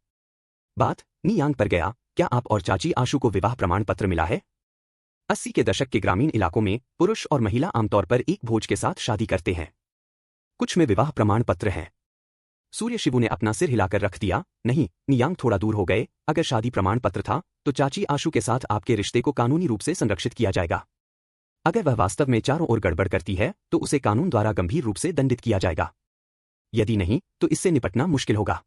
बात नियांग पर गया, क्या आप और चाची आशु को विवाह प्रमाण पत्र मिला है? 80 के दशक के ग्रामीण इलाकों में पुरुष और महिला आमतौर पर एक भोज के साथ शादी करते हैं। कुछ में विवाह प्रमाण पत्र हैं। सूर्य शिवू ने अपना सिर हिलाकर रख दिया। नहीं। नियांग थोड़ा दूर हो गए। अगर शादी प्रमाण पत्र था तो चाची आशु के साथ आपके रिश्ते को कानूनी रूप से संरक्षित किया जाएगा। अगर वह वास्तव में चारों ओर गड़बड़ करती है तो उसे कानून द्वारा गंभीर रूप से दंडित किया जाएगा। यदि नहीं तो इससे निपटना मुश्किल होगा।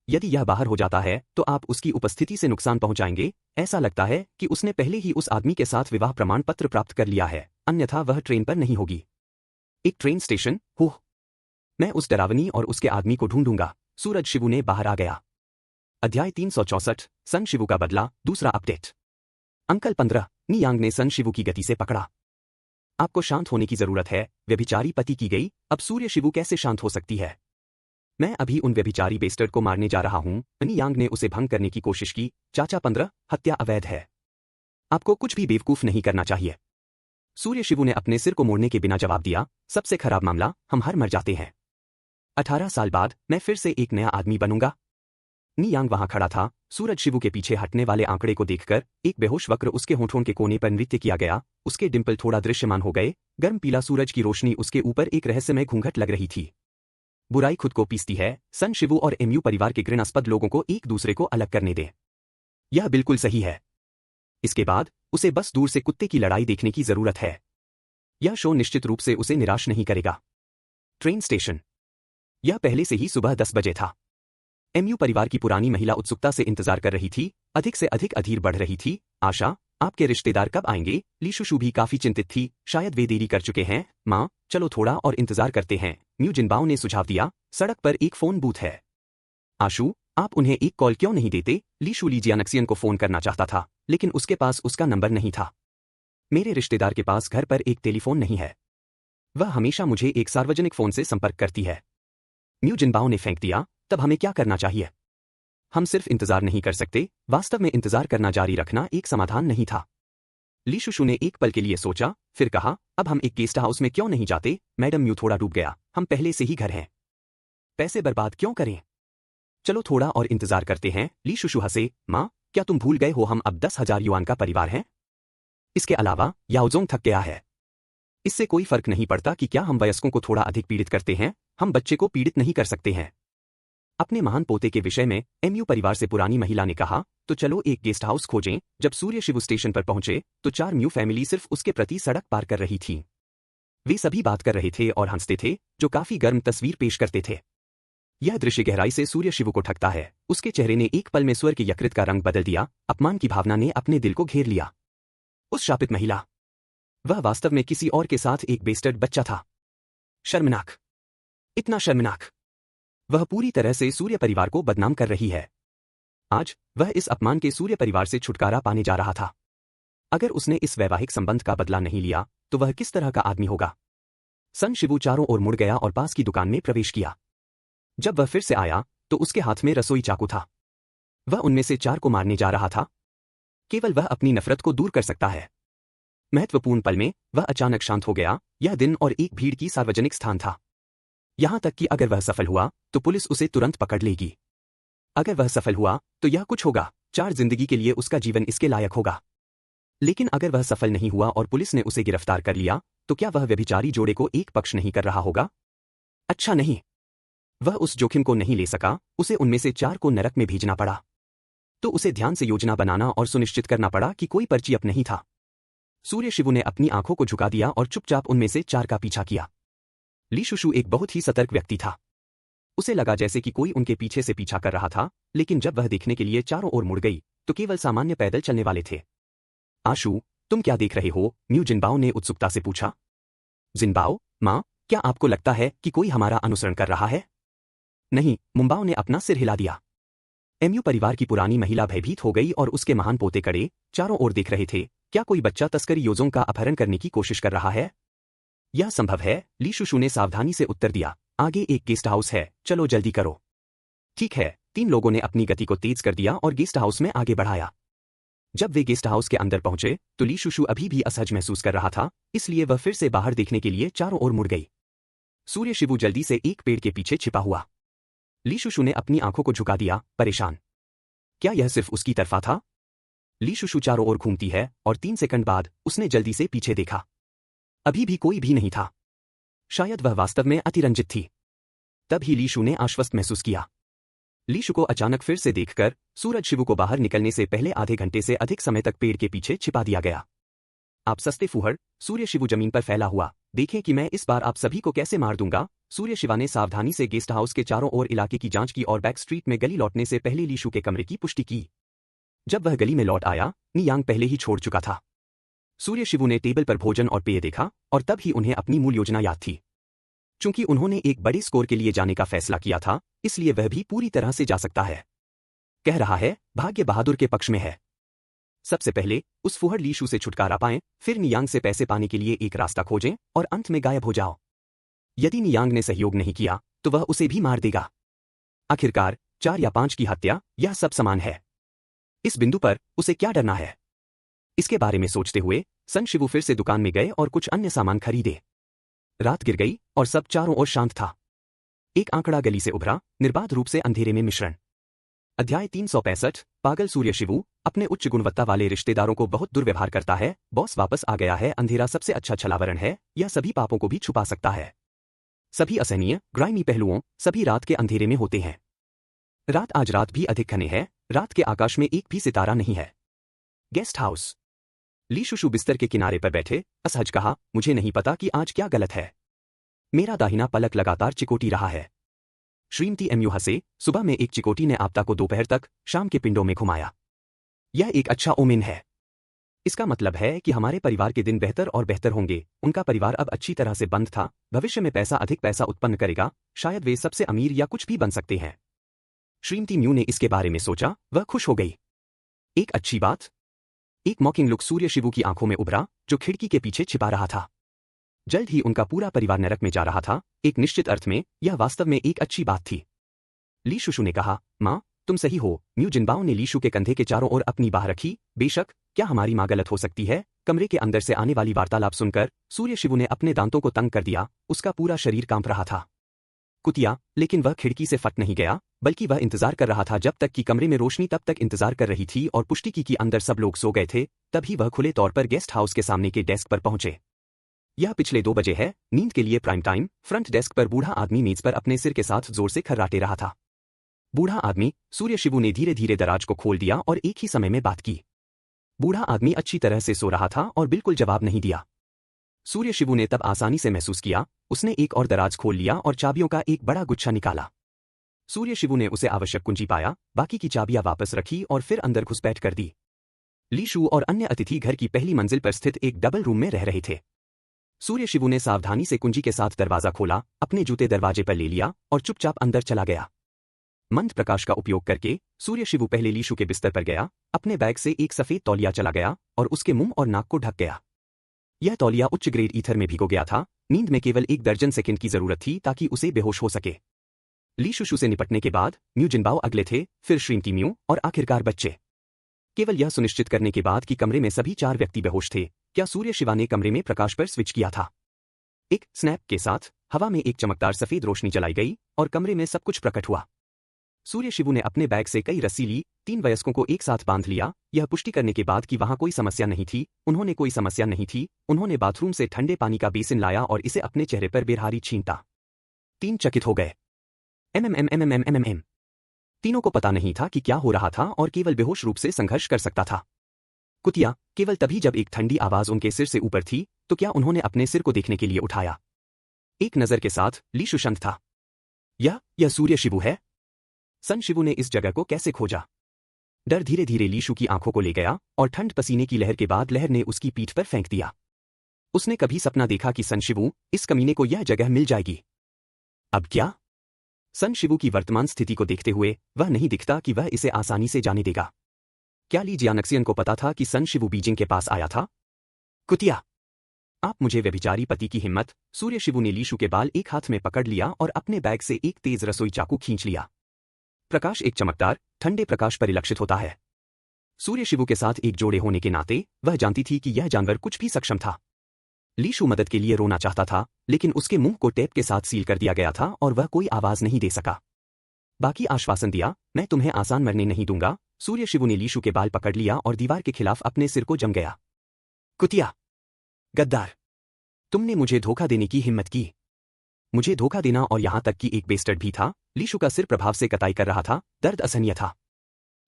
यदि यह बाहर हो जाता है तो आप उसकी उपस्थिति से नुकसान पहुंचाएंगे। ऐसा लगता है कि उसने पहले ही उस आदमी के साथ विवाह प्रमाण पत्र प्राप्त कर लिया है, अन्यथा वह ट्रेन पर नहीं होगी। एक ट्रेन स्टेशन? हुह, मैं उस डरावनी और उसके आदमी को ढूंढूंगा। सूरज शिवू ने बाहर आ गया। अध्याय 364, सन शिवू का बदला, दूसरा अपडेट। अंकल 15, नियांग ने सन शिवू की गति से पकड़ा। आपको शांत होने की जरूरत है। व्यभिचारी पति की गई, अब सूर्य शिवू कैसे शांत हो सकती है? मैं अभी उन व्यभिचारी बेस्टर्ड को मारने जा रहा हूं। नियांग ने उसे भंग करने की कोशिश की। चाचा 15, हत्या अवैध है। आपको कुछ भी बेवकूफ नहीं करना चाहिए। सूर्य शिवू ने अपने सिर को मोड़ने के बिना जवाब दिया। सबसे खराब मामला, हम हर मर जाते हैं। 18 साल बाद मैं फिर से एक नया आदमी बनूंगा। नियांग वहां खड़ा था। सूरज शिवू के पीछे हटने वाले आंकड़े को देखकर एक बेहोश वक्र उसके होठों के कोने पर नृत्य किया गया। उसके डिंपल थोड़ा दृश्यमान हो गए। गर्म पीला सूरज की रोशनी उसके ऊपर एक रहस्यमय घूंघट लग रही थी। बुराई खुद को पीसती है। सन शिवू और एमयू परिवार के घृणास्पद लोगों को एक दूसरे को अलग करने दे। यह बिल्कुल सही है। इसके बाद उसे बस दूर से कुत्ते की लड़ाई देखने की जरूरत है। यह शो निश्चित रूप से उसे निराश नहीं करेगा। Train station. यह पहले से ही सुबह 10 बजे था। एमयू परिवार की पुरानी महिला उत्सुकता से इंतजार कर रही थी। अधिक से अधिक अधीर बढ़ रही थी। आशा, आपके रिश्तेदार कब आएंगे? लीशुशु भी काफी चिंतित थी। शायद वे देरी कर चुके हैं। माँ, चलो थोड़ा और इंतजार करते हैं, म्यू जिनबाओ ने सुझाव दिया। सड़क पर एक फोन बूथ है। आशु, आप उन्हें एक कॉल क्यों नहीं देते? लीशु ली जियानक्सियन को फोन करना चाहता था, लेकिन उसके पास उसका नंबर नहीं था। मेरे रिश्तेदार के पास घर पर एक टेलीफोन नहीं है। वह हमेशा मुझे एक सार्वजनिक फोन से संपर्क करती है। म्यू जिनबाओ ने फेंक दिया। तब हमें क्या करना चाहिए? हम सिर्फ इंतजार नहीं कर सकते। वास्तव में इंतजार करना जारी रखना एक समाधान नहीं था। लीशुशु ने एक पल के लिए सोचा, फिर कहा, अब हम एक गेस्ट हाउस में क्यों नहीं जाते? मैडम, म्यू थोड़ा डूब गया। हम पहले से ही घर हैं। पैसे बर्बाद क्यों करें? चलो थोड़ा और इंतजार करते हैं। लीशुशु हंसे। माँ, क्या तुम भूल गए हो हम अब 10,000 युआन का परिवार हैं? इसके अलावा याओजोंग थक गया है। इससे कोई फर्क नहीं पड़ता कि क्या हम वयस्कों को थोड़ा अधिक पीड़ित करते हैं। हम बच्चे को पीड़ित नहीं कर सकते हैं। अपने महान पोते के विषय में एमयू परिवार से पुरानी महिला ने कहा, तो चलो एक गेस्ट हाउस खोजें। जब सूर्य शिवू स्टेशन पर पहुंचे तो 4 म्यू फैमिली सिर्फ उसके प्रति सड़क पार कर रही थी। वे सभी बात कर रहे थे और हंसते थे, जो काफी गर्म तस्वीर पेश करते थे। यह दृश्य गहराई से सूर्य शिवु को ठगता है। उसके चेहरे ने एक पल में स्वर के यकृत का रंग बदल दिया। अपमान की भावना ने अपने दिल को घेर लिया। उस शापित महिला, वह वास्तव में किसी और के साथ एक बेस्टर्ड बच्चा था। शर्मनाक, इतना शर्मनाक। वह पूरी तरह से सूर्य परिवार को बदनाम कर रही है। आज वह इस अपमान के सूर्य परिवार से छुटकारा पाने जा रहा था। अगर उसने इस वैवाहिक संबंध का बदला नहीं लिया तो वह किस तरह का आदमी होगा। सन शिवु चारों ओर मुड़ गया और पास की दुकान में प्रवेश किया। जब वह फिर से आया तो उसके हाथ में रसोई चाकू था। वह उनमें से 4 को मारने जा रहा था। केवल वह अपनी नफरत को दूर कर सकता है। महत्वपूर्ण पल में वह अचानक शांत हो गया। यह दिन और एक भीड़ की सार्वजनिक स्थान था। यहां तक कि अगर वह सफल हुआ तो पुलिस उसे तुरंत पकड़ लेगी। अगर वह सफल हुआ तो यह कुछ होगा। 4 जिंदगी के लिए उसका जीवन इसके लायक होगा। लेकिन अगर वह सफल नहीं हुआ और पुलिस ने उसे गिरफ्तार कर लिया तो क्या वह व्यभिचारी जोड़े को एक पक्ष नहीं कर रहा होगा? अच्छा नहीं। वह उस जोखिम को नहीं ले सका। उसे उनमें से 4 को नरक में भेजना पड़ा। तो उसे ध्यान से योजना बनाना और सुनिश्चित करना पड़ा कि कोई पर्ची अप नहीं था। सूर्य शिवु ने अपनी आंखों को झुका दिया और चुपचाप उनमें से 4 का पीछा किया। ली शुशु एक बहुत ही सतर्क व्यक्ति था। उसे लगा जैसे कि कोई उनके पीछे से पीछा कर रहा था, लेकिन जब वह देखने के लिए चारों ओर मुड़ गई तो केवल सामान्य पैदल चलने वाले थे। आशु, तुम क्या देख रहे हो? म्यू जिनबाओ ने उत्सुकता से पूछा। जिनबाओ, माँ, क्या आपको लगता है कि कोई हमारा अनुसरण कर रहा है? नहीं, मुंबाओ ने अपना सिर हिला दिया। एमयू परिवार की पुरानी महिला भयभीत हो गई और उसके महान पोते कड़े चारों ओर देख रहे थे। क्या कोई बच्चा तस्करी योजों का अपहरण करने की कोशिश कर रहा है? यह संभव है, ली शुशु ने सावधानी से उत्तर दिया। आगे एक गेस्ट हाउस है, चलो जल्दी करो। ठीक है। 3 लोगों ने अपनी गति को तेज कर दिया और गेस्ट हाउस में आगे बढ़ाया। जब वे गेस्ट हाउस के अंदर पहुंचे तो ली शुशु अभी भी असहज महसूस कर रहा था, इसलिए वह फिर से बाहर देखने के लिए चारों ओर मुड़ गई। सूर्य शिवु जल्दी से एक पेड़ के पीछे छिपा हुआ। ली शुशु ने अपनी आंखों को झुका दिया, परेशान। क्या यह सिर्फ उसकी तरफा था? ली शुशु चारों ओर घूमती है और 3 सेकंड बाद उसने जल्दी से पीछे देखा। अभी भी कोई भी नहीं था। शायद वह वास्तव में अतिरंजित थी। तब ही लीशु ने आश्वस्त महसूस किया। लीशु को अचानक फिर से देखकर सूरज शिवु को बाहर निकलने से पहले आधे घंटे से अधिक समय तक पेड़ के पीछे छिपा दिया गया। आप सस्ते फूहड़। सूर्य शिवु जमीन पर फैला हुआ। देखें कि मैं इस बार आप सभी को कैसे मार दूंगा। सूर्य शिवा ने सावधानी से गेस्ट हाउस के चारों ओर इलाके की जांच की और बैक स्ट्रीट में गली लौटने से पहले लीशु के कमरे की पुष्टि की। जब वह गली में लौट आया, नियांग पहले ही छोड़ चुका था। सूर्य शिवु ने टेबल पर भोजन और पेय देखा और तब ही उन्हें अपनी मूल योजना याद थी। चूंकि उन्होंने एक बड़े स्कोर के लिए जाने का फैसला किया था, इसलिए वह भी पूरी तरह से जा सकता है। कह रहा है, भाग्य बहादुर के पक्ष में है। सबसे पहले उस फुहड़ लीशु से छुटकारा पाएं, फिर नियांग से पैसे पाने के लिए एक रास्ता खोजें और अंत में गायब हो जाओ। यदि नियांग ने सहयोग नहीं किया तो वह उसे भी मार देगा। आखिरकार 4 या 5 की हत्या, यह सब समान है। इस बिंदु पर उसे क्या डरना है? इसके बारे में सोचते हुए सन शिवु फिर से दुकान में गए और कुछ अन्य सामान खरीदे। रात गिर गई और सब चारों ओर शांत था। एक आंकड़ा गली से उभरा, निर्बाध रूप से अंधेरे में मिश्रण। अध्याय 365। पागल सूर्य शिवु अपने उच्च गुणवत्ता वाले रिश्तेदारों को बहुत दुर्व्यवहार करता है। बॉस वापस आ गया है। अंधेरा सबसे अच्छा छलावरण है, यह सभी पापों को भी छुपा सकता है। सभी असहनीय ग्राइमी पहलुओं सभी रात के अंधेरे में होते हैं। रात आज रात भी अधिक घने है। रात के आकाश में एक भी सितारा नहीं है। Guest house. ली शुशु बिस्तर के किनारे पर बैठे असहज कहा, मुझे नहीं पता कि आज क्या गलत है। मेरा दाहिना पलक लगातार चिकोटी रहा है। श्रीमती एमयू हंसे। सुबह में एक चिकोटी ने आपदा को दोपहर तक शाम के पिंडों में घुमाया। यह एक अच्छा ओमेन है। इसका मतलब है कि हमारे परिवार के दिन बेहतर और बेहतर होंगे। उनका परिवार अब अच्छी तरह से बंद था। भविष्य में पैसा अधिक पैसा उत्पन्न करेगा। शायद वे सबसे अमीर या कुछ भी बन सकते हैं। श्रीमती म्यू ने इसके बारे में सोचा। वह खुश हो गई। एक अच्छी बात। एक मॉकिंग लुक सूर्य शिवु की आंखों में उभरा, जो खिड़की के पीछे छिपा रहा था। जल्द ही उनका पूरा परिवार नरक में जा रहा था। एक निश्चित अर्थ में यह वास्तव में एक अच्छी बात थी। ली शुशु ने कहा, माँ, तुम सही हो। म्यू जिनबाओ ने लीशु के कंधे के चारों ओर अपनी बाह रखी। बेशक, क्या हमारी माँ गलत हो सकती है? कमरे के अंदर से आने वाली वार्तालाप सुनकर सूर्य शिवु ने अपने दांतों को तंग कर दिया। उसका पूरा शरीर कांप रहा था। कुतिया, लेकिन वह खिड़की से फट नहीं गया, बल्कि वह इंतजार कर रहा था जब तक कि कमरे में रोशनी तब तक इंतजार कर रही थी और पुष्टि की कि अंदर सब लोग सो गए थे। तभी वह खुले तौर पर गेस्ट हाउस के सामने के डेस्क पर पहुंचे। यह पिछले 2 बजे है, नींद के लिए प्राइम टाइम। फ्रंट डेस्क पर बूढ़ा आदमी मेज पर अपने सिर के साथ जोर से खर्राटे रहा था। बूढ़ा आदमी। सूर्य शिवु ने धीरे धीरे दराज को खोल दिया और एक ही समय में बात की। बूढ़ा आदमी अच्छी तरह से सो रहा था और बिल्कुल जवाब नहीं दिया। सूर्य शिवु ने तब आसानी से महसूस किया। उसने एक और दराज खोल लिया और चाबियों का एक बड़ा गुच्छा निकाला। सूर्य शिवू ने उसे आवश्यक कुंजी पाया, बाकी की चाबियां वापस रखी और फिर अंदर घुसपैठ कर दी। ली शू और अन्य अतिथि घर की पहली मंजिल पर स्थित एक डबल रूम में रह रहे थे। सूर्य शिवू ने सावधानी से कुंजी के साथ दरवाजा खोला, अपने जूते दरवाजे पर ले लिया और चुपचाप अंदर चला गया। मंद प्रकाश का उपयोग करके सूर्य शिवू पहले लीशु के बिस्तर पर गया, अपने बैग से एक सफेद तौलिया चला गया और उसके मुंह और नाक को ढक गया। यह तौलिया उच्च ग्रेड ईथर में भिगो गया था। नींद में केवल 1 दर्जन सेकंड की जरूरत थी ताकि उसे बेहोश हो सके। लीशु से निपटने के बाद म्यू जिनबाओ अगले थे, फिर श्रीमती म्यू और आखिरकार बच्चे। केवल यह सुनिश्चित करने के बाद कि कमरे में सभी 4 व्यक्ति बेहोश थे, क्या सूर्य शिवा ने कमरे में प्रकाश पर स्विच किया था। एक स्नैप के साथ हवा में एक चमकदार सफेद रोशनी जलाई गई और कमरे में सब कुछ प्रकट हुआ। सूर्य शिवू ने अपने बैग से कई रस्सी ली, 3 वयस्कों को एक साथ बांध लिया, यह पुष्टि करने के बाद कि वहां कोई समस्या नहीं थी। उन्होंने कोई समस्या नहीं थी। उन्होंने बाथरूम से ठंडे पानी का बेसिन लाया और इसे अपने चेहरे पर बेरहारी छींटा। 3 चकित हो गए। एमएमएमएमएमएमएम। तीनों को पता नहीं था कि क्या हो रहा था और केवल बेहोश रूप से संघर्ष कर सकता था। कुतिया, केवल तभी जब एक ठंडी आवाज उनके सिर से ऊपर थी, तो क्या उन्होंने अपने सिर को देखने के लिए उठाया। एक नजर के साथ लीशु शांत था। यह सूर्य शिवू है। सन शिवू ने इस जगह को कैसे खोजा। डर धीरे धीरे लीशु की आंखों को ले गया और ठंड पसीने की लहर के बाद लहर ने उसकी पीठ पर फेंक दिया। उसने कभी सपना देखा कि सन शिवू, इस कमीने को यह जगह मिल जाएगी। अब क्या? सन शिवू की वर्तमान स्थिति को देखते हुए वह नहीं दिखता कि वह इसे आसानी से जाने देगा। क्या ली जियानक्सियन को पता था कि सन शिवू बीजिंग के पास आया था? कुतिया, आप मुझे व्यभिचारी पति की हिम्मत। सूर्य शिवू ने लीशु के बाल एक हाथ में पकड़ लिया और अपने बैग से एक तेज रसोई चाकू खींच लिया। प्रकाश एक चमकदार, ठंडे प्रकाश परिलक्षित होता है। सूर्य शिवू के साथ एक जोड़े होने के नाते वह जानती थी कि यह जानवर कुछ भी सक्षम था। लीशु मदद के लिए रोना चाहता था, लेकिन उसके मुंह को टेप के साथ सील कर दिया गया था और वह कोई आवाज नहीं दे सका। बाकी आश्वासन दिया, मैं तुम्हें आसान मरने नहीं दूंगा। सूर्य शिवू ने लीशु के बाल पकड़ लिया और दीवार के खिलाफ अपने सिर को जम गया। कुतिया, गद्दार, तुमने मुझे धोखा देने की हिम्मत की। मुझे धोखा देना, और यहां तक कि एक बेस्टर्ड भी था। लीशु का सिर प्रभाव से कताई कर रहा था। दर्द असहनीय था।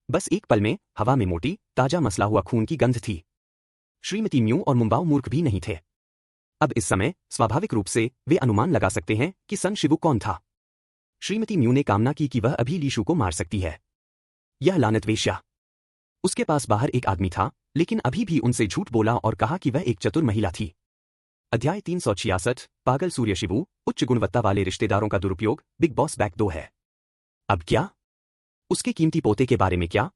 बस एक पल में हवा में मोटी, ताजा मसला हुआ खून की गंध थी। श्रीमती म्यू और मुंबाओ मूर्ख भी नहीं थे। अब इस समय स्वाभाविक रूप से वे अनुमान लगा सकते हैं कि सन शिवू कौन था। श्रीमती म्यू ने कामना की कि वह अभी लीशु को मार सकती है। यह लानत वेश्या। उसके पास बाहर एक आदमी था, लेकिन अभी भी उनसे झूठ बोला और कहा कि वह एक चतुर महिला थी। अध्याय 366, पागल सूर्य शिवू, उच्च गुणवत्ता वाले रिश्तेदारों का दुरुपयोग, बिग बॉस बैक 2 है। अब क्या? उसके कीमती पोते के बारे में क्या?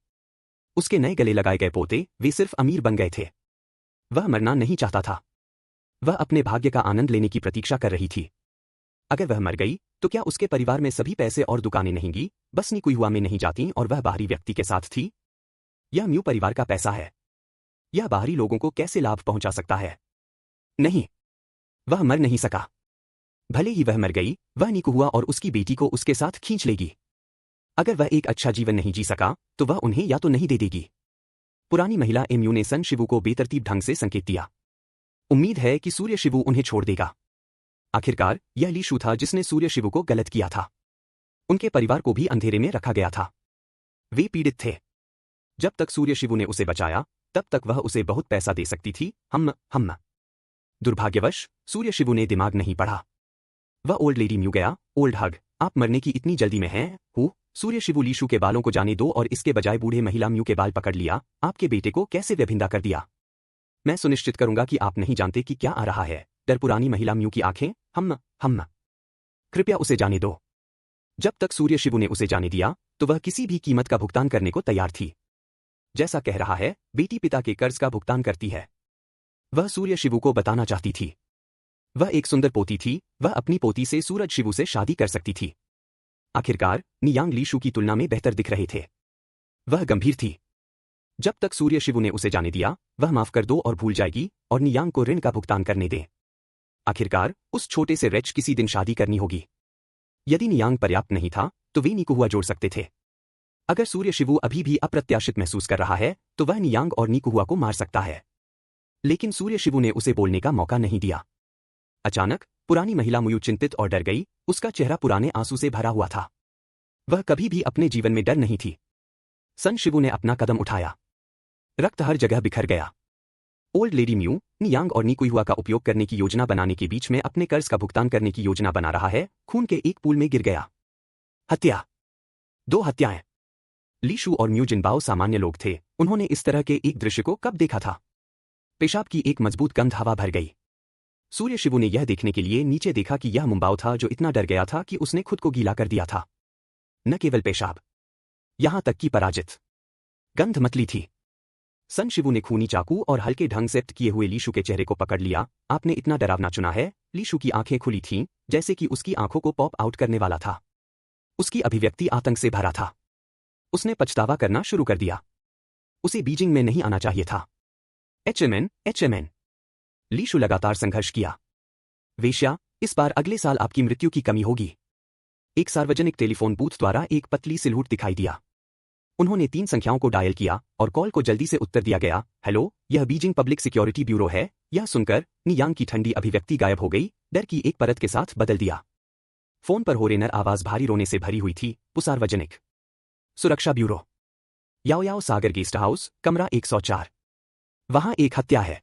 उसके नए गले लगाए गए पोते, वे सिर्फ अमीर बन गए थे। वह मरना नहीं चाहता था। वह अपने भाग्य का आनंद लेने की प्रतीक्षा कर रही थी। अगर वह मर गई तो क्या उसके परिवार में सभी पैसे और दुकानें नहींगी, बस निकुहुआ में नहीं जाती और वह बाहरी व्यक्ति के साथ थी? यह म्यू परिवार का पैसा है। यह बाहरी लोगों को कैसे लाभ पहुंचा सकता है? नहीं, वह मर नहीं सका। भले ही वह मर गई, वह निकुहुआ और उसकी बेटी को उसके साथ खींच लेगी। अगर वह एक अच्छा जीवन नहीं जी सका तो वह उन्हें या तो नहीं दे देगी। पुरानी महिला एम्यू ने सन शिवू को बेतरतीब ढंग से संकेत दिया। उम्मीद है कि सूर्य शिवू उन्हें छोड़ देगा। आखिरकार यह लीशु था जिसने सूर्य शिवू को गलत किया था। उनके परिवार को भी अंधेरे में रखा गया था। वे पीड़ित थे। जब तक सूर्य शिवू ने उसे बचाया, तब तक वह उसे बहुत पैसा दे सकती थी। हम दुर्भाग्यवश सूर्य शिवू ने दिमाग नहीं पढ़ा। वह ओल्ड लेडी म्यू गया। ओल्ड हग, आप मरने की इतनी जल्दी में हैं? सूर्य शिवू लीशु के बालों को जाने दो और इसके बजाय बूढ़े महिला म्यू के बाल पकड़ लिया। आपके बेटे को कैसे व्यभिंदा कर दिया? मैं सुनिश्चित करूंगा कि आप नहीं जानते कि क्या आ रहा है। डर पुरानी महिला म्यू की आंखें। हम कृपया उसे जाने दो। जब तक सूर्य शिवू ने उसे जाने दिया तो वह किसी भी कीमत का भुगतान करने को तैयार थी। जैसा कह रहा है, बेटी पिता के कर्ज का भुगतान करती है। वह सूर्य शिवू को बताना चाहती थी। वह एक सुंदर पोती थी। वह अपनी पोती से सूरज शिवू से शादी कर सकती थी। आखिरकार नियांग लीशु की तुलना में बेहतर दिख रहे थे। वह गंभीर थी। जब तक सूर्य शिवू ने उसे जाने दिया, वह माफ कर दो और भूल जाएगी और नियांग को ऋण का भुगतान करने दे। आखिरकार उस छोटे से रेच किसी दिन शादी करनी होगी। यदि नियांग पर्याप्त नहीं था तो वे निकुहुआ जोड़ सकते थे। अगर सूर्य शिवू अभी भी अप्रत्याशित महसूस कर रहा है तो वह नियांग और निकुहुआ को मार सकता है। लेकिन सूर्य शिवू ने उसे बोलने का मौका नहीं दिया। अचानक पुरानी महिला मुयू चिंतित और डर गई। उसका चेहरा पुराने आंसू से भरा हुआ था। वह कभी भी अपने जीवन में डर नहीं थी। सन शिवू ने अपना कदम उठाया। रक्त हर जगह बिखर गया। ओल्ड लेडी म्यू नियांग और निकुहुआ का उपयोग करने की योजना बनाने के बीच में अपने कर्ज का भुगतान करने की योजना बना रहा है। खून के एक पूल में गिर गया। हत्या। दो हत्याएं। लीशु और म्यू जिनबाओ सामान्य लोग थे, उन्होंने इस तरह के एक दृश्य को कब देखा था? पेशाब की एक मजबूत गंध हवा भर गई। सूर्य शिवु ने यह देखने के लिए नीचे देखा कि यह मुंबाओ था जो इतना डर गया था कि उसने खुद को गीला कर दिया था। न केवल पेशाब, यहां तक कि पराजित गंध मतली थी। सन शिवु ने खूनी चाकू और हल्के ढंग से किए हुए लीशु के चेहरे को पकड़ लिया। आपने इतना डरावना चुना है। लीशु की आंखें खुली थीं, जैसे कि उसकी आंखों को पॉप आउट करने वाला था। उसकी अभिव्यक्ति आतंक से भरा था। उसने पछतावा करना शुरू कर दिया। उसे बीजिंग में नहीं आना चाहिए था। एचएमएन। लीशु लगातार संघर्ष किया। वेश्या, इस बार अगले साल आपकी मृत्यु की कमी होगी। एक सार्वजनिक टेलीफोन बूथ द्वारा एक पतली सिलहुट दिखाई दिया। उन्होंने 3 संख्याओं को डायल किया और कॉल को जल्दी से उत्तर दिया गया। हेलो, यह बीजिंग पब्लिक सिक्योरिटी ब्यूरो है। यह सुनकर नी यांग की ठंडी अभिव्यक्ति गायब हो गई, डर की एक परत के साथ बदल दिया। फोन पर होरेनर आवाज भारी रोने से भरी हुई थी। सार्वजनिक सुरक्षा ब्यूरो, याओ सागर गेस्ट हाउस, कमरा 104। वहां एक हत्या है।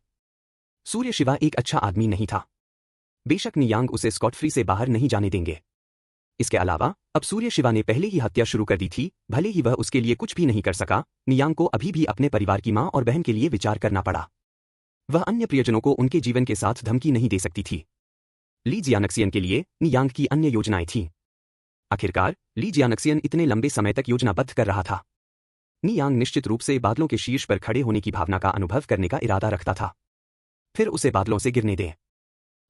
सूर्य शिवा एक अच्छा आदमी नहीं था। बेशक नी यांग उसे स्कॉट फ्री से बाहर नहीं जाने देंगे। इसके अलावा अब सूर्य शिवा ने पहले ही हत्या शुरू कर दी थी। भले ही वह उसके लिए कुछ भी नहीं कर सका, नियांग को अभी भी अपने परिवार की मां और बहन के लिए विचार करना पड़ा। वह अन्य प्रियजनों को उनके जीवन के साथ धमकी नहीं दे सकती थी। ली जियानक्सियन के लिए नियांग की अन्य योजनाएं थीं। आखिरकार ली जियानक्सियन इतने लंबे समय तक योजनाबद्ध कर रहा था। नियांग निश्चित रूप से बादलों के शीर्ष पर खड़े होने की भावना का अनुभव करने का इरादा रखता था। फिर उसे बादलों से गिरने दे।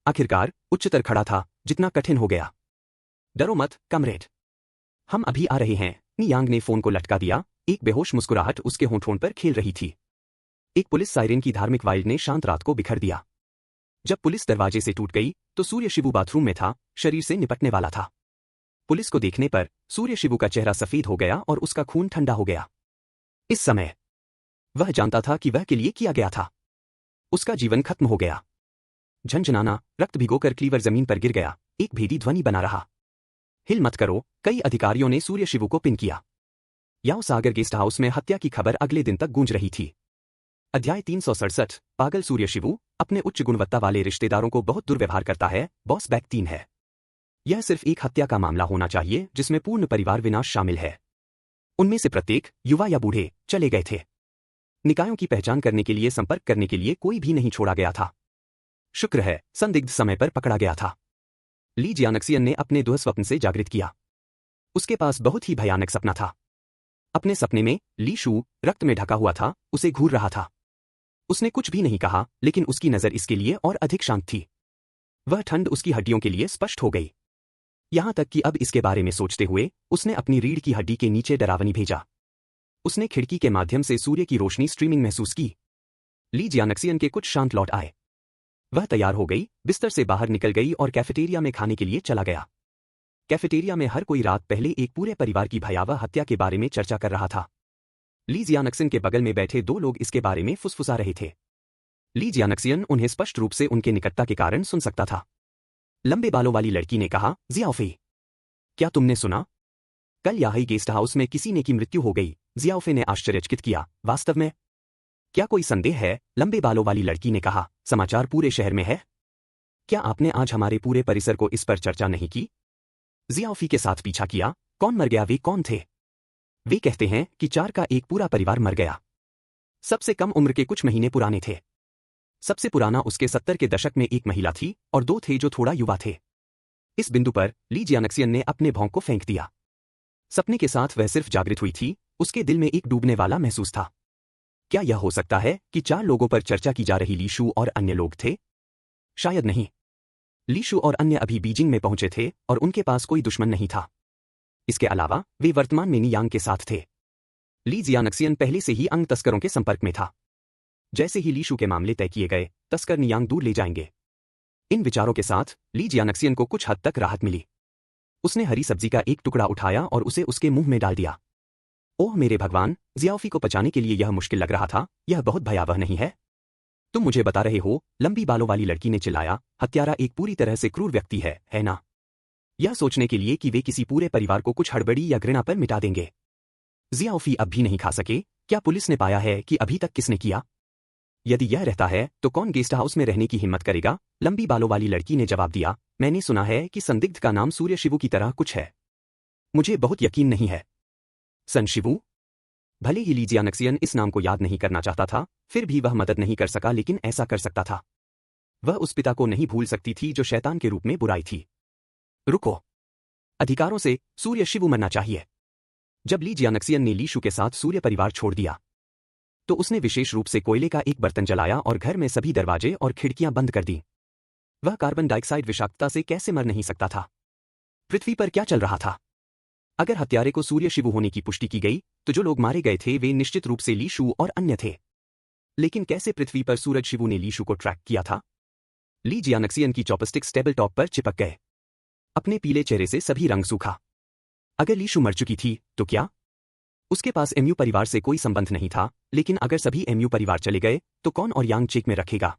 आखिरकार उच्चतर खड़ा था, जितना कठिन हो गया। डरो मत कमरेड, हम अभी आ रहे हैं। नियांग ने फोन को लटका दिया। एक बेहोश मुस्कुराहट उसके होंठों पर खेल रही थी। एक पुलिस सायरन की धार्मिक वाइल्ड ने शांत रात को बिखर दिया। जब पुलिस दरवाजे से टूट गई तो सूर्य शिवु बाथरूम में था, शरीर से निपटने वाला था। पुलिस को देखने पर सूर्य शिवु का चेहरा सफेद हो गया और उसका खून ठंडा हो गया। इस समय वह जानता था कि वह के लिए किया गया था। उसका जीवन खत्म हो गया। झंझनाना रक्त भिगोकर क्लीवर जमीन पर गिर गया। एक भेदी ध्वनि बना रहा, हिल मत करो। कई अधिकारियों ने सूर्य शिवु को पिन किया। याओ सागर गेस्ट हाउस में हत्या की खबर अगले दिन तक गूंज रही थी। अध्याय 367। पागल सूर्य शिवु अपने उच्च गुणवत्ता वाले रिश्तेदारों को बहुत दुर्व्यवहार करता है। बॉस बैक 3 है। यह सिर्फ एक हत्या का मामला होना चाहिए जिसमें पूर्ण परिवार विनाश शामिल है। उनमें से प्रत्येक युवा या बूढ़े चले गए थे। निकायों की पहचान करने के लिए संपर्क करने के लिए कोई भी नहीं छोड़ा गया था। शुक्र है संदिग्ध समय पर पकड़ा गया था। ली जियानक्सियन ने अपने दुःस्वप्न से जागृत किया। उसके पास बहुत ही भयानक सपना था। अपने सपने में ली शू रक्त में ढका हुआ था, उसे घूर रहा था। उसने कुछ भी नहीं कहा, लेकिन उसकी नजर इसके लिए और अधिक शांत थी। वह ठंड उसकी हड्डियों के लिए स्पष्ट हो गई। यहां तक कि अब इसके बारे में सोचते हुए उसने अपनी रीढ़ की हड्डी के नीचे डरावनी भेजा। उसने खिड़की के माध्यम से सूर्य की रोशनी स्ट्रीमिंग महसूस की। ली जियानक्सियन के कुछ शांत लौट आए। वह तैयार हो गई, बिस्तर से बाहर निकल गई और कैफेटेरिया में खाने के लिए चला गया। कैफेटेरिया में हर कोई रात पहले एक पूरे परिवार की भयावह हत्या के बारे में चर्चा कर रहा था। ली जियानक्सियन के बगल में बैठे 2 लोग इसके बारे में फुसफुसा रहे थे। ली जियानक्सियन उन्हें स्पष्ट रूप से उनके निकटता के कारण सुन सकता था। लंबे बालों वाली लड़की ने कहा, जियाओफे, क्या तुमने सुना? कल याही गेस्ट हाउस में किसी ने की मृत्यु हो गई। जियाओफे ने आश्चर्यचकित किया, वास्तव में? क्या कोई संदेह है? लंबे बालों वाली लड़की ने कहा, समाचार पूरे शहर में है। क्या आपने आज हमारे पूरे परिसर को इस पर चर्चा नहीं की? जियाओफी के साथ पीछा किया। कौन मर गया? वे कौन थे? वे कहते हैं कि 4 का एक पूरा परिवार मर गया। सबसे कम उम्र के कुछ महीने पुराने थे। सबसे पुराना उसके 70 के दशक में एक महिला थी और 2 थे जो थोड़ा युवा थे। इस बिंदु पर ली जियानक्सियन ने अपने भौंक को फेंक दिया। सपने के साथ वह सिर्फ जागृत हुई थी। उसके दिल में एक डूबने वाला महसूस था। क्या यह हो सकता है कि 4 लोगों पर चर्चा की जा रही लीशु और अन्य लोग थे? शायद नहीं। लीशु और अन्य अभी बीजिंग में पहुंचे थे और उनके पास कोई दुश्मन नहीं था। इसके अलावा वे वर्तमान में नियांग के साथ थे। ली जियानक्सियन पहले से ही अंग तस्करों के संपर्क में था। जैसे ही लीशु के मामले तय किए गए, तस्कर नियांग दूर ले जाएंगे। इन विचारों के साथ ली जियानक्सियन को कुछ हद तक राहत मिली। उसने हरी सब्जी का एक टुकड़ा उठाया और उसे उसके मुंह में डाल दिया। ओह मेरे भगवान, जियाओफी को पचाने के लिए यह मुश्किल लग रहा था। यह बहुत भयावह नहीं है? तुम मुझे बता रहे हो? लंबी बालों वाली लड़की ने चिल्लाया। हत्यारा एक पूरी तरह से क्रूर व्यक्ति है ना? यह सोचने के लिए कि वे किसी पूरे परिवार को कुछ हड़बड़ी या घृणा पर मिटा देंगे। जियाओफी अब भी नहीं खा सके। क्या पुलिस ने पाया है कि अभी तक किसने किया? यदि यह रहता है तो कौन गेस्ट हाउस में रहने की हिम्मत करेगा? लंबी बालों वाली लड़की ने जवाब दिया, मैंने सुना है कि संदिग्ध का नाम सूर्य शिवु की तरह कुछ है। मुझे बहुत यकीन नहीं है। सन शिवू। भले ही ली जियानक्सियन इस नाम को याद नहीं करना चाहता था, फिर भी वह मदद नहीं कर सका, लेकिन ऐसा कर सकता था। वह उस पिता को नहीं भूल सकती थी जो शैतान के रूप में बुराई थी। रुको। अधिकारों से सूर्य शिवू मरना चाहिए। जब ली जियानक्सियन ने लीशु के साथ सूर्य परिवार छोड़ दिया, तो उसने विशेष रूप से कोयले का एक बर्तन जलाया और घर में सभी दरवाजे और खिड़कियां बंद कर दी। वह कार्बन डाइऑक्साइड विषाक्तता से कैसे मर नहीं सकता था? पृथ्वी पर क्या चल रहा था? अगर हत्यारे को सूर्य शिवू होने की पुष्टि की गई, तो जो लोग मारे गए थे वे निश्चित रूप से लीशु और अन्य थे। लेकिन कैसे पृथ्वी पर सूरज शिवू ने लीशु को ट्रैक किया था? ली जियानक्सियन की चॉपस्टिक्स टेबल टॉप पर चिपक गए। अपने पीले चेहरे से सभी रंग सूखा। अगर लीशु मर चुकी थी तो क्या? उसके पास एमयू परिवार से कोई संबंध नहीं था, लेकिन अगर सभी एमयू परिवार चले गए तो कौन और यांग चेक में रखेगा?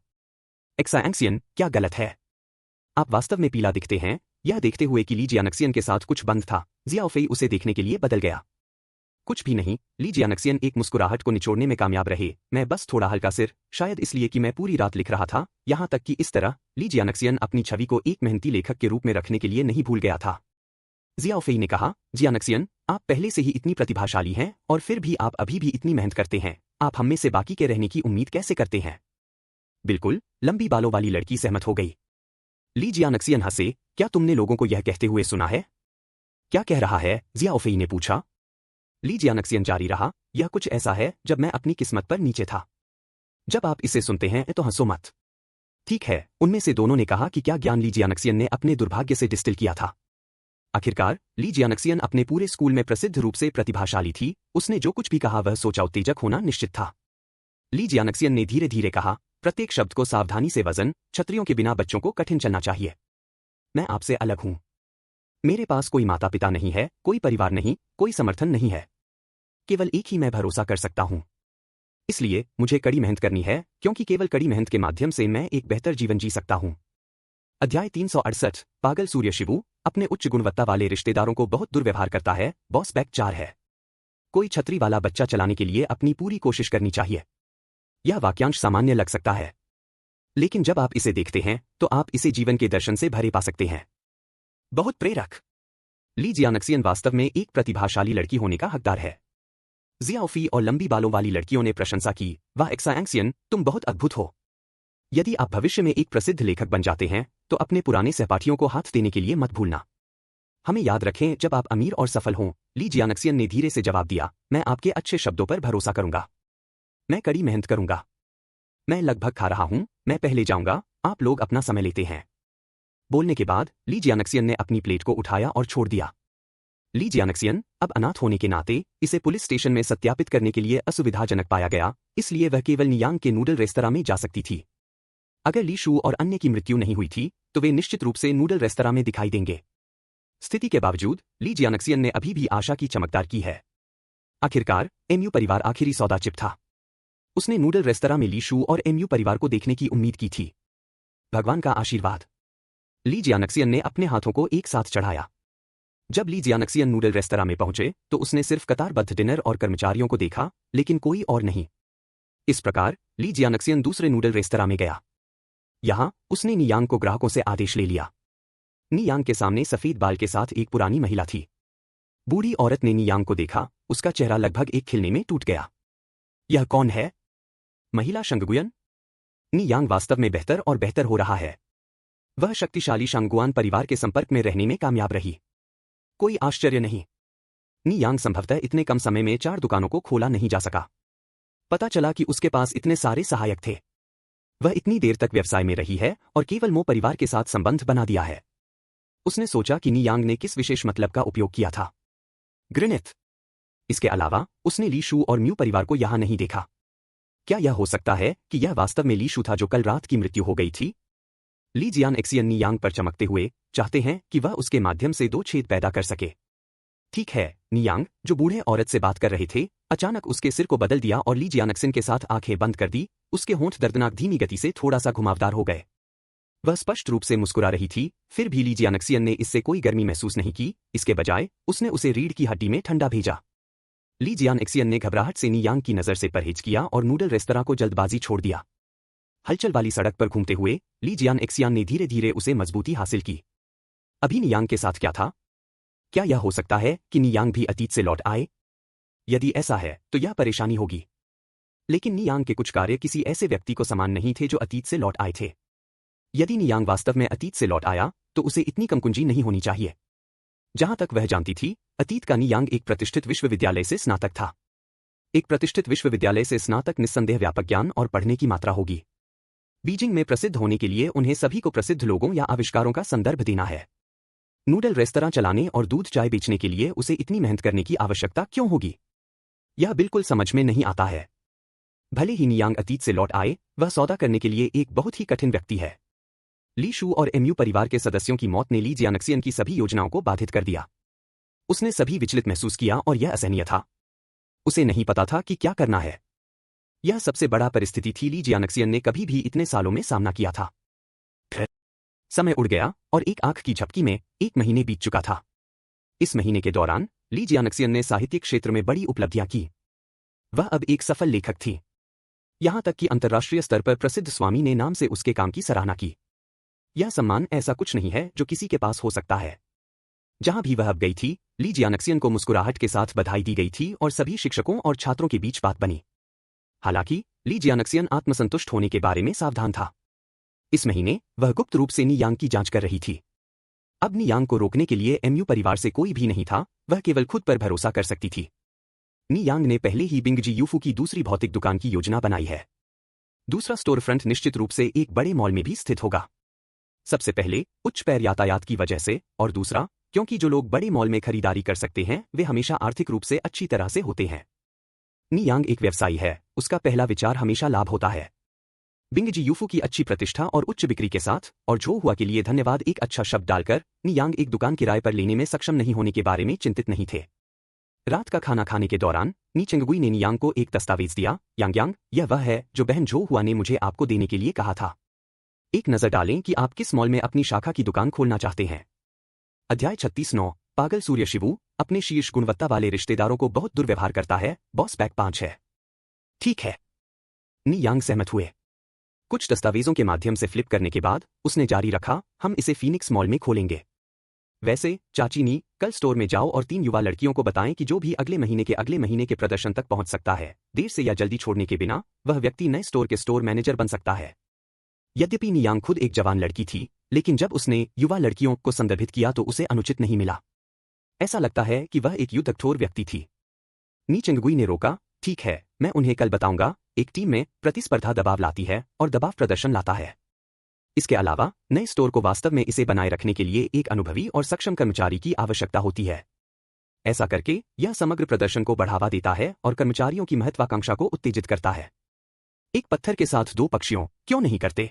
एक्साएंक्सियन, क्या गलत है? आप वास्तव में पीला दिखते हैं। यह देखते हुए कि ली जियानक्सियन के साथ कुछ बंद था, जियाओफेई उसे देखने के लिए बदल गया। कुछ भी नहीं। ली जियानक्सियन एक मुस्कुराहट को निचोड़ने में कामयाब रहे। मैं बस थोड़ा हल्का सिर, शायद इसलिए कि मैं पूरी रात लिख रहा था, यहां तक कि इस तरह ली जियानक्सियन अपनी छवि को एक मेहनती लेखक के रूप में रखने के लिए नहीं भूल गया था। जियाओफेई ने कहा, जियानक्सियन, आप पहले से ही इतनी प्रतिभाशाली हैं और फिर भी आप अभी भी इतनी मेहनत करते हैं। आप हम में से बाकी के रहने की उम्मीद कैसे करते हैं? बिल्कुल, लंबी बालों वाली लड़की सहमत हो गई। ली जियानक्सियन हंसे, क्या तुमने लोगों को यह कहते हुए सुना है? क्या कह रहा है? जियाओफेई ने पूछा। ली जियानक्सियन जारी रहा, यह कुछ ऐसा है जब मैं अपनी किस्मत पर नीचे था। जब आप इसे सुनते हैं तो हंसो मत। ठीक है, उनमें से दोनों ने कहा कि क्या ज्ञान ली जियानक्सियन ने अपने दुर्भाग्य से डिस्टिल किया था। आखिरकार, ली जियानक्सियन अपने पूरे स्कूल में प्रसिद्ध रूप से प्रतिभाशाली थी। उसने जो कुछ भी कहा वह सोचा उत्तेजक होना निश्चित था। ली जियानक्सियन ने धीरे धीरे कहा, प्रत्येक शब्द को सावधानी से वजन, छतरियों के बिना बच्चों को कठिन चलना चाहिए। मैं आपसे अलग हूं। मेरे पास कोई माता पिता नहीं है, कोई परिवार नहीं, कोई समर्थन नहीं है। केवल एक ही मैं भरोसा कर सकता हूं। इसलिए मुझे कड़ी मेहनत करनी है, क्योंकि केवल कड़ी मेहनत के माध्यम से मैं एक बेहतर जीवन जी सकता हूं। अध्याय 368, पागल सूर्य शिवू अपने उच्च गुणवत्ता वाले रिश्तेदारों को बहुत दुर्व्यवहार करता है। बॉस बैक 4 है। कोई छतरी वाला बच्चा चलाने के लिए अपनी पूरी कोशिश करनी चाहिए। यह वाक्यांश सामान्य लग सकता है, लेकिन जब आप इसे देखते हैं तो आप इसे जीवन के दर्शन से भरे पा सकते हैं। बहुत प्रेरक। ली जियानक्सियन वास्तव में एक प्रतिभाशाली लड़की होने का हकदार है। जियाओफी और लंबी बालों वाली लड़कियों ने प्रशंसा की, वाह एक्साएंक्सियन, तुम बहुत अद्भुत हो। यदि आप भविष्य में एक प्रसिद्ध लेखक बन जाते हैं तो अपने पुराने सहपाठियों को हाथ देने के लिए मत भूलना। हमें याद रखें जब आप अमीर और सफल हों। ली जियानक्सियन ने धीरे से जवाब दिया, मैं आपके अच्छे शब्दों पर भरोसा करूंगा। मैं कड़ी मेहनत करूंगा। मैं लगभग खा रहा हूं, मैं पहले जाऊंगा, आप लोग अपना समय लेते हैं। बोलने के बाद ली जियानक्सियन ने अपनी प्लेट को उठाया और छोड़ दिया। ली जियानक्सियन अब अनाथ होने के नाते इसे पुलिस स्टेशन में सत्यापित करने के लिए असुविधाजनक पाया गया, इसलिए वह केवल नियांग के नूडल रेस्तरां में जा सकती थी। अगर लीशु और अन्य की मृत्यु नहीं हुई थी तो वे निश्चित रूप से नूडल रेस्तरां में दिखाई देंगे। स्थिति के बावजूद ली जियानक्सियन ने अभी भी आशा की चमकदार की है। आखिरकार एमयू परिवार आखिरी सौदा चिप था। उसने नूडल रेस्तरां में लीशु और एमयू परिवार को देखने की उम्मीद की थी। भगवान का आशीर्वाद। ली जियानक्सियन ने अपने हाथों को एक साथ चढ़ाया। जब ली जियानक्सियन नूडल रेस्तरां में पहुंचे तो उसने सिर्फ कतारबद्ध डिनर और कर्मचारियों को देखा, लेकिन कोई और नहीं। इस प्रकार ली जियानक्सियन दूसरे नूडल रेस्तरां में गया। यहां उसने नियांग को ग्राहकों से आदेश ले लिया। नियांग के सामने सफेद बाल के साथ एक पुरानी महिला थी। बूढ़ी औरत ने नियांग को देखा, उसका चेहरा लगभग एक खिलने में टूट गया। यह कौन है? महिला शंगगुयन? नियांग वास्तव में बेहतर और बेहतर हो रहा है। वह शक्तिशाली शांगुआन परिवार के संपर्क में रहने में कामयाब रही। कोई आश्चर्य नहीं। नियांग संभवतः इतने कम समय में 4 दुकानों को खोला नहीं जा सका। पता चला कि उसके पास इतने सारे सहायक थे। वह इतनी देर तक व्यवसाय में रही है और केवल मो परिवार के साथ संबंध बना दिया है। उसने सोचा कि नियांग ने किस विशेष मतलब का उपयोग किया था। ग्रिनिथ। इसके अलावा उसने लीशु और म्यू परिवार को यहां नहीं देखा। क्या यह हो सकता है कि यह वास्तव में लीशु था जो कल रात की मृत्यु हो गई थी? ली जियानक्सियन नियांग पर चमकते हुए चाहते हैं कि वह उसके माध्यम से 2 छेद पैदा कर सके। ठीक है। नियांग, जो बूढ़े औरत से बात कर रहे थे, अचानक उसके सिर को बदल दिया और ली जियानक्सियन के साथ आंखें बंद कर दी। उसके होंठ दर्दनाक धीमी गति से थोड़ा सा घुमावदार हो गए। वह स्पष्ट रूप से मुस्कुरा रही थी, फिर भी ली जियानक्सियन ने इससे कोई गर्मी महसूस नहीं की। इसके बजाय उसने उसे रीढ़ की हड्डी में ठंडा भेजा। ली जियानक्सियन ने घबराहट से नियांग की नजर से परहेज किया और नूडल रेस्तरां को जल्दबाजी छोड़ दिया। हलचल वाली सड़क पर घूमते हुए ली जियानक्सियन ने धीरे धीरे उसे मजबूती हासिल की। अभी नियांग के साथ क्या था? क्या यह हो सकता है कि नियांग भी अतीत से लौट आए? यदि ऐसा है तो यह परेशानी होगी। लेकिन नियांग के कुछ कार्य किसी ऐसे व्यक्ति को समान नहीं थे जो अतीत से लौट आए थे। यदि नियांग वास्तव में अतीत से लौट आया तो उसे इतनी कम कुंजी नहीं होनी चाहिए। जहां तक वह जानती थी, अतीत का नियांग एक प्रतिष्ठित विश्वविद्यालय से स्नातक था। एक प्रतिष्ठित विश्वविद्यालय से स्नातक निस्संदेह व्यापक ज्ञान और पढ़ने की मात्रा होगी। बीजिंग में प्रसिद्ध होने के लिए उन्हें सभी को प्रसिद्ध लोगों या आविष्कारों का संदर्भ देना है। नूडल रेस्तरां चलाने और दूध चाय बेचने के लिए उसे इतनी मेहनत करने की आवश्यकता क्यों होगी? यह बिल्कुल समझ में नहीं आता है। भले ही नियांग अतीत से लौट आए, वह सौदा करने के लिए एक बहुत ही कठिन व्यक्ति है। ली शू और एमयू परिवार के सदस्यों की मौत ने ली जियानक्सियन की सभी योजनाओं को बाधित कर दिया। उसने सभी विचलित महसूस किया और यह असहनीय था। उसे नहीं पता था कि क्या करना है। यह सबसे बड़ा परिस्थिति थी ली जियानक्सियन ने कभी भी इतने सालों में सामना किया था। फिर समय उड़ गया और एक आंख की झपकी में 1 महीने बीत चुका था। इस महीने के दौरान ली जियानक्सियन ने साहित्यिक क्षेत्र में बड़ी उपलब्धियां की। वह अब एक सफल लेखक थी। यहां तक कि अंतर्राष्ट्रीय स्तर पर प्रसिद्ध स्वामी ने नाम से उसके काम की सराहना की। यह सम्मान ऐसा कुछ नहीं है जो किसी के पास हो सकता है। जहां भी वह अब गई थी, ली जियानक्सियन को मुस्कुराहट के साथ बधाई दी गई थी और सभी शिक्षकों और छात्रों के बीच बात बनी। हालांकि ली जियानक्सियन आत्मसंतुष्ट होने के बारे में सावधान था। इस महीने वह गुप्त रूप से नियांग की जांच कर रही थी। अब नियांग को रोकने के लिए एमयू परिवार से कोई भी नहीं था, वह केवल खुद पर भरोसा कर सकती थी। नियांग ने पहले ही बिंगजी यूफू की दूसरी भौतिक दुकान की योजना बनाई है। दूसरा स्टोर फ्रंट निश्चित रूप से एक बड़े मॉल में भी स्थित होगा। सबसे पहले उच्च पैर यातायात की वजह से, और दूसरा क्योंकि जो लोग बड़े मॉल में खरीदारी कर सकते हैं वे हमेशा आर्थिक रूप से अच्छी तरह से होते हैं। नियांग एक व्यवसायी है, उसका पहला विचार हमेशा लाभ होता है। बिंगजी यूफू की अच्छी प्रतिष्ठा और उच्च बिक्री के साथ और जो हुआ के लिए धन्यवाद एक अच्छा शब्द डालकर नियांग एक दुकान किराए पर लेने में सक्षम नहीं होने के बारे में चिंतित नहीं थे। रात का खाना खाने के दौरान नी चेंगगुई ने नियांग को एक दस्तावेज दिया। यांग, यह वह है जो बहन जो हुआ ने मुझे आपको देने के लिए कहा था। एक नजर डालें कि आप किस मॉल में अपनी शाखा की दुकान खोलना चाहते हैं। अध्याय 36-9 पागल सूर्य शिवू अपने शीर्ष गुणवत्ता वाले रिश्तेदारों को बहुत दुर्व्यवहार करता है। बॉस पैक 5 है। ठीक है, नियांग सहमत हुए। कुछ दस्तावेजों के माध्यम से फ्लिप करने के बाद उसने जारी रखा, हम इसे फीनिक्स मॉल में खोलेंगे। वैसे चाची नी, कल स्टोर में जाओ और 3 युवा लड़कियों को बताएं कि जो भी अगले महीने के प्रदर्शन तक पहुंच सकता है, देर से या जल्दी छोड़ने के बिना, वह व्यक्ति नए स्टोर के स्टोर मैनेजर बन सकता है। यद्यपि नियांग खुद एक जवान लड़की थी, लेकिन जब उसने युवा लड़कियों को संदर्भित किया तो उसे अनुचित नहीं मिला। ऐसा लगता है कि वह एक युद्धकठोर व्यक्ति थी। नी चेंगगुई ने रोका, ठीक है, मैं उन्हें कल बताऊंगा। एक टीम में प्रतिस्पर्धा दबाव लाती है और दबाव प्रदर्शन लाता है। इसके अलावा नए स्टोर को वास्तव में इसे बनाए रखने के लिए एक अनुभवी और सक्षम कर्मचारी की आवश्यकता होती है। ऐसा करके यह समग्र प्रदर्शन को बढ़ावा देता है और कर्मचारियों की महत्वाकांक्षा को उत्तेजित करता है। एक पत्थर के साथ 2 पक्षियों, क्यों नहीं करते?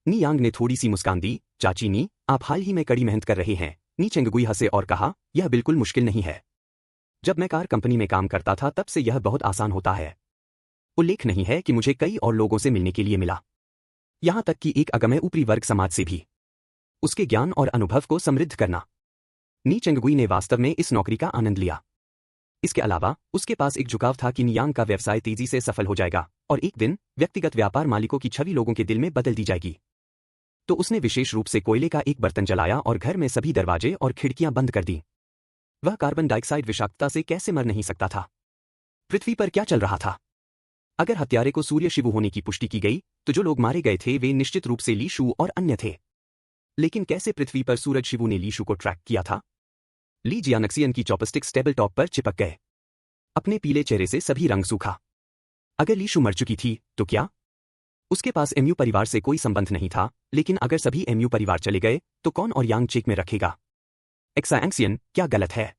नियांग ने थोड़ी सी मुस्कान दी, चाची नी, आप हाल ही में कड़ी मेहनत कर रहे हैं। नी चेंगगुई हंसे और कहा, यह बिल्कुल मुश्किल नहीं है। जब मैं कार कंपनी में काम करता था तब से यह बहुत आसान होता है। उल्लेख नहीं है कि मुझे कई और लोगों से मिलने के लिए मिला, यहां तक कि एक अगम्य ऊपरी वर्ग समाज से भी। उसके ज्ञान और अनुभव को समृद्ध करना। नी चेंगगुई ने वास्तव में इस नौकरी का आनंद लिया। इसके अलावा उसके पास एक झुकाव था कि नियांग का व्यवसाय तेजी से सफल हो जाएगा और एक दिन व्यक्तिगत व्यापार मालिकों की छवि लोगों के दिल में बदल दी जाएगी। तो उसने विशेष रूप से कोयले का एक बर्तन जलाया और घर में सभी दरवाजे और खिड़कियां बंद कर दी। वह कार्बन डाइऑक्साइड विषाक्तता से कैसे मर नहीं सकता था? पृथ्वी पर क्या चल रहा था? अगर हत्यारे को सूर्य शिवू होने की पुष्टि की गई तो जो लोग मारे गए थे वे निश्चित रूप से ली शू और अन्य थे। लेकिन कैसे पृथ्वी पर सूरज शिवू ने ली शू को ट्रैक किया था? ली जियानक्सियन की चॉपस्टिक्स टेबल टॉप पर चिपक गए। अपने पीले चेहरे से सभी रंग सूखा। अगर ली शू मर चुकी थी तो क्या? उसके पास एमयू परिवार से कोई संबंध नहीं था, लेकिन अगर सभी एमयू परिवार चले गए तो कौन और यांग चेक में रखेगा? एक्साएंक्सियन, क्या गलत है?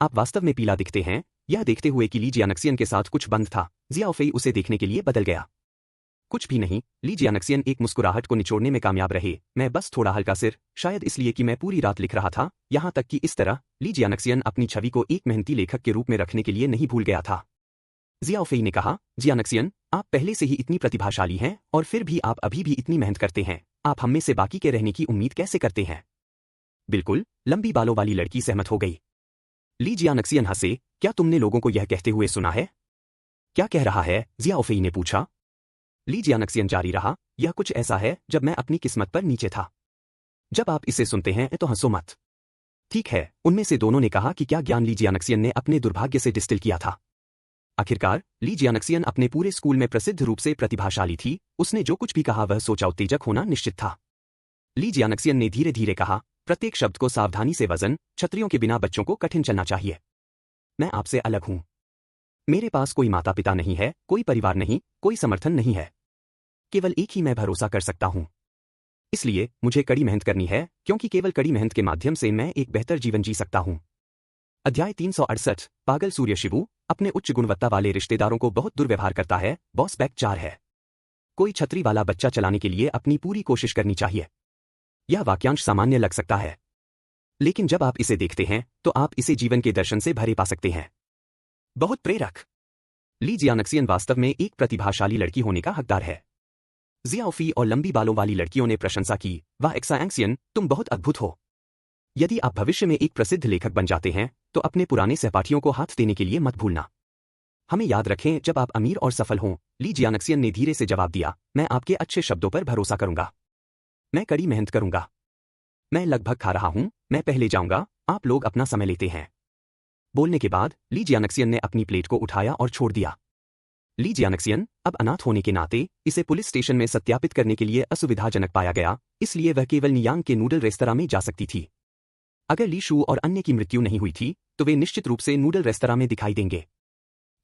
आप वास्तव में पीला दिखते हैं। यह देखते हुए कि ली जियानक्सियन के साथ कुछ बंद था, जियाओफेई उसे देखने के लिए बदल गया। कुछ भी नहीं। ली जियानक्सियन एक मुस्कुराहट को निचोड़ने में कामयाब रहे। मैं बस थोड़ा हल्का सिर, शायद इसलिए कि मैं पूरी रात लिख रहा था, यहां तक कि इस तरह ली जियानक्सियन अपनी छवि को एक मेहनती लेखक के रूप में रखने के लिए नहीं भूल गया था। जियाओफेई ने कहा, जियानक्सियन, आप पहले से ही इतनी प्रतिभाशाली हैं और फिर भी आप अभी भी इतनी मेहनत करते हैं। आप हम में से बाकी के रहने की उम्मीद कैसे करते हैं? बिल्कुल, लंबी बालों वाली लड़की सहमत हो गई। ली जियानक्सियन हंसे, क्या तुमने लोगों को यह कहते हुए सुना है? क्या कह रहा है? जियाओफेई ने पूछा। ली जियानक्सियन जारी रहा, यह कुछ ऐसा है जब मैं अपनी किस्मत पर नीचे था। जब आप इसे सुनते हैं तो हंसो मत। ठीक है, उनमें से दोनों ने कहा कि क्या ज्ञान ली जियानक्सियन ने अपने दुर्भाग्य से डिस्टिल किया था। आखिरकार ली जियानक्सियन अपने पूरे स्कूल में प्रसिद्ध रूप से प्रतिभाशाली थी, उसने जो कुछ भी कहा वह सोचा उत्तेजक होना निश्चित था। ली जियानक्सियन ने धीरे धीरे कहा, प्रत्येक शब्द को सावधानी से वजन, छतरियों के बिना बच्चों को कठिन चलना चाहिए। मैं आपसे अलग हूं। मेरे पास कोई माता पिता नहीं है, कोई परिवार नहीं, कोई समर्थन नहीं है। केवल एक ही मैं भरोसा कर सकता हूं। इसलिए मुझे कड़ी मेहनत करनी है, क्योंकि केवल कड़ी मेहनत के माध्यम से मैं एक बेहतर जीवन जी सकता हूं। अध्याय 368 पागल सूर्य शिवू अपने उच्च गुणवत्ता वाले रिश्तेदारों को बहुत दुर्व्यवहार करता है। बॉस बैक 4 है। कोई छतरी वाला बच्चा चलाने के लिए अपनी पूरी कोशिश करनी चाहिए। यह वाक्यांश सामान्य लग सकता है, लेकिन जब आप इसे देखते हैं तो आप इसे जीवन के दर्शन से भरे पा सकते हैं। बहुत प्रेरक। ली जियानक्सियन वास्तव में एक प्रतिभाशाली लड़की होने का हकदार है। जियाओफी और लंबी बालों वाली लड़कियों ने प्रशंसा की, वाह एक्साएंक्सियन, तुम बहुत अद्भुत हो। यदि आप भविष्य में एक प्रसिद्ध लेखक बन जाते हैं तो अपने पुराने सहपाठियों को हाथ देने के लिए मत भूलना। हमें याद रखें जब आप अमीर और सफल हों। ली जियानक्सियन ने धीरे से जवाब दिया, मैं आपके अच्छे शब्दों पर भरोसा करूंगा। मैं कड़ी मेहनत करूंगा। मैं लगभग खा रहा हूं, मैं पहले जाऊंगा, आप लोग अपना समय लेते हैं। बोलने के बाद ली जियानक्सियन ने अपनी प्लेट को उठाया और छोड़ दिया। ली जियानक्सियन अब अनाथ होने के नाते इसे पुलिस स्टेशन में सत्यापित करने के लिए असुविधाजनक पाया गया, इसलिए वह केवल नियांग के नूडल रेस्तरां में जा सकती थी। अगर ली शू और अन्य की मृत्यु नहीं हुई थी तो वे निश्चित रूप से नूडल रेस्तरां में दिखाई देंगे।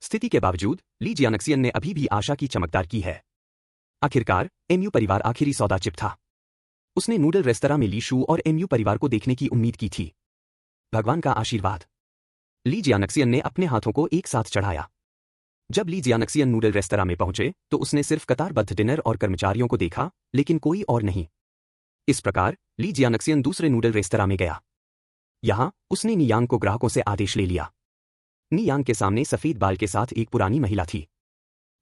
स्थिति के बावजूद ली जियानक्सियन ने अभी भी आशा की चमकदार की है। आखिरकार एमयू परिवार आखिरी सौदा चिप था। उसने नूडल रेस्तरां में ली शू और एमयू परिवार को देखने की उम्मीद की थी। भगवान का आशीर्वाद। ली जियानक्सियन ने अपने हाथों को एक साथ चढ़ाया। जब ली जियानक्सियन नूडल रेस्तरां में पहुंचे तो उसने सिर्फ कतारबद्ध डिनर और कर्मचारियों को देखा, लेकिन कोई और नहीं। इस प्रकार ली जियानक्सियन दूसरे नूडल रेस्तरां में गया। यहां उसने नियांग को ग्राहकों से आदेश ले लिया। नियांग के सामने सफेद बाल के साथ एक पुरानी महिला थी।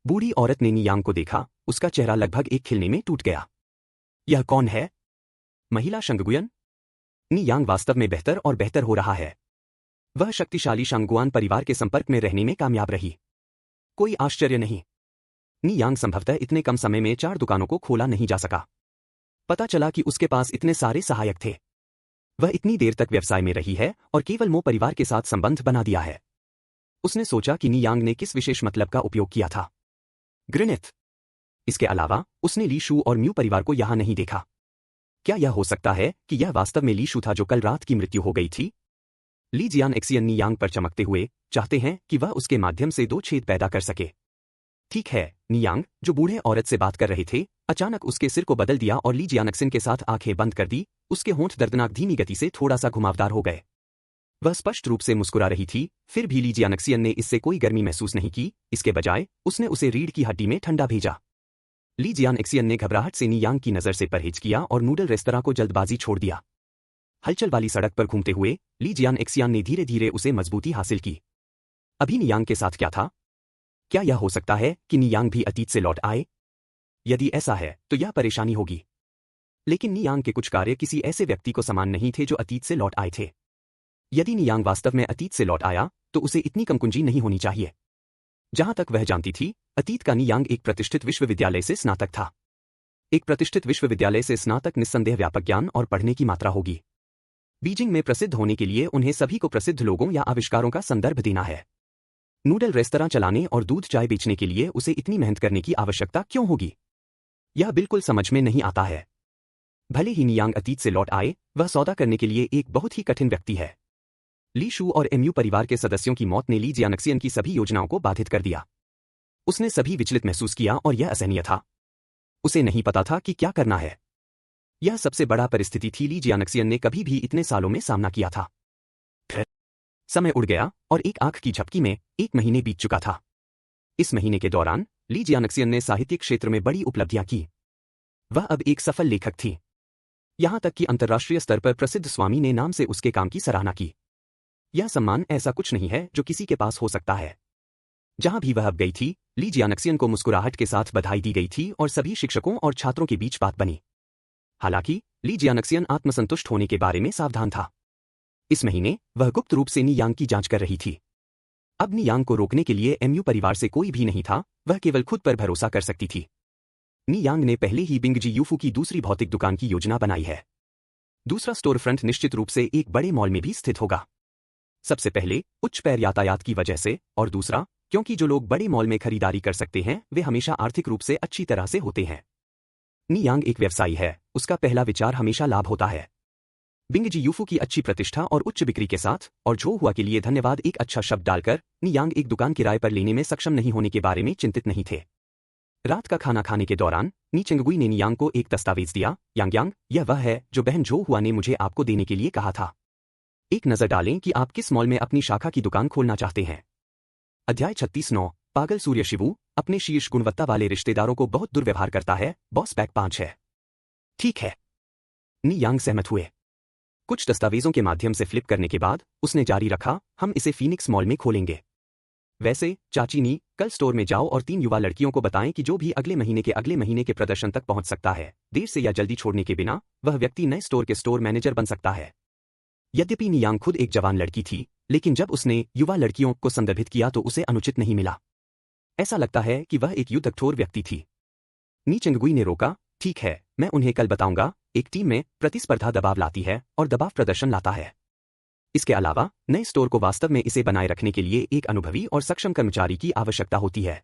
बूढ़ी औरत ने नियांग को देखा, उसका चेहरा लगभग एक खिलने में टूट गया। यह कौन है? महिला शंगगुयन? नियांग वास्तव में बेहतर और बेहतर हो रहा है। वह शक्तिशाली शांगुआन परिवार के संपर्क में रहने में कामयाब रही। कोई आश्चर्य नहीं। नियांग संभवतः इतने कम समय में 4 दुकानों को खोला नहीं जा सका। पता चला कि उसके पास इतने सारे सहायक थे। वह इतनी देर तक व्यवसाय में रही है और केवल मो परिवार के साथ संबंध बना दिया है। उसने सोचा कि नियांग ने किस विशेष मतलब का उपयोग किया था। घृणित। इसके अलावा उसने ली शू और म्यू परिवार को यहां नहीं देखा। क्या यह हो सकता है कि यह वास्तव में ली शू था जो कल रात की मृत्यु हो गई थी? ली जियानक्सियन नियांग पर चमकते हुए चाहते हैं कि वह उसके माध्यम से 2 छेद पैदा कर सके। ठीक है। नियांग, जो बूढ़े औरत से बात कर रहे थे, अचानक उसके सिर को बदल दिया और ली जियानक्सियन के साथ आंखें बंद कर दी। उसके होंठ दर्दनाक धीमी गति से थोड़ा सा घुमावदार हो गए। वह स्पष्ट रूप से मुस्कुरा रही थी, फिर भी ली जियानक्सियन ने इससे कोई गर्मी महसूस नहीं की। इसके बजाय उसने उसे रीढ़ की हड्डी में ठंडा भेजा। ली जियानक्सियन ने घबराहट से नियांग की नजर से परहेज किया और नूडल रेस्तरां को जल्दबाजी छोड़ दिया। हलचल वाली सड़क पर घूमते हुए ली जियानक्सियन ने धीरे धीरे उसे मजबूती हासिल की। अभी नियांग के साथ क्या था? क्या यह हो सकता है कि नियांग भी अतीत से लौट आए? यदि ऐसा है तो यह परेशानी होगी। लेकिन नियांग के कुछ कार्य किसी ऐसे व्यक्ति को समान नहीं थे जो अतीत से लौट आए थे। यदि नियांग वास्तव में अतीत से लौट आया तो उसे इतनी कमकुंजी नहीं होनी चाहिए। जहां तक वह जानती थी, अतीत का नियांग एक प्रतिष्ठित विश्वविद्यालय से स्नातक था। एक प्रतिष्ठित विश्वविद्यालय से स्नातक निस्संदेह व्यापक ज्ञान और पढ़ने की मात्रा होगी। बीजिंग में प्रसिद्ध होने के लिए उन्हें सभी को प्रसिद्ध लोगों या आविष्कारों का संदर्भ देना है। नूडल रेस्तरां चलाने और दूध चाय बेचने के लिए उसे इतनी मेहनत करने की आवश्यकता क्यों होगी? यह बिल्कुल समझ में नहीं आता है। भले ही नियांग अतीत से लौट आए, वह सौदा करने के लिए एक बहुत ही कठिन व्यक्ति है। ली शू और एमयू परिवार के सदस्यों की मौत ने ली जियानक्सियन की सभी योजनाओं को बाधित कर दिया। उसने सभी विचलित महसूस किया और यह असहनीय था। उसे नहीं पता था कि क्या करना है। यह सबसे बड़ा परिस्थिति थी ली जियानक्सियन ने कभी भी इतने सालों में सामना किया था। फिर समय उड़ गया और एक आंख की झपकी में 1 महीने बीत चुका था। इस महीने के दौरान ली जियानक्सियन ने साहित्यिक क्षेत्र में बड़ी उपलब्धियां की। वह अब एक सफल लेखक थी। यहां तक कि अंतर्राष्ट्रीय स्तर पर प्रसिद्ध स्वामी ने नाम से उसके काम की सराहना की। यह सम्मान ऐसा कुछ नहीं है जो किसी के पास हो सकता है। जहां भी वह अब गई थी, ली जियानक्सियन को मुस्कुराहट के साथ बधाई दी गई थी और सभी शिक्षकों और छात्रों के बीच बात बनी। हालांकि ली जियानक्सियन आत्मसंतुष्ट होने के बारे में सावधान था। इस महीने वह गुप्त रूप से नियांग की जांच कर रही थी। अब नियांग को रोकने के लिए एमयू परिवार से कोई भी नहीं था, वह केवल खुद पर भरोसा कर सकती थी। नियांग ने पहले ही बिंगजी यूफू की दूसरी भौतिक दुकान की योजना बनाई है। दूसरा स्टोर फ्रंट निश्चित रूप से एक बड़े मॉल में भी स्थित होगा। सबसे पहले उच्च पैर यातायात की वजह से, और दूसरा क्योंकि जो लोग बड़े मॉल में खरीदारी कर सकते हैं वे हमेशा आर्थिक रूप से अच्छी तरह से होते हैं। नी यांग एक व्यवसायी है, उसका पहला विचार हमेशा लाभ होता है। बिंग जी यूफू की अच्छी प्रतिष्ठा और उच्च बिक्री के साथ और जो हुआ के लिए धन्यवाद एक अच्छा शब्द डालकर नी यांग एक दुकान किराए पर लेने में सक्षम नहीं होने के बारे में चिंतित नहीं थे। रात का खाना खाने के दौरान नी चेंगगुई ने नी यांग को एक दस्तावेज दिया। यांग यांग, यह वह है जो बहन जो हुआ ने मुझे आपको देने के लिए कहा था। एक नजर डालें कि आप किस मॉल में अपनी शाखा की दुकान खोलना चाहते हैं। अध्याय 36-9 पागल सूर्य शिवू अपने शीर्ष गुणवत्ता वाले रिश्तेदारों को बहुत दुर्व्यवहार करता है। बॉस पैक 5 है। ठीक है, नी यांग सहमत हुए। कुछ दस्तावेजों के माध्यम से फ्लिप करने के बाद उसने जारी रखा, हम इसे फीनिक्स मॉल में खोलेंगे। वैसे चाची नी, कल स्टोर में जाओ और 3 युवा लड़कियों को बताएं कि जो भी अगले महीने के प्रदर्शन तक पहुंच सकता है, देर से या जल्दी छोड़ने के बिना वह व्यक्ति नए स्टोर के स्टोर मैनेजर बन सकता है। यद्यपि नी यांग खुद एक जवान लड़की थी, लेकिन जब उसने युवा लड़कियों को संदर्भित किया तो उसे अनुचित नहीं मिला। ऐसा लगता है कि वह एक युद्धकठोर व्यक्ति थी। नी चेंगगुई ने रोका, ठीक है, मैं उन्हें कल बताऊंगा। एक टीम में प्रतिस्पर्धा दबाव लाती है और दबाव प्रदर्शन लाता है। इसके अलावा नए स्टोर को वास्तव में इसे बनाए रखने के लिए एक अनुभवी और सक्षम कर्मचारी की आवश्यकता होती है।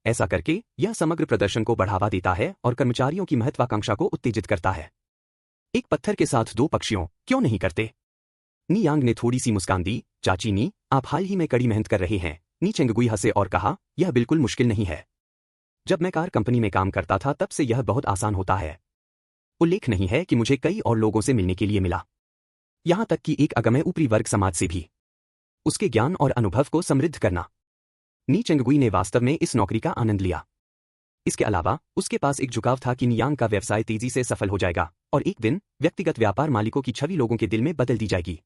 ऐसा करके यह समग्र प्रदर्शन को बढ़ावा देता है और कर्मचारियों की महत्वाकांक्षा को उत्तेजित करता है। एक पत्थर के साथ 2 पक्षियों, क्यों नहीं करते? नी यांग ने थोड़ी सी मुस्कान दी, चाची नी, आप हाल ही में कड़ी मेहनत कर रहे हैं। नी चेंगगुई हंसे और कहा, यह बिल्कुल मुश्किल नहीं है। जब मैं कार कंपनी में काम करता था तब से यह बहुत आसान होता है। उल्लेख नहीं है कि मुझे कई और लोगों से मिलने के लिए मिला, यहां तक कि एक अगम्य ऊपरी वर्ग समाज से भी। उसके ज्ञान और अनुभव को समृद्ध करना। नी चेंगगुई ने वास्तव में इस नौकरी का आनंद लिया। इसके अलावा उसके पास एक झुकाव था कि नी यांग का व्यवसाय तेजी से सफल हो जाएगा और एक दिन व्यक्तिगत व्यापार मालिकों की छवि लोगों के दिल में बदल दी जाएगी।